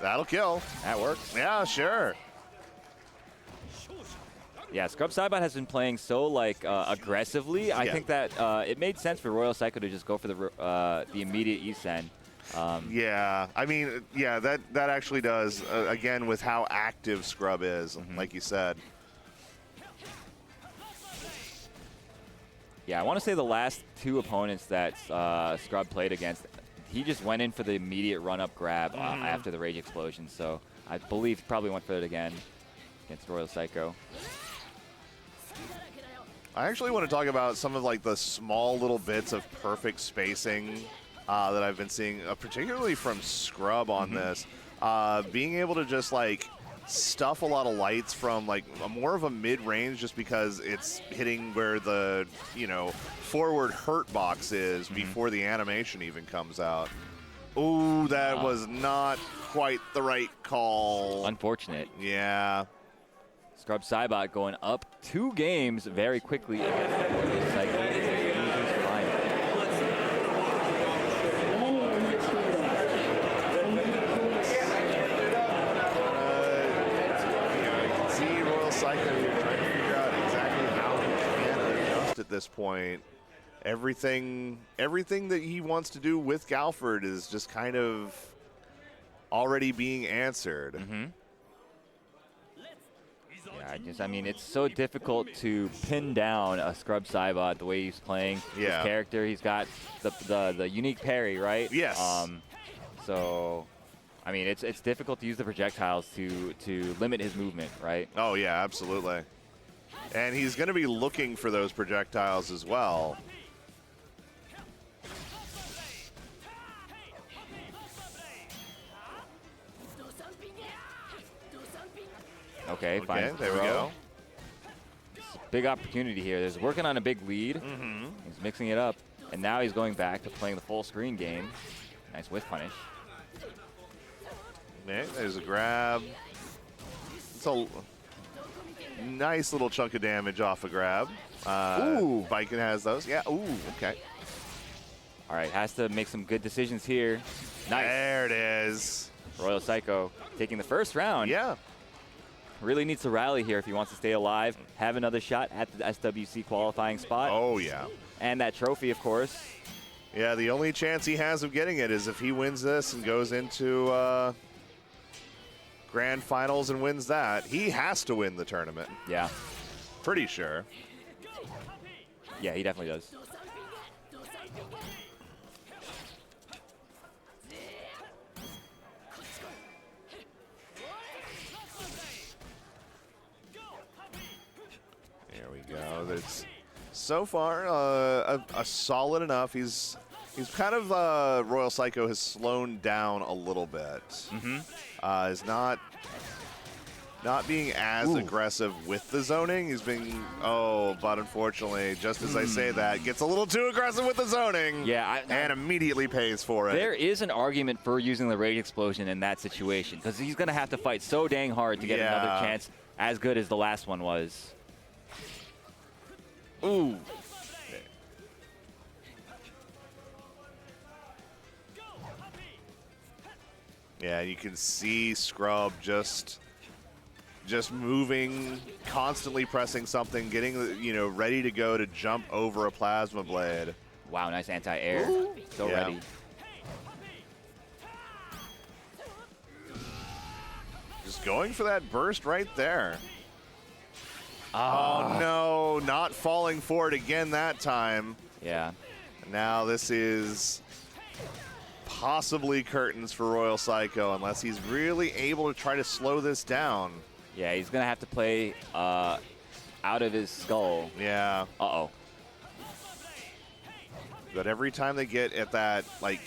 That'll kill. That works. Yeah, sure. Yeah, Scrub Cybot has been playing so like aggressively. I think that it made sense for Royal Psycho to just go for the immediate E-Sen. Yeah, I mean, yeah, that actually does. Again, with how active Scrub is, like you said. Yeah, I want to say the last two opponents that Scrub played against, he just went in for the immediate run-up grab after the Rage Explosion. So I believe he probably went for it again against Royal Psycho. I actually want to talk about some of like the small little bits of perfect spacing that I've been seeing, particularly from Scrub on this. Being able to just like stuff a lot of lights from like more of a mid-range, just because it's hitting where the forward hurt box is before the animation even comes out. Ooh, that was not quite the right call. Unfortunate. Yeah. Scrub Cybot going up 2 games very quickly against Royal Psycho. At this point, everything that he wants to do with Galford is just kind of already being answered. Yeah, I mean, it's so difficult to pin down a Scrub Cybot the way he's playing his character. He's got the unique parry, right? Yes. So, I mean, it's difficult to use the projectiles to limit his movement, right? Oh yeah, absolutely. And he's going to be looking for those projectiles as well. Okay, fine. There we go. Big opportunity here. He's working on a big lead. He's mixing it up. And now he's going back to playing the full screen game. Nice whiff punish. Okay, there's a grab. It's a nice little chunk of damage off a grab. Ooh. Viking has those. Yeah, ooh, okay. All right, has to make some good decisions here. Nice. There it is. Royal Psycho taking the first round. Yeah. Really needs to rally here if he wants to stay alive, have another shot at the SWC qualifying spot. Oh, yeah. And that trophy, of course. Yeah, the only chance he has of getting it is if he wins this and goes into Grand Finals and wins that. He has to win the tournament. Yeah. Pretty sure. Yeah, he definitely does. There we go. That's so far a solid enough. He's kind of Royal Psycho has slowed down a little bit. Is not being as aggressive with the zoning. He's been but unfortunately, just as I say that, gets a little too aggressive with the zoning. Yeah, and immediately pays for it. There is an argument for using the Rage Explosion in that situation because he's going to have to fight so dang hard to get another chance as good as the last one was. Ooh. Yeah, you can see Scrub just moving, constantly pressing something, getting ready to go to jump over a plasma blade. Wow, nice anti-air. So ready. Just going for that burst right there. Oh no, not falling for it again that time. Yeah. Now this is possibly curtains for Royal Psycho unless he's really able to try to slow this down. Yeah, he's going to have to play out of his skull. Yeah. Uh-oh. But every time they get at that, like,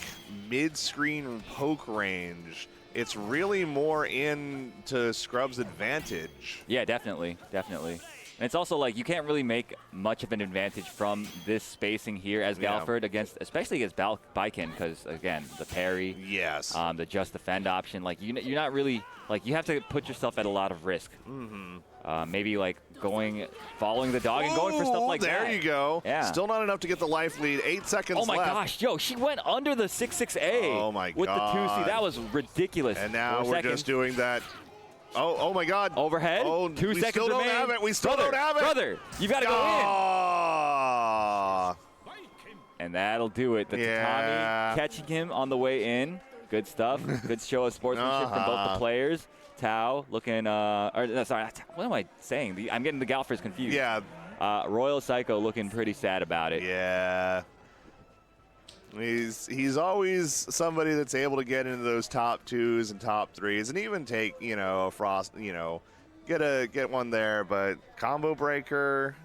mid-screen poke range, it's really more into Scrub's advantage. Yeah, definitely. Definitely. And it's also like you can't really make much of an advantage from this spacing here as Galford especially against Baiken because, again, the parry. Yes. The just defend option. Like, you're not really, like, you have to put yourself at a lot of risk. Maybe, like, following the dog and going for stuff like that. There you go. Yeah. Still not enough to get the life lead. 8 seconds left. Oh, my gosh. Yo, she went under the 6-6A. Oh, my God. With the 2C. That was ridiculous. And now we're just doing that. Oh my God. Overhead. Oh, 2 seconds still don't remain. have it. We still don't have it. Brother, you got to go in. And that'll do it. The Tatami catching him on the way in. Good stuff. Good show of sportsmanship from both the players. Tao looking, sorry, what am I saying? I'm getting the Galfers confused. Yeah. Royal Psycho looking pretty sad about it. Yeah. He's always somebody that's able to get into those top 2s and top 3s and even take, a Frost, get one there. But Combo Breaker,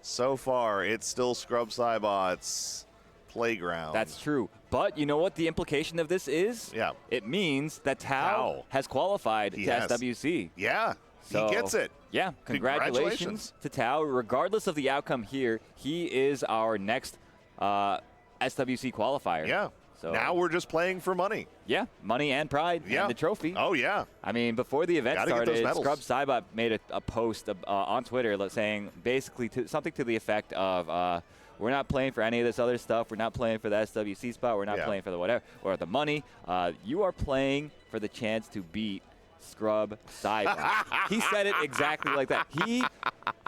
so far, it's still Scrub Cybot's playground. That's true. But you know what the implication of this is? Yeah. It means that Tao has qualified to SWC. Yeah. So, he gets it. Yeah. Congratulations to Tao. Regardless of the outcome here, he is our next SWC qualifier. Yeah. So now we're just playing for money. Yeah, money and pride and the trophy. Oh, yeah. I mean, before the event started, Scrub Cybot made a post on Twitter saying basically something to the effect of, we're not playing for any of this other stuff. We're not playing for the SWC spot. We're not playing for the whatever or the money. You are playing for the chance to beat Scrub Cybot. He said it exactly like that. He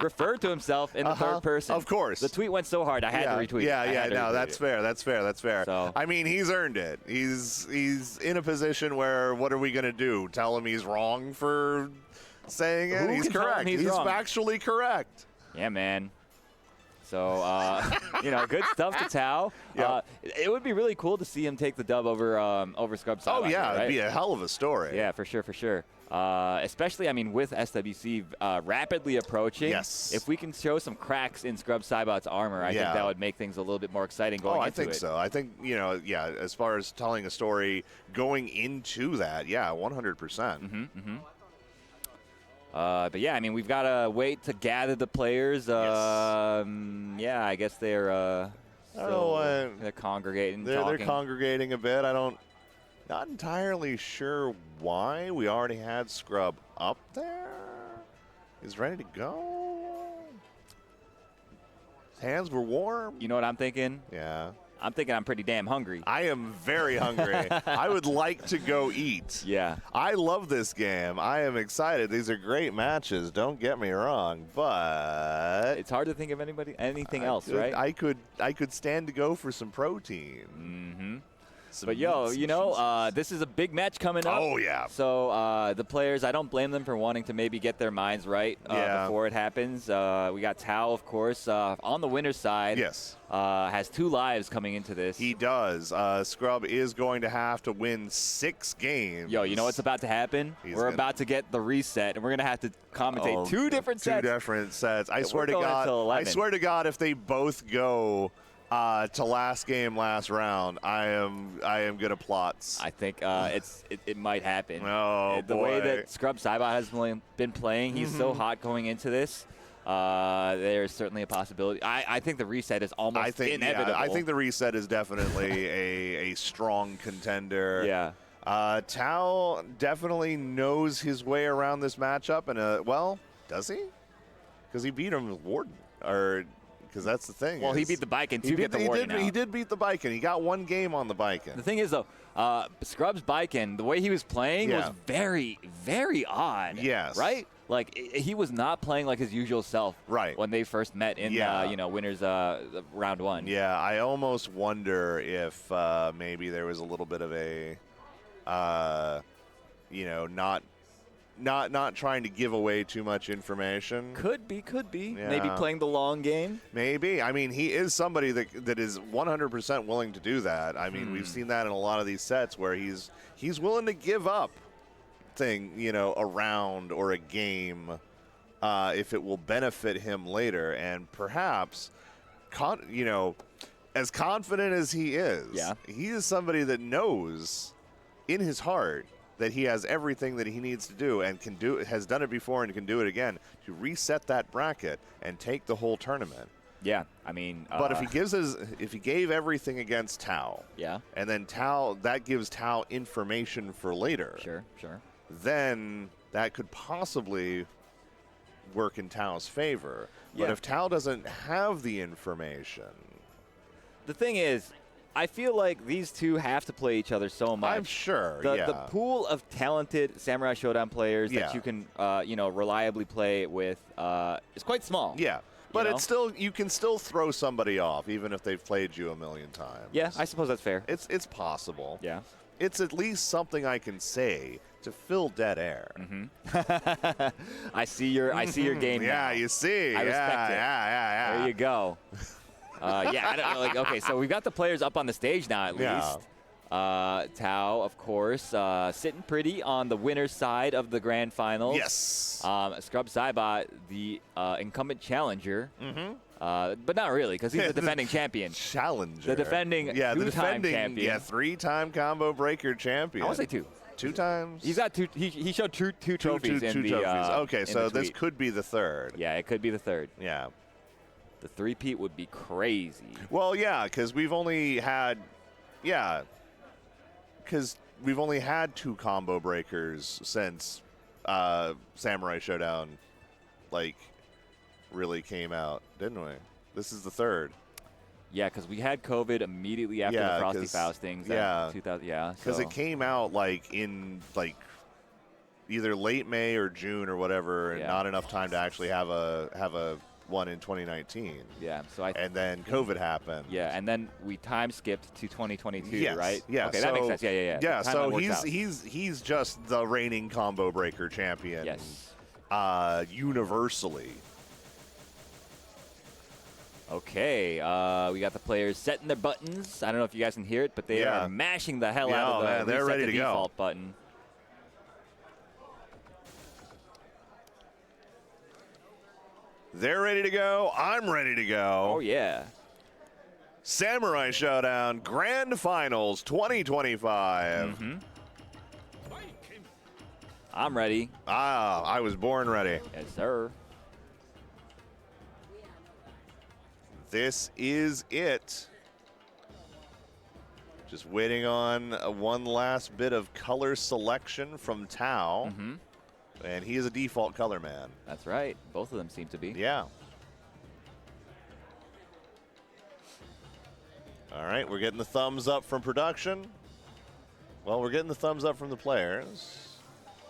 referred to himself in the third person. Of course. The tweet went so hard, I had to retweet it. Yeah, no, that's fair. That's fair. So, I mean, he's earned it. He's in a position where what are we going to do? Tell him he's wrong for saying it? He's correct. He's factually correct. Yeah, man. So, good stuff to Tao. It would be really cool to see him take the dub over Scrub Cybot. Oh, yeah. Right? It'd be a hell of a story. Yeah, for sure. Especially, I mean, with SWC rapidly approaching. Yes. If we can show some cracks in Scrub Cybot's armor, I think that would make things a little bit more exciting going into it. I think so. I think, as far as telling a story going into that, 100%. But yeah, I mean, we've got to wait to gather the players. Yeah, I guess they're they're congregating. They're congregating a bit. Not entirely sure why. We already had Scrub up there. He's ready to go. His hands were warm. You know what I'm thinking? Yeah. I'm thinking I'm pretty damn hungry. I am very hungry. I would like to go eat. Yeah. I love this game. I am excited. These are great matches. Don't get me wrong, but it's hard to think of anything else, right? I could stand to go for some protein. But yo, you know, this is a big match coming up. Oh, yeah. So the players, I don't blame them for wanting to maybe get their minds right before it happens. We got Tao, of course, on the winner's side. Yes. Has 2 lives coming into this. He does. Scrub is going to have to win 6 games. Yo, you know what's about to happen? We're about to get the reset, and we're going to have to commentate 2 different sets. 2 different sets. I swear to going God. until 11. I swear to God, if they both go to last game, last round, I am gonna plot. I think it might happen. Oh, the way that Scrub Saibot has been playing, he's so hot going into this. There's certainly a possibility. I think the reset is almost inevitable. Yeah, I think the reset is definitely a strong contender. Yeah. Tao definitely knows his way around this matchup, and well, does he? Because he beat him with Warden, or. Because that's the thing. Well, he beat the Biken to get the Warden out. He did beat the Biken. He got 1 game on the Biken. The thing is, though, Scrub's Biken, the way he was playing was very, very odd. Yes. Right? Like, he was not playing like his usual self. Right. When they first met in, winners round 1. Yeah, I almost wonder if maybe there was a little bit of a, not trying to give away too much information. Could be. Yeah. Maybe playing the long game. Maybe. I mean, he is somebody that is 100% willing to do that. I mean, we've seen that in a lot of these sets where he's willing to give up a round or a game if it will benefit him later. And perhaps, as confident as he is, he is somebody that knows in his heart that he has everything that he needs to do and has done it before and can do it again to reset that bracket and take the whole tournament. Yeah, I mean, but if he gave everything against Tao, and then that gives Tao information for later. Sure. Then that could possibly work in Tao's favor. But if Tao doesn't have the information, the thing is, I feel like these two have to play each other so much. I'm sure, The pool of talented Samurai Shodown players that you can, reliably play with is quite small. Yeah, but you can still throw somebody off even if they've played you a million times. Yeah, I suppose that's fair. It's possible. Yeah. It's at least something I can say to fill dead air. I see your game now. Yeah, you see. I respect it. Yeah. There you go. I don't know. Okay, so we've got the players up on the stage now at least. Tao, of course, sitting pretty on the winner's side of the grand finals. Yes. Scrub Saibot, the incumbent challenger. But not really, because he's the defending champion. Challenger. The defending two-time champion. Yeah, 3-time combo breaker champion. I want to say 2. 2 times? He's got 2. He showed two trophies in the trophies. Okay, in so the this could be the 3rd. Yeah, it could be the 3rd. Yeah. The 3-peat would be crazy. Well, yeah, because we've only had, we've only had 2 combo breakers since Samurai Shodown, really came out, didn't we? This is the 3rd. Yeah, because we had COVID immediately after the Frosty Faustings. Yeah. 2000. Yeah. Because it came out in either late May or June or whatever, and not enough time to actually have a one in 2019. Yeah. And then COVID happened. Yeah, and then we time skipped to 2022, yes, right? Yeah. Okay, that makes sense. Yeah. Yeah. So he's just the reigning combo breaker champion. Yes. Universally. Okay, we got the players setting their buttons. I don't know if you guys can hear it, but they are mashing the hell out of the they're ready to default go. button. They're ready to go. I'm ready to go. Oh, yeah. Samurai Shodown Grand Finals 2025. I'm ready. I was born ready. Yes, sir. This is it. Just waiting on one last bit of color selection from Tao. And he is a default color man. That's right. Both of them seem to be. Yeah. All right, we're getting the thumbs up from production. Well, we're getting the thumbs up from the players.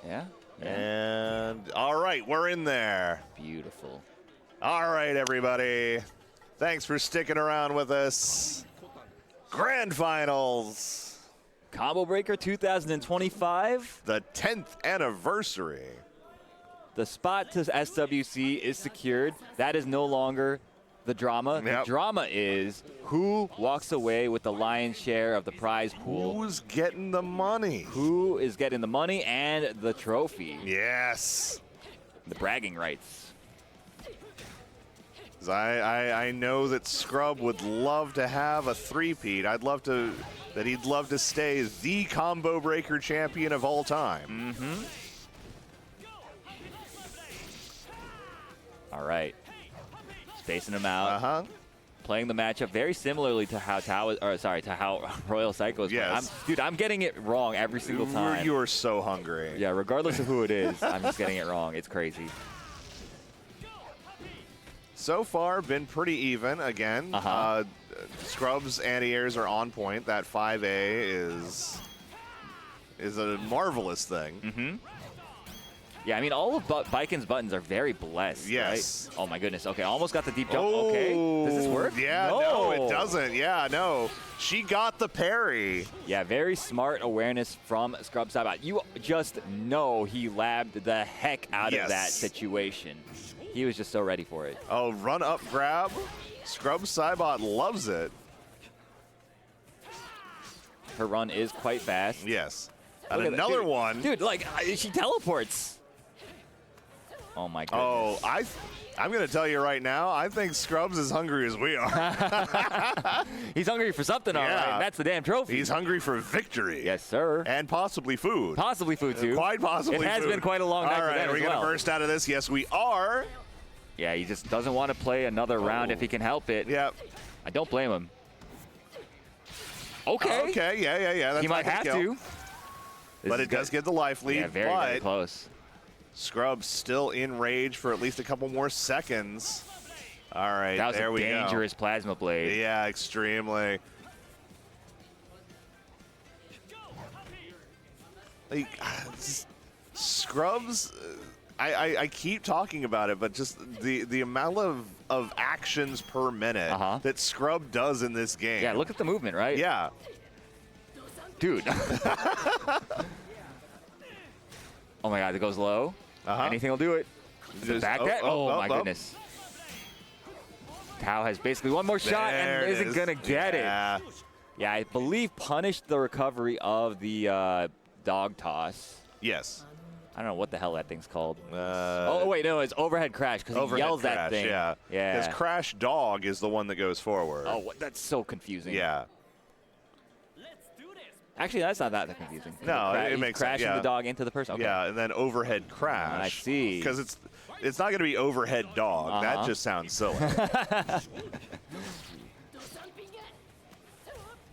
Yeah. And all right, we're in there. Beautiful. All right, everybody. Thanks for sticking around with us. Grand Finals. Combo Breaker 2025. The 10th anniversary. The spot to SWC is secured. That is no longer the drama. Yep. The drama is who walks away with the lion's share of the prize pool. Who's getting the money? Who is getting the money and the trophy? Yes. The bragging rights. I know that Scrub would love to have a three-peat. He'd love to stay the Combo Breaker champion of all time. Mm-hmm. All right. Spacing him out. Uh-huh. Playing the matchup very similarly to how how Royal Psycho is playing. Yes. Dude, I'm getting it wrong every single time. You are so hungry. Yeah, regardless of who it is, I'm just getting it wrong. It's crazy. So far, been pretty even again. Scrub's anti-airs are on point. That 5A is a marvelous thing. Mm-hmm. Yeah, I mean, all of Biken's buttons are very blessed. Yes. Right? Oh, my goodness. Okay, almost got the deep jump. Okay. Does this work? Yeah, no, it doesn't. Yeah, no. She got the parry. Yeah, very smart awareness from Scrub Saibot. You just know he labbed the heck out of that situation. He was just so ready for it. Oh, run up grab. Scrub Saibot loves it. Her run is quite fast. Yes. And another one. Dude, like, she teleports. Oh, my goodness. Oh, I'm going to tell you right now, I think Scrub's as hungry as we are. He's hungry for something, all right. That's the damn trophy. He's hungry for victory. Yes, sir. And possibly food. Possibly food, too. Quite possibly food. It has been quite a long night for All right, them are we as going to well. burst out of this? Yes, we are. Yeah, he just doesn't want to play another round if he can help it. Yep. I don't blame him. Okay. Okay, yeah. That's he might have to. But it does give the life lead. Yeah, very close. Scrub's still in rage for at least a couple more seconds. All right, there we go. That was a dangerous plasma blade. Yeah, extremely. Like, Scrub's, I keep talking about it, but just the amount of actions per minute that Scrub does in this game. Yeah, look at the movement, right? Yeah. Dude. Oh my God, it goes low. Anything will do it. Back that. Oh my goodness. Tao has basically one more shot and isn't going to get it. Yeah, I believe punished the recovery of the dog toss. Yes. I don't know what the hell that thing's called. Oh, wait, no, it's overhead crash because he yells that thing. Yeah. Because crash dog is the one that goes forward. Oh, that's so confusing. Yeah. Actually, that's not that confusing. No, it makes sense. Crashing the dog into the person. Okay. Yeah, and then overhead crash. I see. Because it's not going to be overhead dog. That just sounds silly.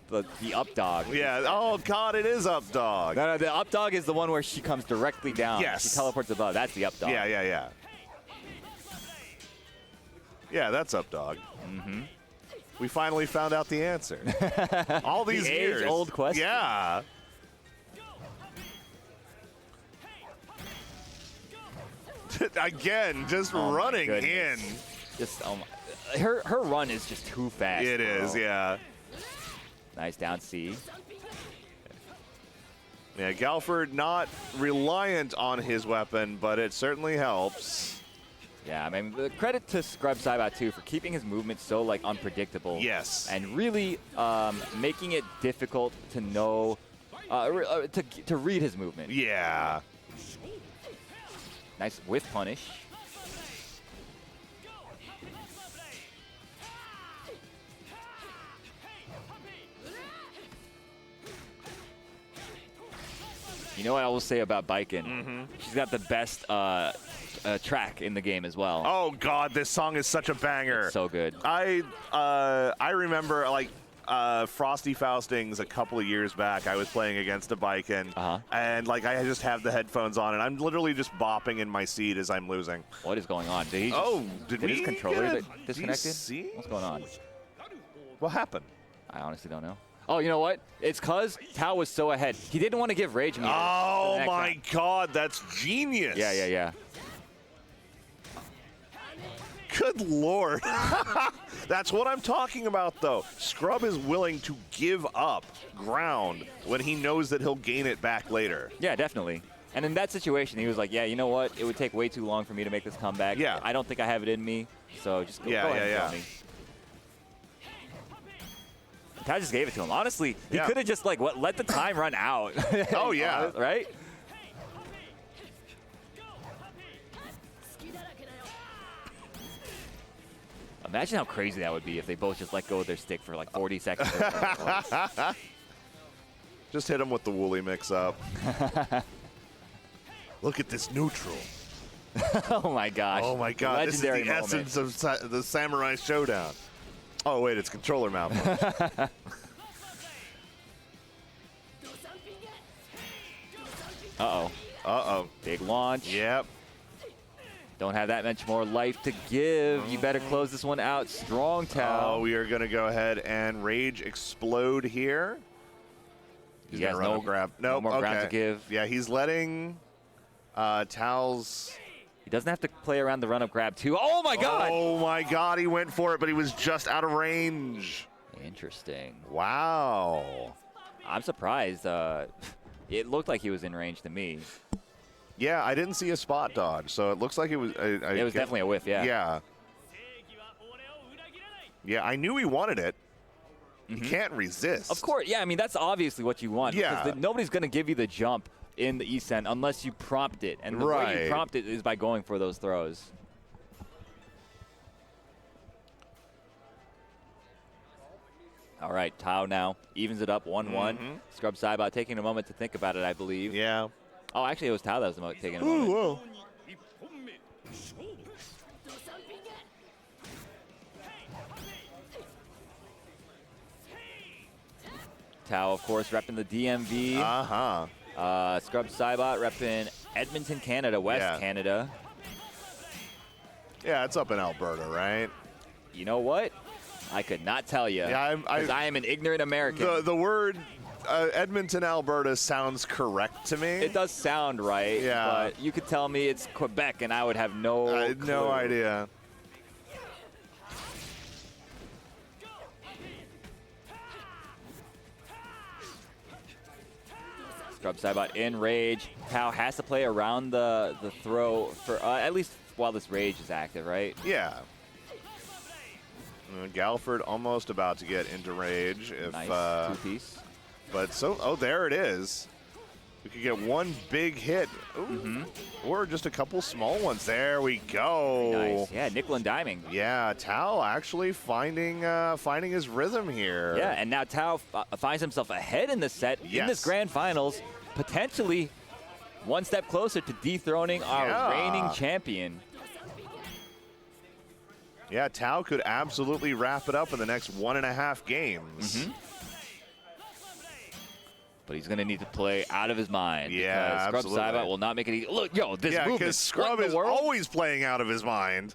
The up dog. Yeah. Oh God, it is up dog. No, the up dog is the one where she comes directly down. Yes. She teleports above. That's the up dog. Yeah. Yeah, that's up dog. Mm-hmm. We finally found out the answer. All these years. Age-old question. Yeah. Again, just running in. Just her run is just too fast. It is, yeah. Nice down C. Yeah, Galford not reliant on his weapon, but it certainly helps. Yeah, I mean, the credit to Scrub Saibot, too, for keeping his movement so, like, unpredictable. Yes. And really making it difficult to know, to read his movement. Yeah. Nice whiff punish. You know what I will say about Biken? She's got the best track in the game as well. Oh God, this song is such a banger. It's so good. I remember like Frosty Faustings a couple of years back. I was playing against a Biken, and like I just have the headphones on, and I'm literally just bopping in my seat as I'm losing. What is going on? Did he did his controller get disconnected? DC? What's going on? What happened? I honestly don't know. Oh, you know what? It's because Tao was so ahead. He didn't want to give Rage meters. Oh my God, that's genius. Yeah. Good Lord. That's what I'm talking about, though. Scrub is willing to give up ground when he knows that he'll gain it back later. Yeah, definitely. And in that situation, he was like, yeah, you know what? It would take way too long for me to make this comeback. Yeah. I don't think I have it in me, so just go ahead and kill me. I just gave it to him. Honestly, he could have just like let the time run out. Oh, yeah. Right? Imagine how crazy that would be if they both just let go of their stick for like 40 seconds. Just hit him with the Wooly mix-up. Look at this neutral. Oh, my gosh. Oh, my God. Legendary this is the essence of the Samurai Showdown. Oh, wait, it's controller malfunction. Uh-oh. Uh-oh. Big launch. Yep. Don't have that much more life to give. You better close this one out strong, Tao. Oh, we are going to go ahead and Rage Explode here. He's has no grab. Nope, no more ground to give. Yeah, he's letting Tao's... He doesn't have to play around the run-up grab, too. Oh, my God! Oh, my God, he went for it, but he was just out of range. Interesting. Wow. I'm surprised. It looked like he was in range to me. Yeah, I didn't see a spot dodge, so it looks like it was... it was definitely a whiff, yeah. Yeah. Yeah, I knew he wanted it. He can't resist. Of course, yeah, I mean, that's obviously what you want. Yeah. Because nobody's going to give you the jump in the Isen unless you prompt it. And the way you prompt it is by going for those throws. All right, Tao now evens it up 1-1. Scrub Saibot taking a moment to think about it, I believe. Yeah. Oh, actually, it was Tao that was taking a moment. Ooh, whoa. Tao, of course, repping the DMV. Scrub Saibot repping Edmonton, Canada, West Canada. Yeah, it's up in Alberta, right? You know what? I could not tell you. Yeah, because I am an ignorant American. The word Edmonton, Alberta sounds correct to me. It does sound right. Yeah. But you could tell me it's Quebec, and I would have no clue. No idea. Scrub Saibot in rage. Tao has to play around the throw for at least while this rage is active, right? Yeah. Galford almost about to get into rage. If, nice two-piece. But there it is. We could get one big hit. Or just a couple small ones. There we go. Nice. Yeah, nickel and diming. Yeah, Tao actually finding his rhythm here. Yeah, and now Tao finds himself ahead in the set in this grand finals, potentially one step closer to dethroning our reigning champion. Yeah, Tao could absolutely wrap it up in the next 1.5 games. But he's going to need to play out of his mind. Yeah, because Scrub Saibot will not make it easy. Look, yo, this movement. because Scrub is always playing out of his mind.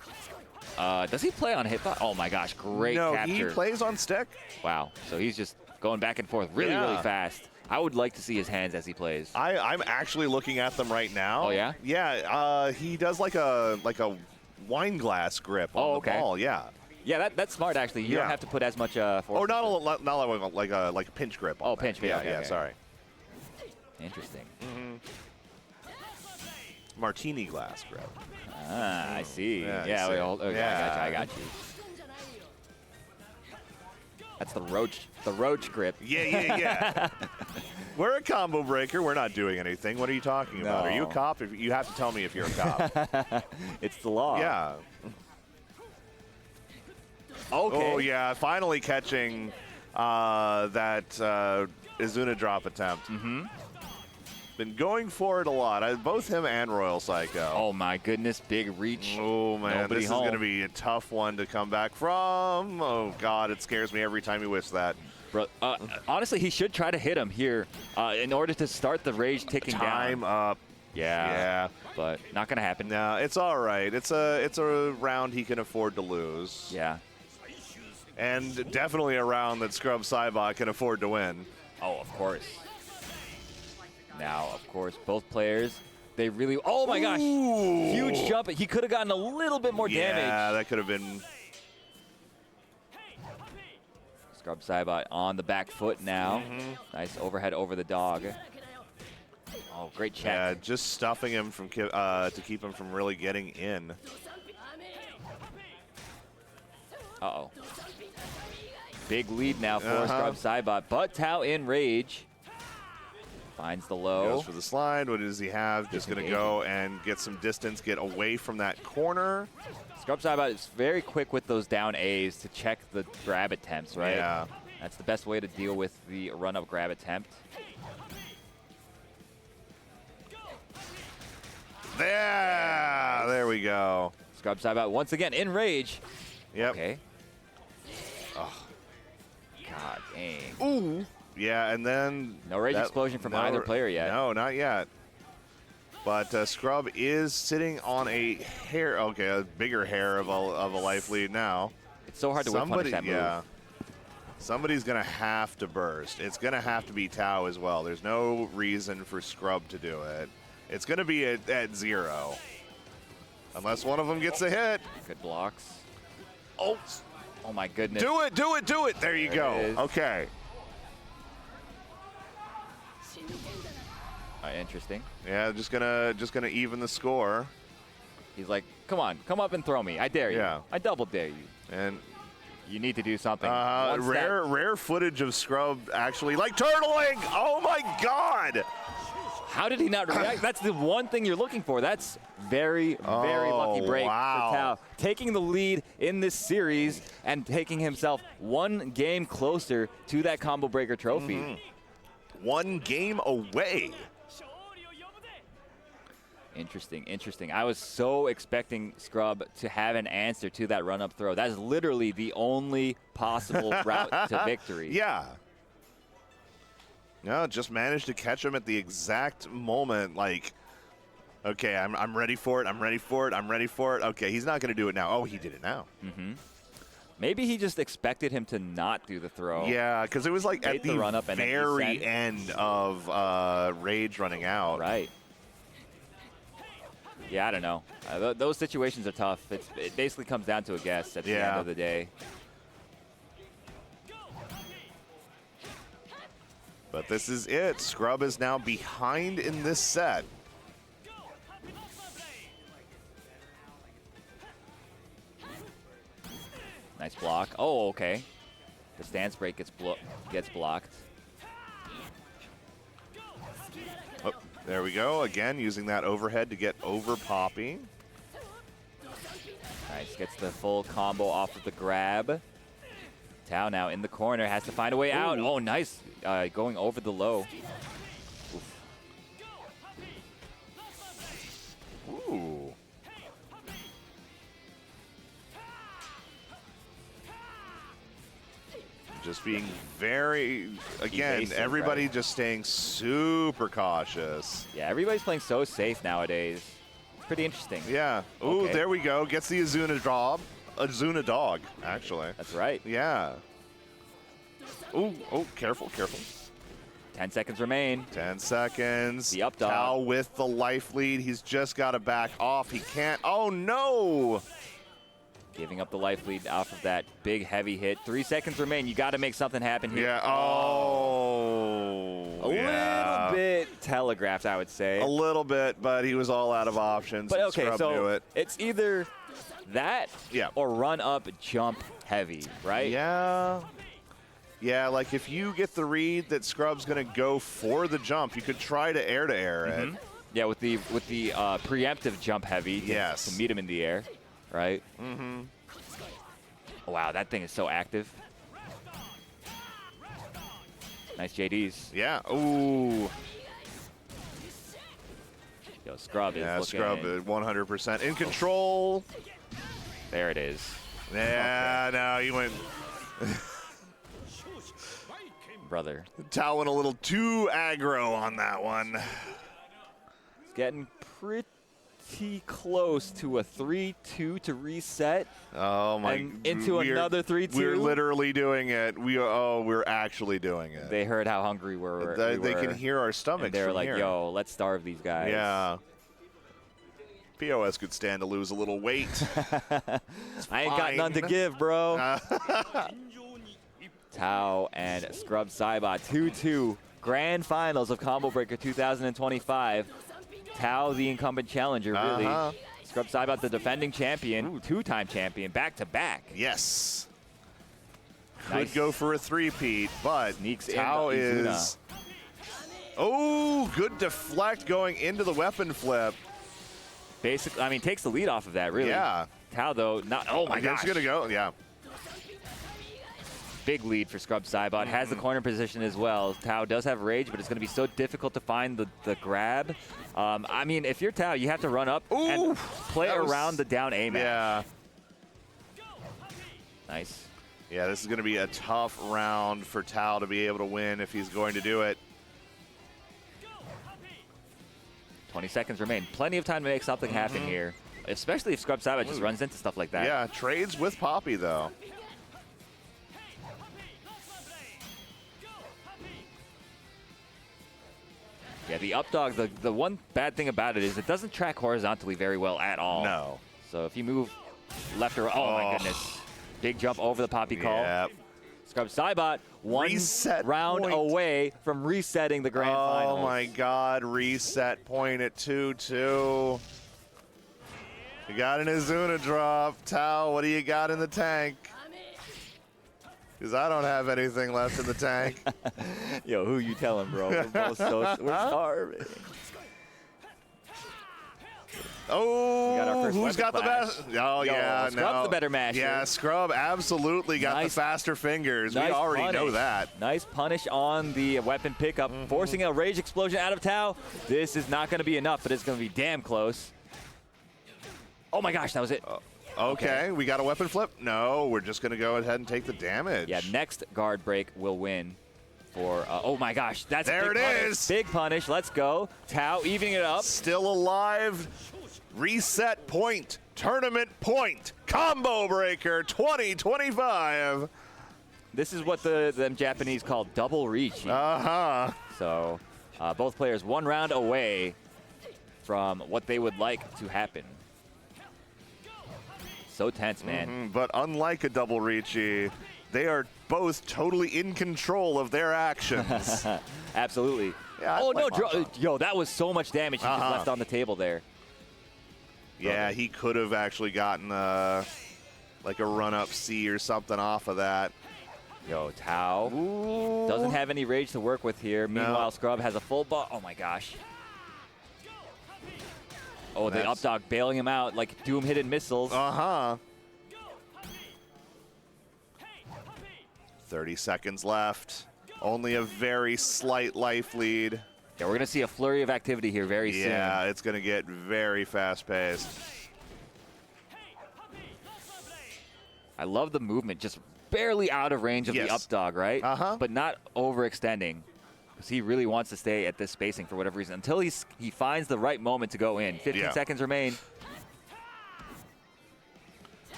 Does he play on hitbox? Oh, my gosh, great capture. No, he plays on stick. Wow, so he's just going back and forth really fast. I would like to see his hands as he plays. I'm actually looking at them right now. Oh, yeah? Yeah, he does like a wine glass grip on the ball. Yeah. Yeah, that's smart actually. You don't have to put as much force. Oh, not like a pinch grip. Oh, pinch grip. Yeah, sorry. Interesting. Martini glass grip. Ah, I see. Yeah, wait, okay, I got you. That's the roach grip. Yeah. We're a combo breaker. We're not doing anything. What are you talking about? No. Are you a cop? You have to tell me if you're a cop. It's the law. Yeah. Okay. Oh, yeah. Finally catching that Izuna drop attempt. Been going for it a lot. Both him and Royal Psycho. Oh, my goodness. Big reach. Oh, man. Nobody this is going to be a tough one to come back from. Oh, God. It scares me every time he whiffs that. Bro, honestly, he should try to hit him here in order to start the rage ticking down. Time up. Yeah. But not going to happen. No, it's all right. It's a round he can afford to lose. Yeah. And definitely a round that Scrub Saibot can afford to win. Oh, of course. Now, of course, both players They really, oh my gosh. Huge jump. He could have gotten a little bit more damage. Yeah, that could have been. Scrub Saibot on the back foot now. Nice overhead over the dog. Oh, great check. Yeah, just stuffing him from to keep him from really getting in. Uh-oh. Big lead now for Scrub Saibot, but Tao in rage. Finds the low. Goes for the slide. What does he have? Just going to go and get some distance, get away from that corner. Scrub Saibot is very quick with those down A's to check the grab attempts, right? Yeah. That's the best way to deal with the run-up grab attempt. There we go. Scrub Saibot once again in rage. Yep. Okay. Oh. God dang. Ooh. Yeah, and then no rage explosion from either player yet. No, not yet. But Scrub is sitting on a hair, a bigger hair of a life lead now. It's so hard to punish that move. Yeah. Somebody's going to have to burst. It's going to have to be Tao as well. There's no reason for Scrub to do it. It's going to be at 0. Unless one of them gets a hit. Good blocks. Oh. Oh my goodness. Do it, do it, do it. There you go. Okay. Interesting. Yeah, just gonna even the score. He's like, come on, come up and throw me. I dare you. Yeah. I double dare you. And you need to do something. Rare footage of Scrub actually like turtling. Oh my God. How did he not react? That's the one thing you're looking for. That's very lucky break for Tao. Taking the lead in this series and taking himself one game closer to that combo breaker trophy. One game away. Interesting. I was so expecting Scrub to have an answer to that run-up throw. That's literally the only possible route to victory. Yeah. No, just managed to catch him at the exact moment. Like, okay, I'm ready for it. I'm ready for it. I'm ready for it. Okay, he's not going to do it now. Oh, he did it now. Maybe he just expected him to not do the throw. Yeah, because it was like at the run-up and very end of Rage running out. Right. Yeah, I don't know. Those situations are tough. It basically comes down to a guess at the end of the day. But this is it. Scrub is now behind in this set. Nice block. Oh, okay. The stance break gets blocked. Oh, there we go. Again, using that overhead to get over Poppy. Nice. Gets the full combo off of the grab. Tao now in the corner. Has to find a way out. Oh, nice. Going over the low. Ooh. Just being very, again, evasive, everybody right? just staying super cautious. Yeah, everybody's playing so safe nowadays. It's pretty interesting. Yeah. Ooh, Okay. there we go. Gets the Azuna dog, actually. That's right. Yeah. Ooh, oh, careful. 10 seconds remain. 10 seconds. The up dog. Tao with the life lead. He's just got to back off. He can't. Oh, no. Giving up the life lead off of that big, heavy hit. 3 seconds remain. You got to make something happen here. Yeah. Oh. A little bit telegraphed, I would say. A little bit, but he was all out of options. But okay, Scrub knew so it. it's either that or run up, jump heavy, right? Yeah. Yeah, like if you get the read that Scrub's going to go for the jump, you could try to air it. Yeah, with the preemptive jump heavy to meet him in the air, right? Wow, that thing is so active. Nice JDs. Yeah. Ooh. Yo, Scrub is looking. Scrub 100% in control. There it is. Yeah, no, he went. Brother. Tao went a little too aggro on that one. It's getting pretty close to a 3-2 to reset. Oh my! And into another 3-2. We're literally doing it. We're actually doing it. They heard how hungry we were. They can hear our stomachs. And they're from like, here. "Yo, let's starve these guys." Yeah. POS could stand to lose a little weight. I ain't got none to give, bro. Tao and Scrub Saibot 2-2 grand finals of Combo Breaker 2025. Tao, the incumbent challenger, really. Scrub Saibot, the defending champion, two-time champion, back-to-back. Yes. Nice. Could go for a three-peat, but Sneaks Tao in is... Oh, good deflect going into the weapon flip. Basically, I mean, takes the lead off of that, really. Yeah. Tao, though, not... Oh, my gosh. It's going to go, yeah. Big lead for Scrub Saibot. Has the corner position as well. Tao does have rage, but it's going to be so difficult to find the grab. I mean, if you're Tao, you have to run up and play around the down A match. Yeah. Nice. Yeah, this is going to be a tough round for Tao to be able to win if he's going to do it. 20 seconds remain. Plenty of time to make something happen here, especially if Scrub Saibot just runs into stuff like that. Yeah, trades with Poppy, though. Yeah, the up dog, the one bad thing about it is it doesn't track horizontally very well at all. No. So if you move left or right, oh my goodness. Big jump over the Poppy call. Yep. Scrub Saibot, one round away from resetting the grand finals. Oh my God, reset point at 2-2. You got an Izuna drop. Tao, what do you got in the tank? Because I don't have anything left in the tank. Yo, who you telling, bro? We're both we're starving. Oh, who's got the best? Oh, yeah, Scrub's the better masher. Yeah, Scrub absolutely got the faster fingers. We already know that. Nice punish on the weapon pickup, forcing a rage explosion out of Tao. This is not going to be enough, but it's going to be damn close. Oh my gosh, that was it. Okay, we got a weapon flip? No, we're just going to go ahead and take the damage. Yeah, next guard break will win. For oh my gosh, that's there. It punish. Is. Big punish. Let's go. Tao evening it up. Still alive. Reset point. Tournament point. Combo Breaker 2025. This is what them Japanese call double reach. So both players one round away from what they would like to happen. So tense, man. But unlike a double reachy, they are both totally in control of their actions. Absolutely. Yeah, oh, no. Yo, that was so much damage he just left on the table there. Yeah, he could have actually gotten like a run-up C or something off of that. Yo, Tao doesn't have any rage to work with here. Meanwhile, Scrub has a full ball. Oh, my gosh. Oh, the up dog bailing him out like Doom hidden missiles. 30 seconds left. Only a very slight life lead. Yeah, we're going to see a flurry of activity here very soon. Yeah, it's going to get very fast-paced. I love the movement, just barely out of range of the up dog, right? But not overextending, because he really wants to stay at this spacing for whatever reason until he finds the right moment to go in. 15 seconds remain.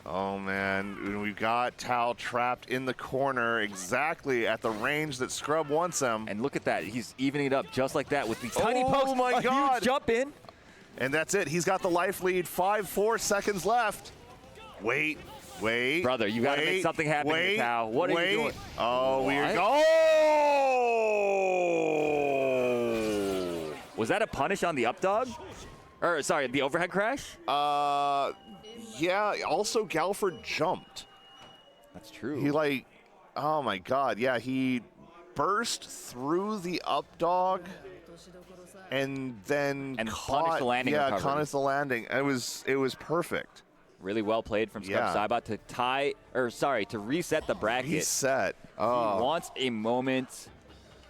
Oh, man. We've got Tao trapped in the corner exactly at the range that Scrub wants him. And look at that. He's evening it up just like that with these tiny pokes. Oh, my God. Huge jump in. And that's it. He's got the life lead. 4 seconds left. Wait. Brother, you got to make something happen here, Tao. What are you doing? Oh, we're going. Oh! Was that a punish on the up dog? Or, sorry, the overhead crash? Yeah, also Galford jumped. That's true. He oh my God, yeah, he burst through the up dog and then punished the landing. Yeah, punished the landing. It was perfect. Really well played from Scrub Saibot to reset the bracket. Reset. He wants a moment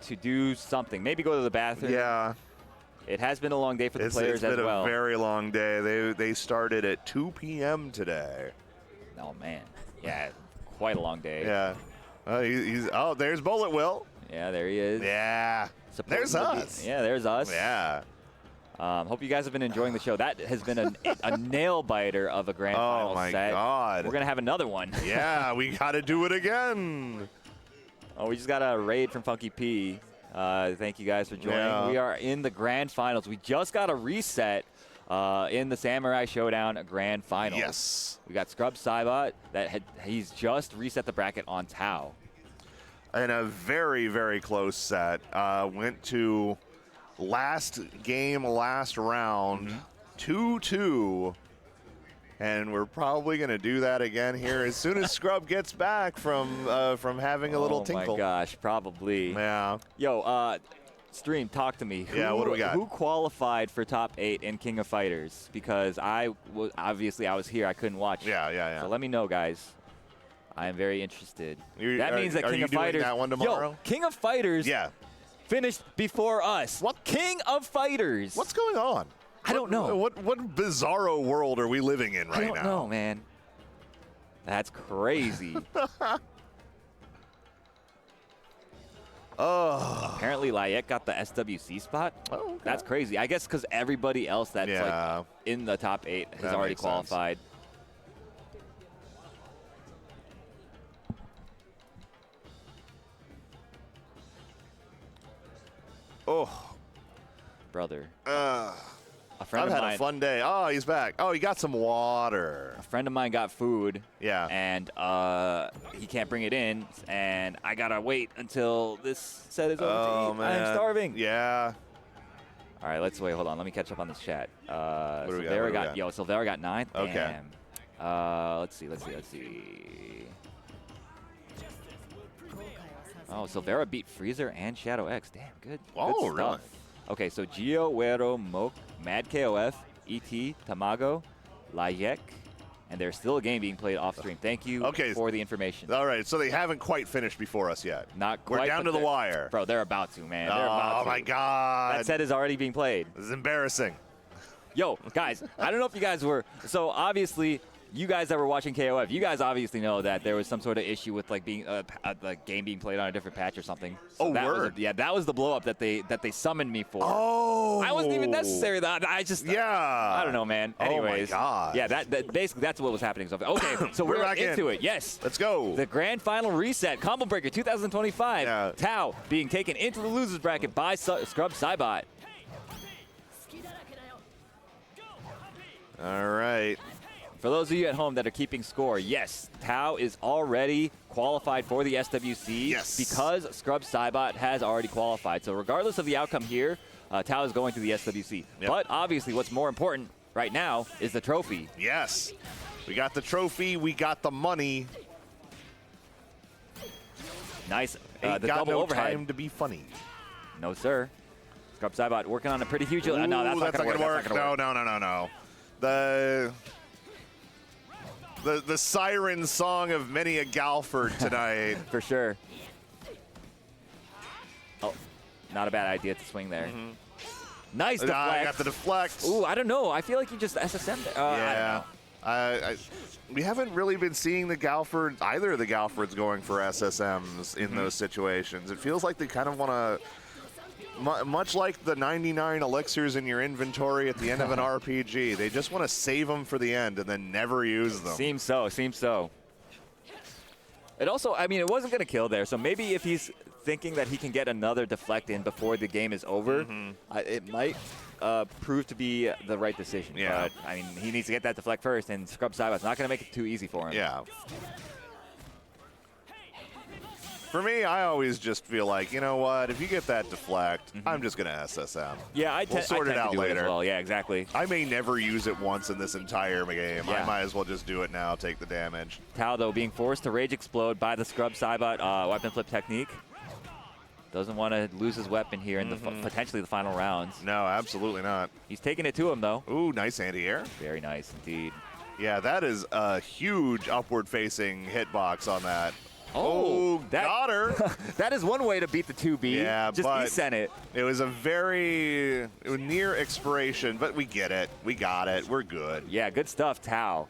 to do something. Maybe go to the bathroom. Yeah. It has been a long day for the players as well. It's been a very long day. They started at 2 p.m. today. Oh, man. Yeah, quite a long day. Yeah. There's Bullet Will. Yeah, there he is. Yeah. There's us. Yeah, there's us. Yeah. Hope you guys have been enjoying the show. That has been a nail biter of a grand final set. Oh, my God. We're going to have another one. Yeah, we got to do it again. Oh, we just got a raid from Funky P. Thank you guys for joining. We are in the grand finals. We just got a reset in the Samurai Showdown Grand Final. Yes. We got Scrub Saibot he's just reset the bracket on Tao. In a very, very close set. Went to last game, last round, 2-2. And we're probably going to do that again here as soon as Scrub gets back from having a little tinkle. Oh, my gosh, probably. Yeah. Yo, Stream, talk to me. What do we got? Who qualified for top 8 in King of Fighters? Because obviously I was here. I couldn't watch. Yeah. So let me know, guys. I am very interested. That means that King of Fighters. That one tomorrow? Yo, King of Fighters. Finished before us. What? King of Fighters. What's going on? I don't know. What bizarro world are we living in right now? I don't know, man. That's crazy. Apparently, Layek got the SWC spot. Oh, okay. That's crazy. I guess because everybody else that's like in the top 8 has already qualified. Oh, brother. I've had a fun day. Oh, he's back. Oh, he got some water. A friend of mine got food. Yeah. And he can't bring it in, and I gotta wait until this set is over to eat. Man. I'm starving. Yeah. All right, let's wait. Hold on. Let me catch up on this chat. What do we Silvera got? Silvera got 9th. Okay. Damn. Let's see. Oh, Silvera beat Freezer and Shadow X. Damn, good. Oh, good really? stuff. Okay, so Gio, Wero, Moke, Mad KOF, ET, Tamago, Layek, and there's still a game being played off stream. Thank you for the information. All right, so they haven't quite finished before us yet. Not quite. We're down to the wire. Bro, they're about to, man. They're about to. My God. That set is already being played. This is embarrassing. Yo, guys, I don't know if you guys were. So obviously, you guys that were watching KOF, you guys obviously know that there was some sort of issue with like being the game being played on a different patch or something. So that was the blow up that they summoned me for. Oh, I wasn't even necessary. I just I don't know, man. Anyways, oh my God. Yeah, that basically that's what was happening. So okay, so we're back into it. Yes, let's go. The grand final reset, Combo Breaker 2025. Yeah. Tao being taken into the losers bracket by Scrub Saibot. All right. For those of you at home that are keeping score, yes, Tao is already qualified for the SWC because Scrub Saibot has already qualified. So regardless of the outcome here, Tao is going to the SWC. Yep. But obviously what's more important right now is the trophy. Yes. We got the trophy. We got the money. Nice. Ain't The got double no overhead. time to be funny. No, sir. Scrub Saibot working on a pretty huge... no, that's not going to work. No. The siren song of many a Galford tonight. For sure. Oh, not a bad idea to swing there. Nice deflect. I got the deflect. Ooh, I don't know. I feel like you just SSM'd there. Yeah. We haven't really been seeing either of the Galfords going for SSMs in those situations. It feels like they kind of want to... Much like the 99 elixirs in your inventory at the end of an RPG, they just want to save them for the end and then never use them. Seems so. It also, I mean, it wasn't going to kill there, so maybe if he's thinking that he can get another deflect in before the game is over, it might prove to be the right decision. Yeah. But, I mean, he needs to get that deflect first, and Scrub Saibot's not going to make it too easy for him. Yeah. For me, I always just feel like, you know what? If you get that deflect, I'm just going to SSM. Yeah, we'll sort it out later. Well, yeah, exactly. I may never use it once in this entire game. Yeah. I might as well just do it now, take the damage. Tao, though, being forced to rage explode by the Scrub Saibot weapon flip technique. Doesn't want to lose his weapon here in the potentially the final rounds. No, absolutely not. He's taking it to him, though. Ooh, nice anti-air. Very nice indeed. Yeah, that is a huge upward-facing hitbox on that. Oh, got her. That is one way to beat the 2B. Yeah, just but descent it. It was it was near expiration, but we get it. We got it. We're good. Yeah, good stuff, Tao.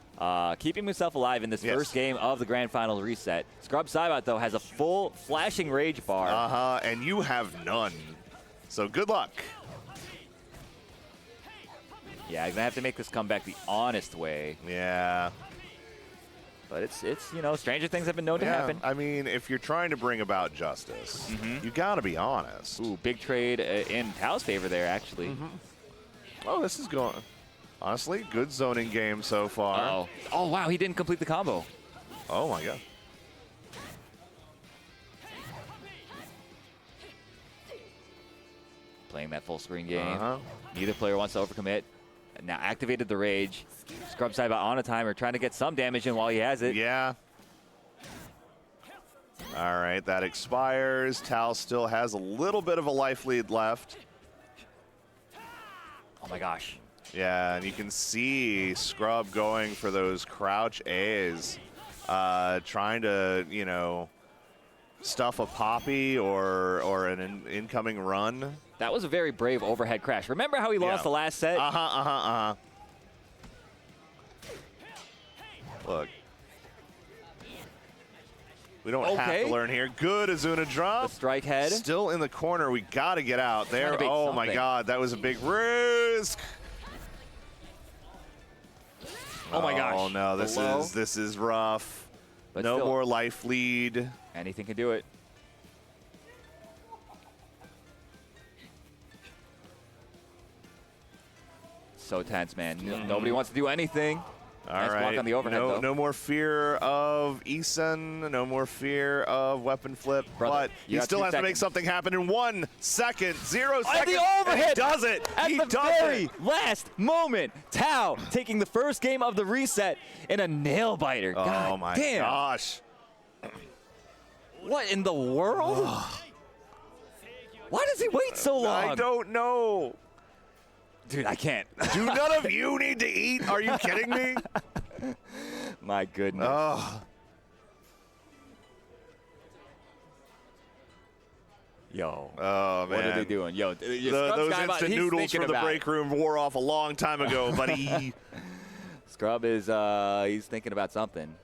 Keeping himself alive in this first game of the grand final reset. Scrub Saibot, though, has a full flashing rage bar. And you have none. So good luck. Yeah, he's going to have to make this comeback the honest way. Yeah. But it's you know, stranger things have been known to happen. I mean, if you're trying to bring about justice, you got to be honest. Ooh, big trade in Tao's favor there, actually. Oh, this is going... Honestly, good zoning game so far. Oh, wow, he didn't complete the combo. Oh, my God. Playing that full screen game. Neither player wants to overcommit. Now activated the rage. Scrub Saibot on a timer, trying to get some damage in while he has it. Yeah. All right, that expires. Tal still has a little bit of a life lead left. Oh my gosh. Yeah, and you can see Scrub going for those crouch A's, trying to, you know, stuff a Poppy or an incoming run. That was a very brave overhead crash. Remember how he lost the last set? Look. We don't have to learn here. Good Azuna drop. The strike head. Still in the corner. We got to get out there. Oh, my God. That was a big risk. Oh, my gosh. Oh, no. This is rough. But no still, more life lead. Anything can do it. So tense, man. Nobody wants to do anything. Nice block on the overhead, though. No more fear of Eason. No more fear of weapon flip. Brother, but he still has to make something happen in 1 second. 0 seconds. At the overhead. He does it. At the very last moment. Tao taking the first game of the reset in a nail biter. God oh, my damn. gosh. What in the world? Why does he wait so long? I don't know. Dude, I can't. Do none of you need to eat? Are you kidding me? My goodness. Oh. Yo. Oh, man. What are they doing? Yo, those instant noodles from the break room wore off a long time ago, buddy. Scrub is, he's thinking about something.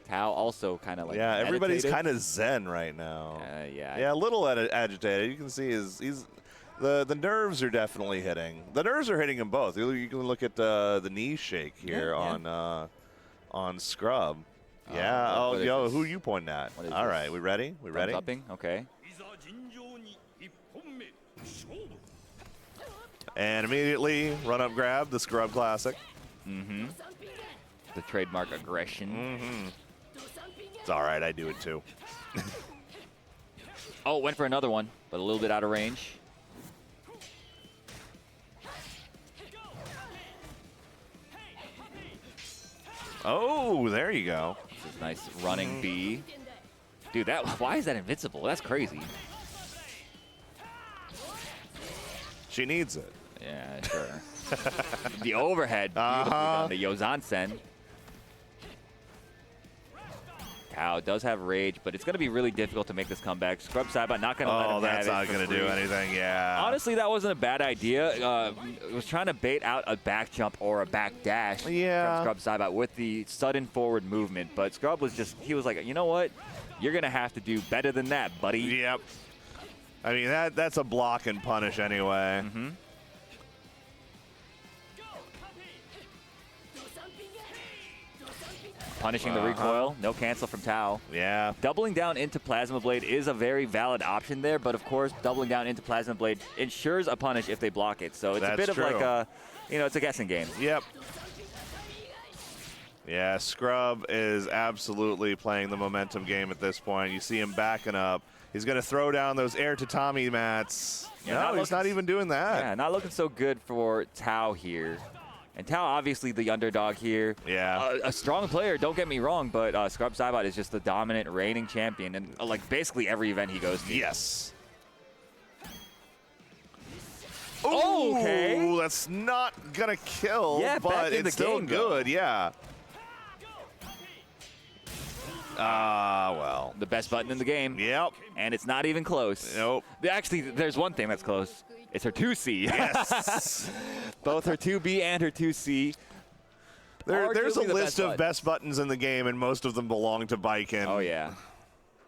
Tao also kind of like everybody's kind of zen right now. Yeah, a little agitated. You can see he's the nerves are definitely hitting. The nerves are hitting him both. You can look at the knee shake here on Scrub. Yeah. Who are you pointing at? All right, we ready? We ready? Upping? Okay. And immediately run up grab the Scrub classic. The trademark aggression. It's all right. I do it too. Oh, went for another one, but a little bit out of range. Oh, there you go. This is nice running B. Dude, why is that invincible? That's crazy. She needs it. Yeah, sure. The overhead. Beautifully done. The Yozansen. Tao does have rage, but it's going to be really difficult to make this comeback. Scrub Saibot not going to let him have it. Oh, that's not going to do anything, yeah. Honestly, that wasn't a bad idea. It was trying to bait out a back jump or a back dash from Scrub Saibot with the sudden forward movement, but Scrub was he was like, you know what? You're going to have to do better than that, buddy. Yep. I mean, that's a block and punish anyway. Punishing the recoil, no cancel from Tao. Yeah. Doubling down into Plasma Blade is a very valid option there, but of course, doubling down into Plasma Blade ensures a punish if they block it. So it's a bit of like a, it's a guessing game. Yep. Yeah, Scrub is absolutely playing the momentum game at this point. You see him backing up. He's going to throw down those air tatami mats. Yeah, no, he's not even doing that. Yeah, not looking so good for Tao here. And Tao, obviously the underdog here. Yeah. A strong player, don't get me wrong, but Scrub Saibot is just the dominant reigning champion in like basically every event he goes to. Yes. Oh, okay. That's not going to kill, yeah, but it's still good, yeah. Well. The best button in the game. Yep. And it's not even close. Nope. Actually, there's one thing that's close. It's her 2C. Yes. Both her 2B and her 2C. There's a list of best buttons in the game, and most of them belong to Baiken. Oh, yeah.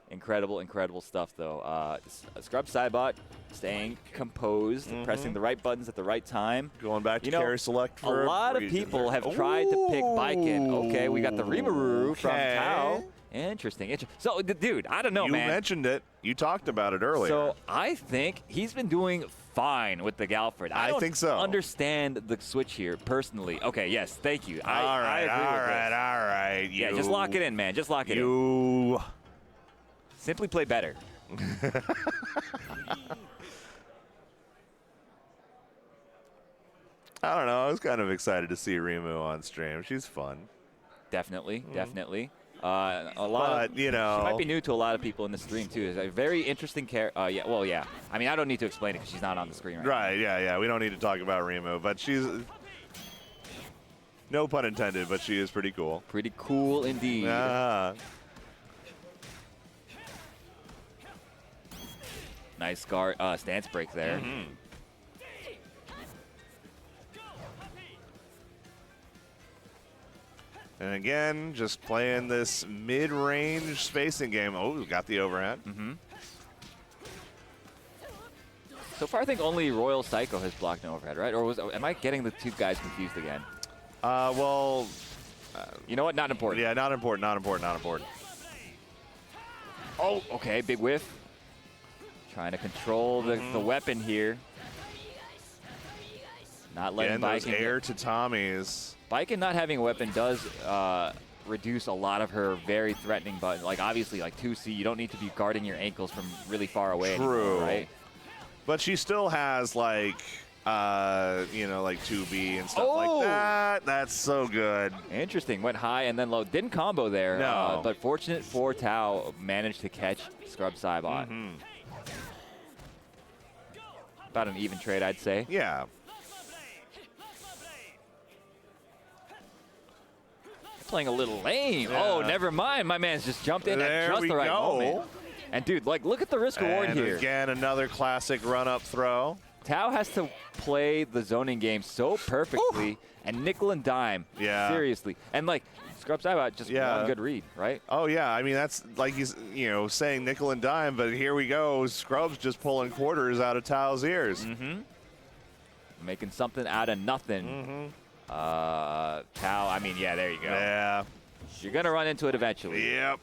Incredible, incredible stuff, though. Scrub Cybot staying composed, pressing the right buttons at the right time. Going back to carry select for a lot of people have tried to pick Baiken. Okay, we got the Rimuru from Tao. Interesting. So, dude, I don't know, man. You mentioned it. You talked about it earlier. So I think he's been doing fine with the Galford. I think so. Understand the switch here personally. Okay, yes, thank you. All right. Yeah, just lock it in, man. Just lock it in. Simply play better. I don't know. I was kind of excited to see Rimu on stream. She's fun. Definitely, definitely. A lot of, you know, she might be new to a lot of people in the stream too. It's a very interesting character. Yeah. I mean, I don't need to explain it because she's not on the screen right now. Right. Yeah. We don't need to talk about Rimu, but she's, no pun intended, but she is pretty cool. Pretty cool indeed. Nice stance break there. And again, just playing this mid-range spacing game. Oh, got the overhead. So far, I think only Royal Psycho has blocked an overhead, right? Or am I getting the two guys confused again? You know what? Not important. Yeah, not important. Oh, okay, big whiff. Trying to control the weapon here. Not letting those Baiken air tatamis. Baiken not having a weapon does reduce a lot of her very threatening buttons. Like, obviously, like 2C, you don't need to be guarding your ankles from really far away anymore, right? But she still has, like, like 2B and stuff like that. That's so good. Interesting. Went high and then low. Didn't combo there. No. But fortunate for Tao, managed to catch Scrub Cybot. About an even trade, I'd say. Yeah. Playing a little lame. Yeah. Oh, never mind. My man's just jumped in at just the right moment. And, dude, like, look at the risk reward here. Again, another classic run-up throw. Tao has to play the zoning game so perfectly, and nickel and dime. Yeah. Seriously. And, like, Scrub Cybot just one good read, right? Oh, yeah. I mean, that's like he's, saying nickel and dime, but here we go. Scrub's just pulling quarters out of Tao's ears. Making something out of nothing. Tao, I mean, yeah, there you go. Yeah. You're going to run into it eventually. Yep.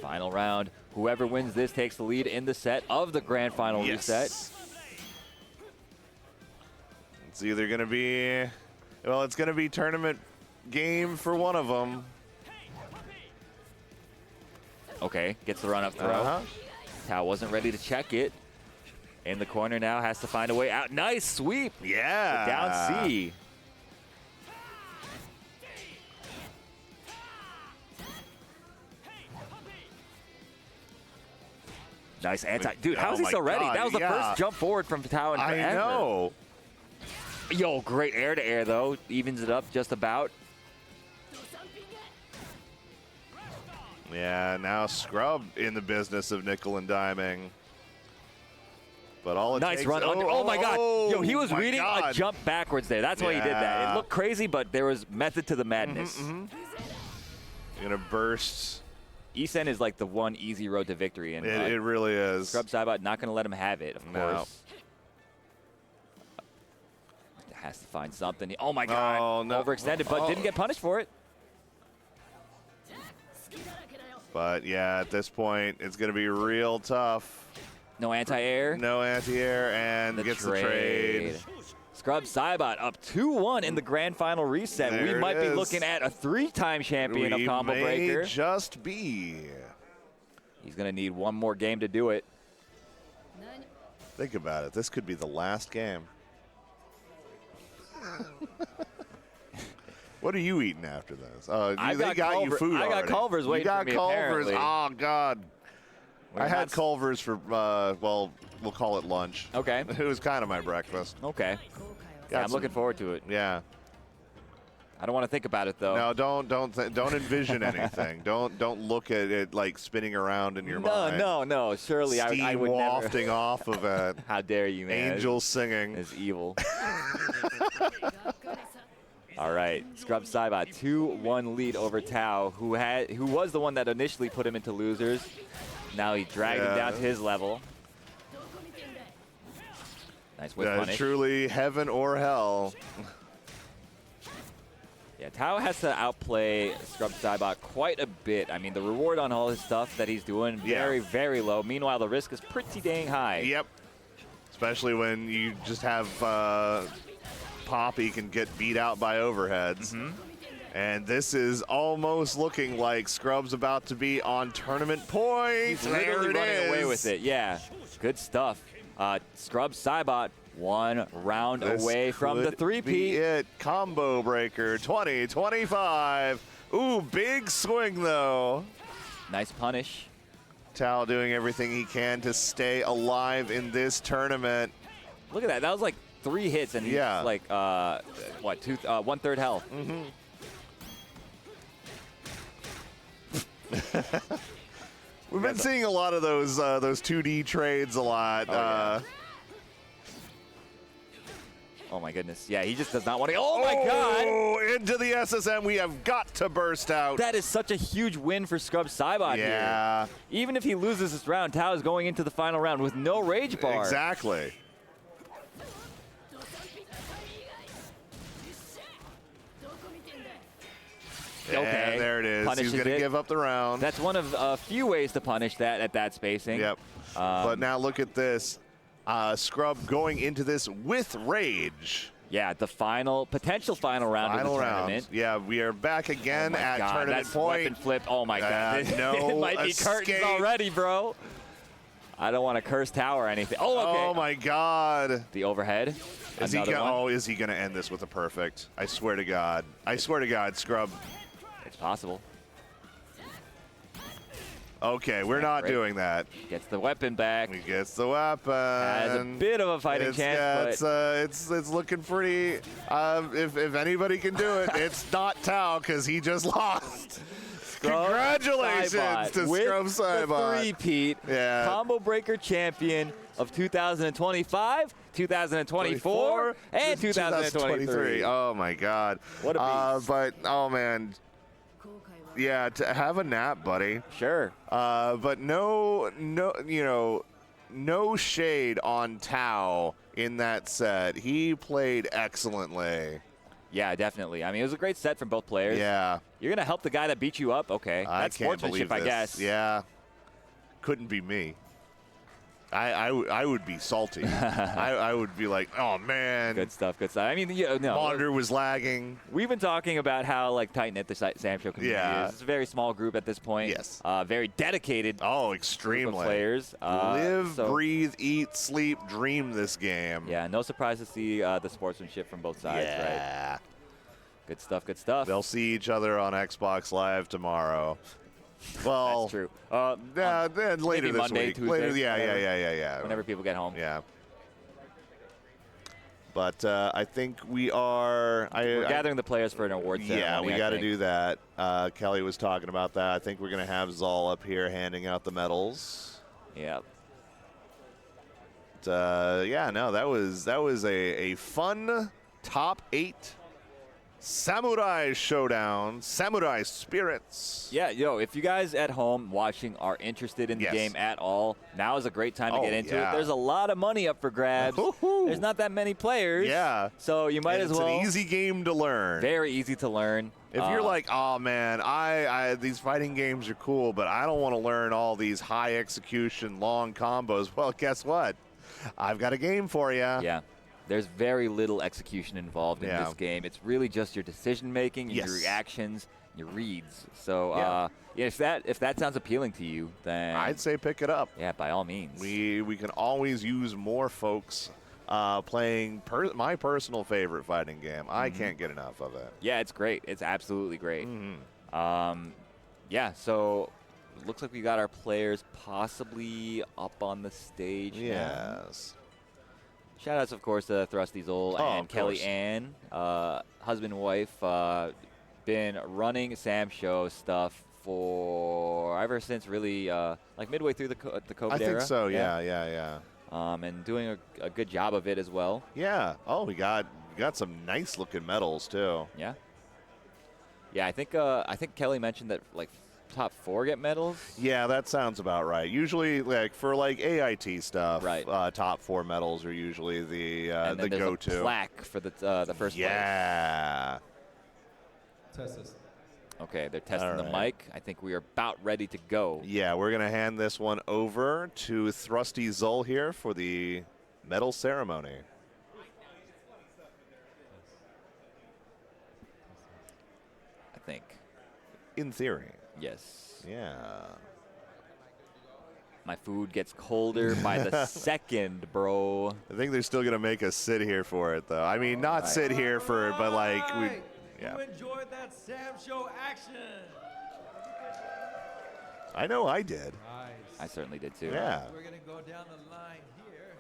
Final round. Whoever wins this takes the lead in the set of the grand final reset. It's either going to be, it's going to be tournament game for one of them. Okay, gets the run up throw. Tao wasn't ready to check it. In the corner now, has to find a way out. Nice sweep. Yeah. Down C. Nice anti. Dude, how is he so ready? That was the first jump forward from Tao in forever. I know. Yo, great air to air, though. Evens it up just about. Yeah, now Scrub in the business of nickel and diming. But all it takes... Run under. Oh, my God. Yo, he was reading a jump backwards there. That's why he did that. It looked crazy, but there was method to the madness. Gonna burst. Isen is like the one easy road to victory. And it really is. Scrub Cybot not going to let him have it, of course. Has to find something. Oh, my God. Oh, no. Overextended, but didn't get punished for it. But, yeah, at this point, it's going to be real tough. No anti-air. No anti-air, and gets the trade. Scrub Cybot up 2-1 in the grand final reset. There we might be is. looking at a 3-time champion of Combo Breaker. May just be. He's going to need one more game to do it. Think about it. This could be the last game. What are you eating after this? They got you food I got already. Culver's waiting for me, You got Culver's. apparently. Oh, God. I had Culver's for, well, we'll call it lunch. Okay. It was kind of my breakfast. Okay. Yeah, I'm looking forward to it. Yeah. I don't want to think about it, though. No, don't envision anything. Don't look at it like spinning around in your mind. No. Surely I would never. Wafting off of it. How dare you, man? Angels singing. It's evil. All right, Scrub Saibot 2-1 lead over Tao, who was the one that initially put him into losers. Now he dragged him down to his level. Nice whip punish. Truly heaven or hell. Yeah, Tao has to outplay Scrub Saibot quite a bit. I mean, the reward on all his stuff that he's doing, very, very low. Meanwhile, the risk is pretty dang high. Yep. Especially when you just have Poppy can get beat out by overheads. And this is almost looking like Scrub's about to be on tournament points. He's literally running away with it. Yeah, good stuff. Scrub Saibot 1 round away from the three-peat. It combo breaker 20-25. Ooh, big swing though. Nice punish. Tao doing everything he can to stay alive in this tournament. Look at that. That was like 3 hits and he's like what, 1/3 health. We've been seeing a lot of those 2D trades a lot. Oh my goodness. Yeah, he just does not want to. Oh my God! Into the SSM. We have got to burst out. That is such a huge win for Scrub Saibot here. Even if he loses this round, Tao is going into the final round with no rage bar. Exactly. Okay. And there it is. Punishes He's going to give up the round. That's one of a few ways to punish that at that spacing. Yep. But now look at this. Scrub going into this with rage. Yeah, the potential final round of the tournament. Yeah, we are back again at tournament that's point. Weapon flip. Oh my God. No it might be curtains already, bro. I don't want to curse Tao or anything. Oh, okay. Oh my God. The overhead. Is he going to end this with a perfect? I swear to God. I swear to God, Scrub. It's possible. Okay, we're not doing that. Gets the weapon back. He gets the weapon. Has a bit of a fighting chance. It's looking pretty. If anybody can do it, it's not Tao because he just lost. Congratulations to Scrub Saibot. Three-peat. Yeah. Combo Breaker champion of 2025, 2024, and 2023. Oh my God. What a beast. But oh man. Yeah, to have a nap, buddy. Sure. But no shade on Tao in that set. He played excellently. Yeah, definitely. I mean, it was a great set from both players. Yeah. You're going to help the guy that beat you up? Okay. That's I can't sportsmanship, believe I this. guess. Yeah. Couldn't be me. I would be salty. I would be like, oh man. Good stuff. Good stuff. I mean, monitor was lagging. We've been talking about how tight knit the Sam Show community is. It's a very small group at this point. Yes. Very dedicated. Oh, extremely. Group of players. Live, breathe, eat, sleep, dream this game. Yeah. No surprise to see the sportsmanship from both sides. Yeah. Right. Good stuff. Good stuff. They'll see each other on Xbox Live tomorrow. Well, that's true. Then later this Monday, week. Tuesday, Yeah. Whenever people get home. Yeah. But I think we are. We're gathering the players for an award ceremony. Yeah, we got to do that. Kelly was talking about that. I think we're going to have Zal up here handing out the medals. Yep. Yeah, no, that was a fun top 8 Samurai Showdown, Samurai Spirits. Yeah, if you guys at home watching are interested in the game at all, now is a great time to get into it. There's a lot of money up for grabs. There's not that many players. Yeah. So you might as well. It's an easy game to learn. Very easy to learn. If you're like, oh man, these fighting games are cool, but I don't want to learn all these high execution, long combos. Well, guess what? I've got a game for you. Yeah. There's very little execution involved in this game. It's really just your decision making, your reactions, your reads. So if that sounds appealing to you, then I'd say pick it up. Yeah, by all means. We can always use more folks playing my personal favorite fighting game. I can't get enough of it. Yeah, it's great. It's absolutely great. Yeah, so it looks like we got our players possibly up on the stage now. Yes. Shout-outs, of course, to Thrusty Zoll and Kelly Ann, husband and wife, been running Sam Show stuff for ever since really like midway through the COVID era. I think so, yeah. And doing a good job of it as well. Yeah. Oh, we got got some nice looking medals too. Yeah. Yeah, I think Kelly mentioned that like top 4 get medals. Yeah, that sounds about right. Usually, like for like AIT stuff, right. Top 4 medals are usually the there's go-to. A plaque for the first place. Yeah. Test this. Okay, they're testing the right. mic. I think we are about ready to go. Yeah, we're gonna hand this one over to Thrusty Zull here for the medal ceremony. I think. In theory. Yes. Yeah. My food gets colder by the second, bro. I think they're still going to make us sit here for it, though. I mean, not sit here for it, but like, yeah. You enjoyed that Sam Show action. I know I did. Nice. I certainly did too. Yeah. We're going to go down the line here.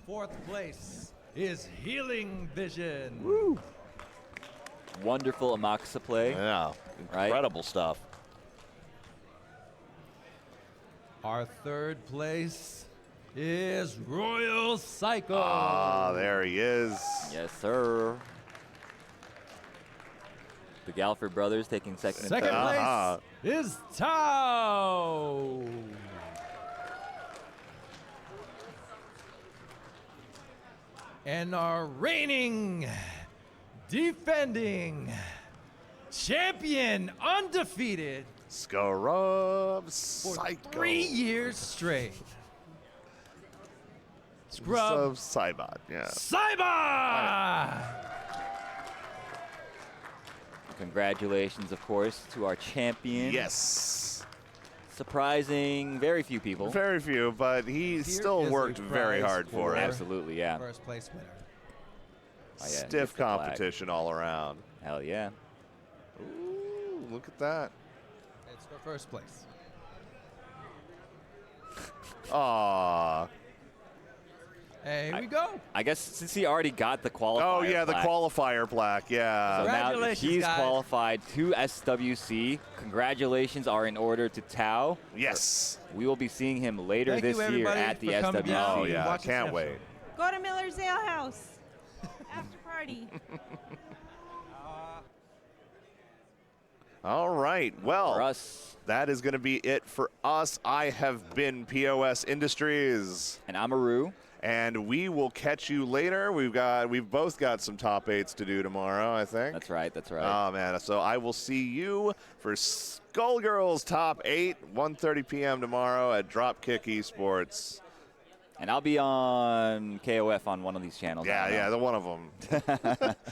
4th place is Healing Vision. Woo. Wonderful Amakusa play. Yeah. Incredible stuff. Our 3rd place is Royal Psycho. Ah, there he is. Yes, sir. The Galford brothers taking second and Second third. place is Tao. And our reigning, defending champion, undefeated, Scrub for Psycho. 3 years straight. Scrub Cybot, yeah. Cyber! Congratulations, of course, to our champion. Yes. Surprising very few people. Very few, but he still worked very hard for it. Absolutely, yeah. First place winner. Oh, yeah, Stiff competition all around. Hell yeah. Ooh, look at that. It's for first place. Aww. Hey, here we go. I guess since he already got the qualifier Oh, yeah, the plaque, qualifier plaque, yeah. so now Congratulations, he's guys. qualified to SWC. Congratulations are in order to Tao. Yes. We will be seeing him later Thank you, this year everybody, at the for coming SWC. down Oh, and yeah, watching can't Sam wait. Show. Go to Miller's Ale House. After party. All right, well, For us. that is going to be it for us. I have been POS Industries. And Amaru. And we will catch you later. We've both got some top 8s to do tomorrow, I think. That's right, that's right. Oh, man. So I will see you for Skullgirls Top 8, 1:30 p.m. tomorrow at Dropkick Esports. And I'll be on KOF on one of these channels. Yeah, the one of them.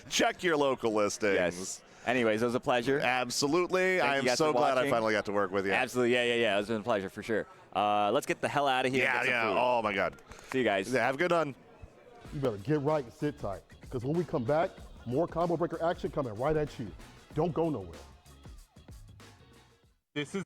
Check your local listings. Yes. Anyways, it was a pleasure. Absolutely. I am so glad I finally got to work with you. Absolutely. Yeah. It was a pleasure for sure. Let's get the hell out of here. Yeah. Oh, my God. See you guys. Yeah, have a good one. You better get right and sit tight, because when we come back, more combo breaker action coming right at you. Don't go nowhere. This is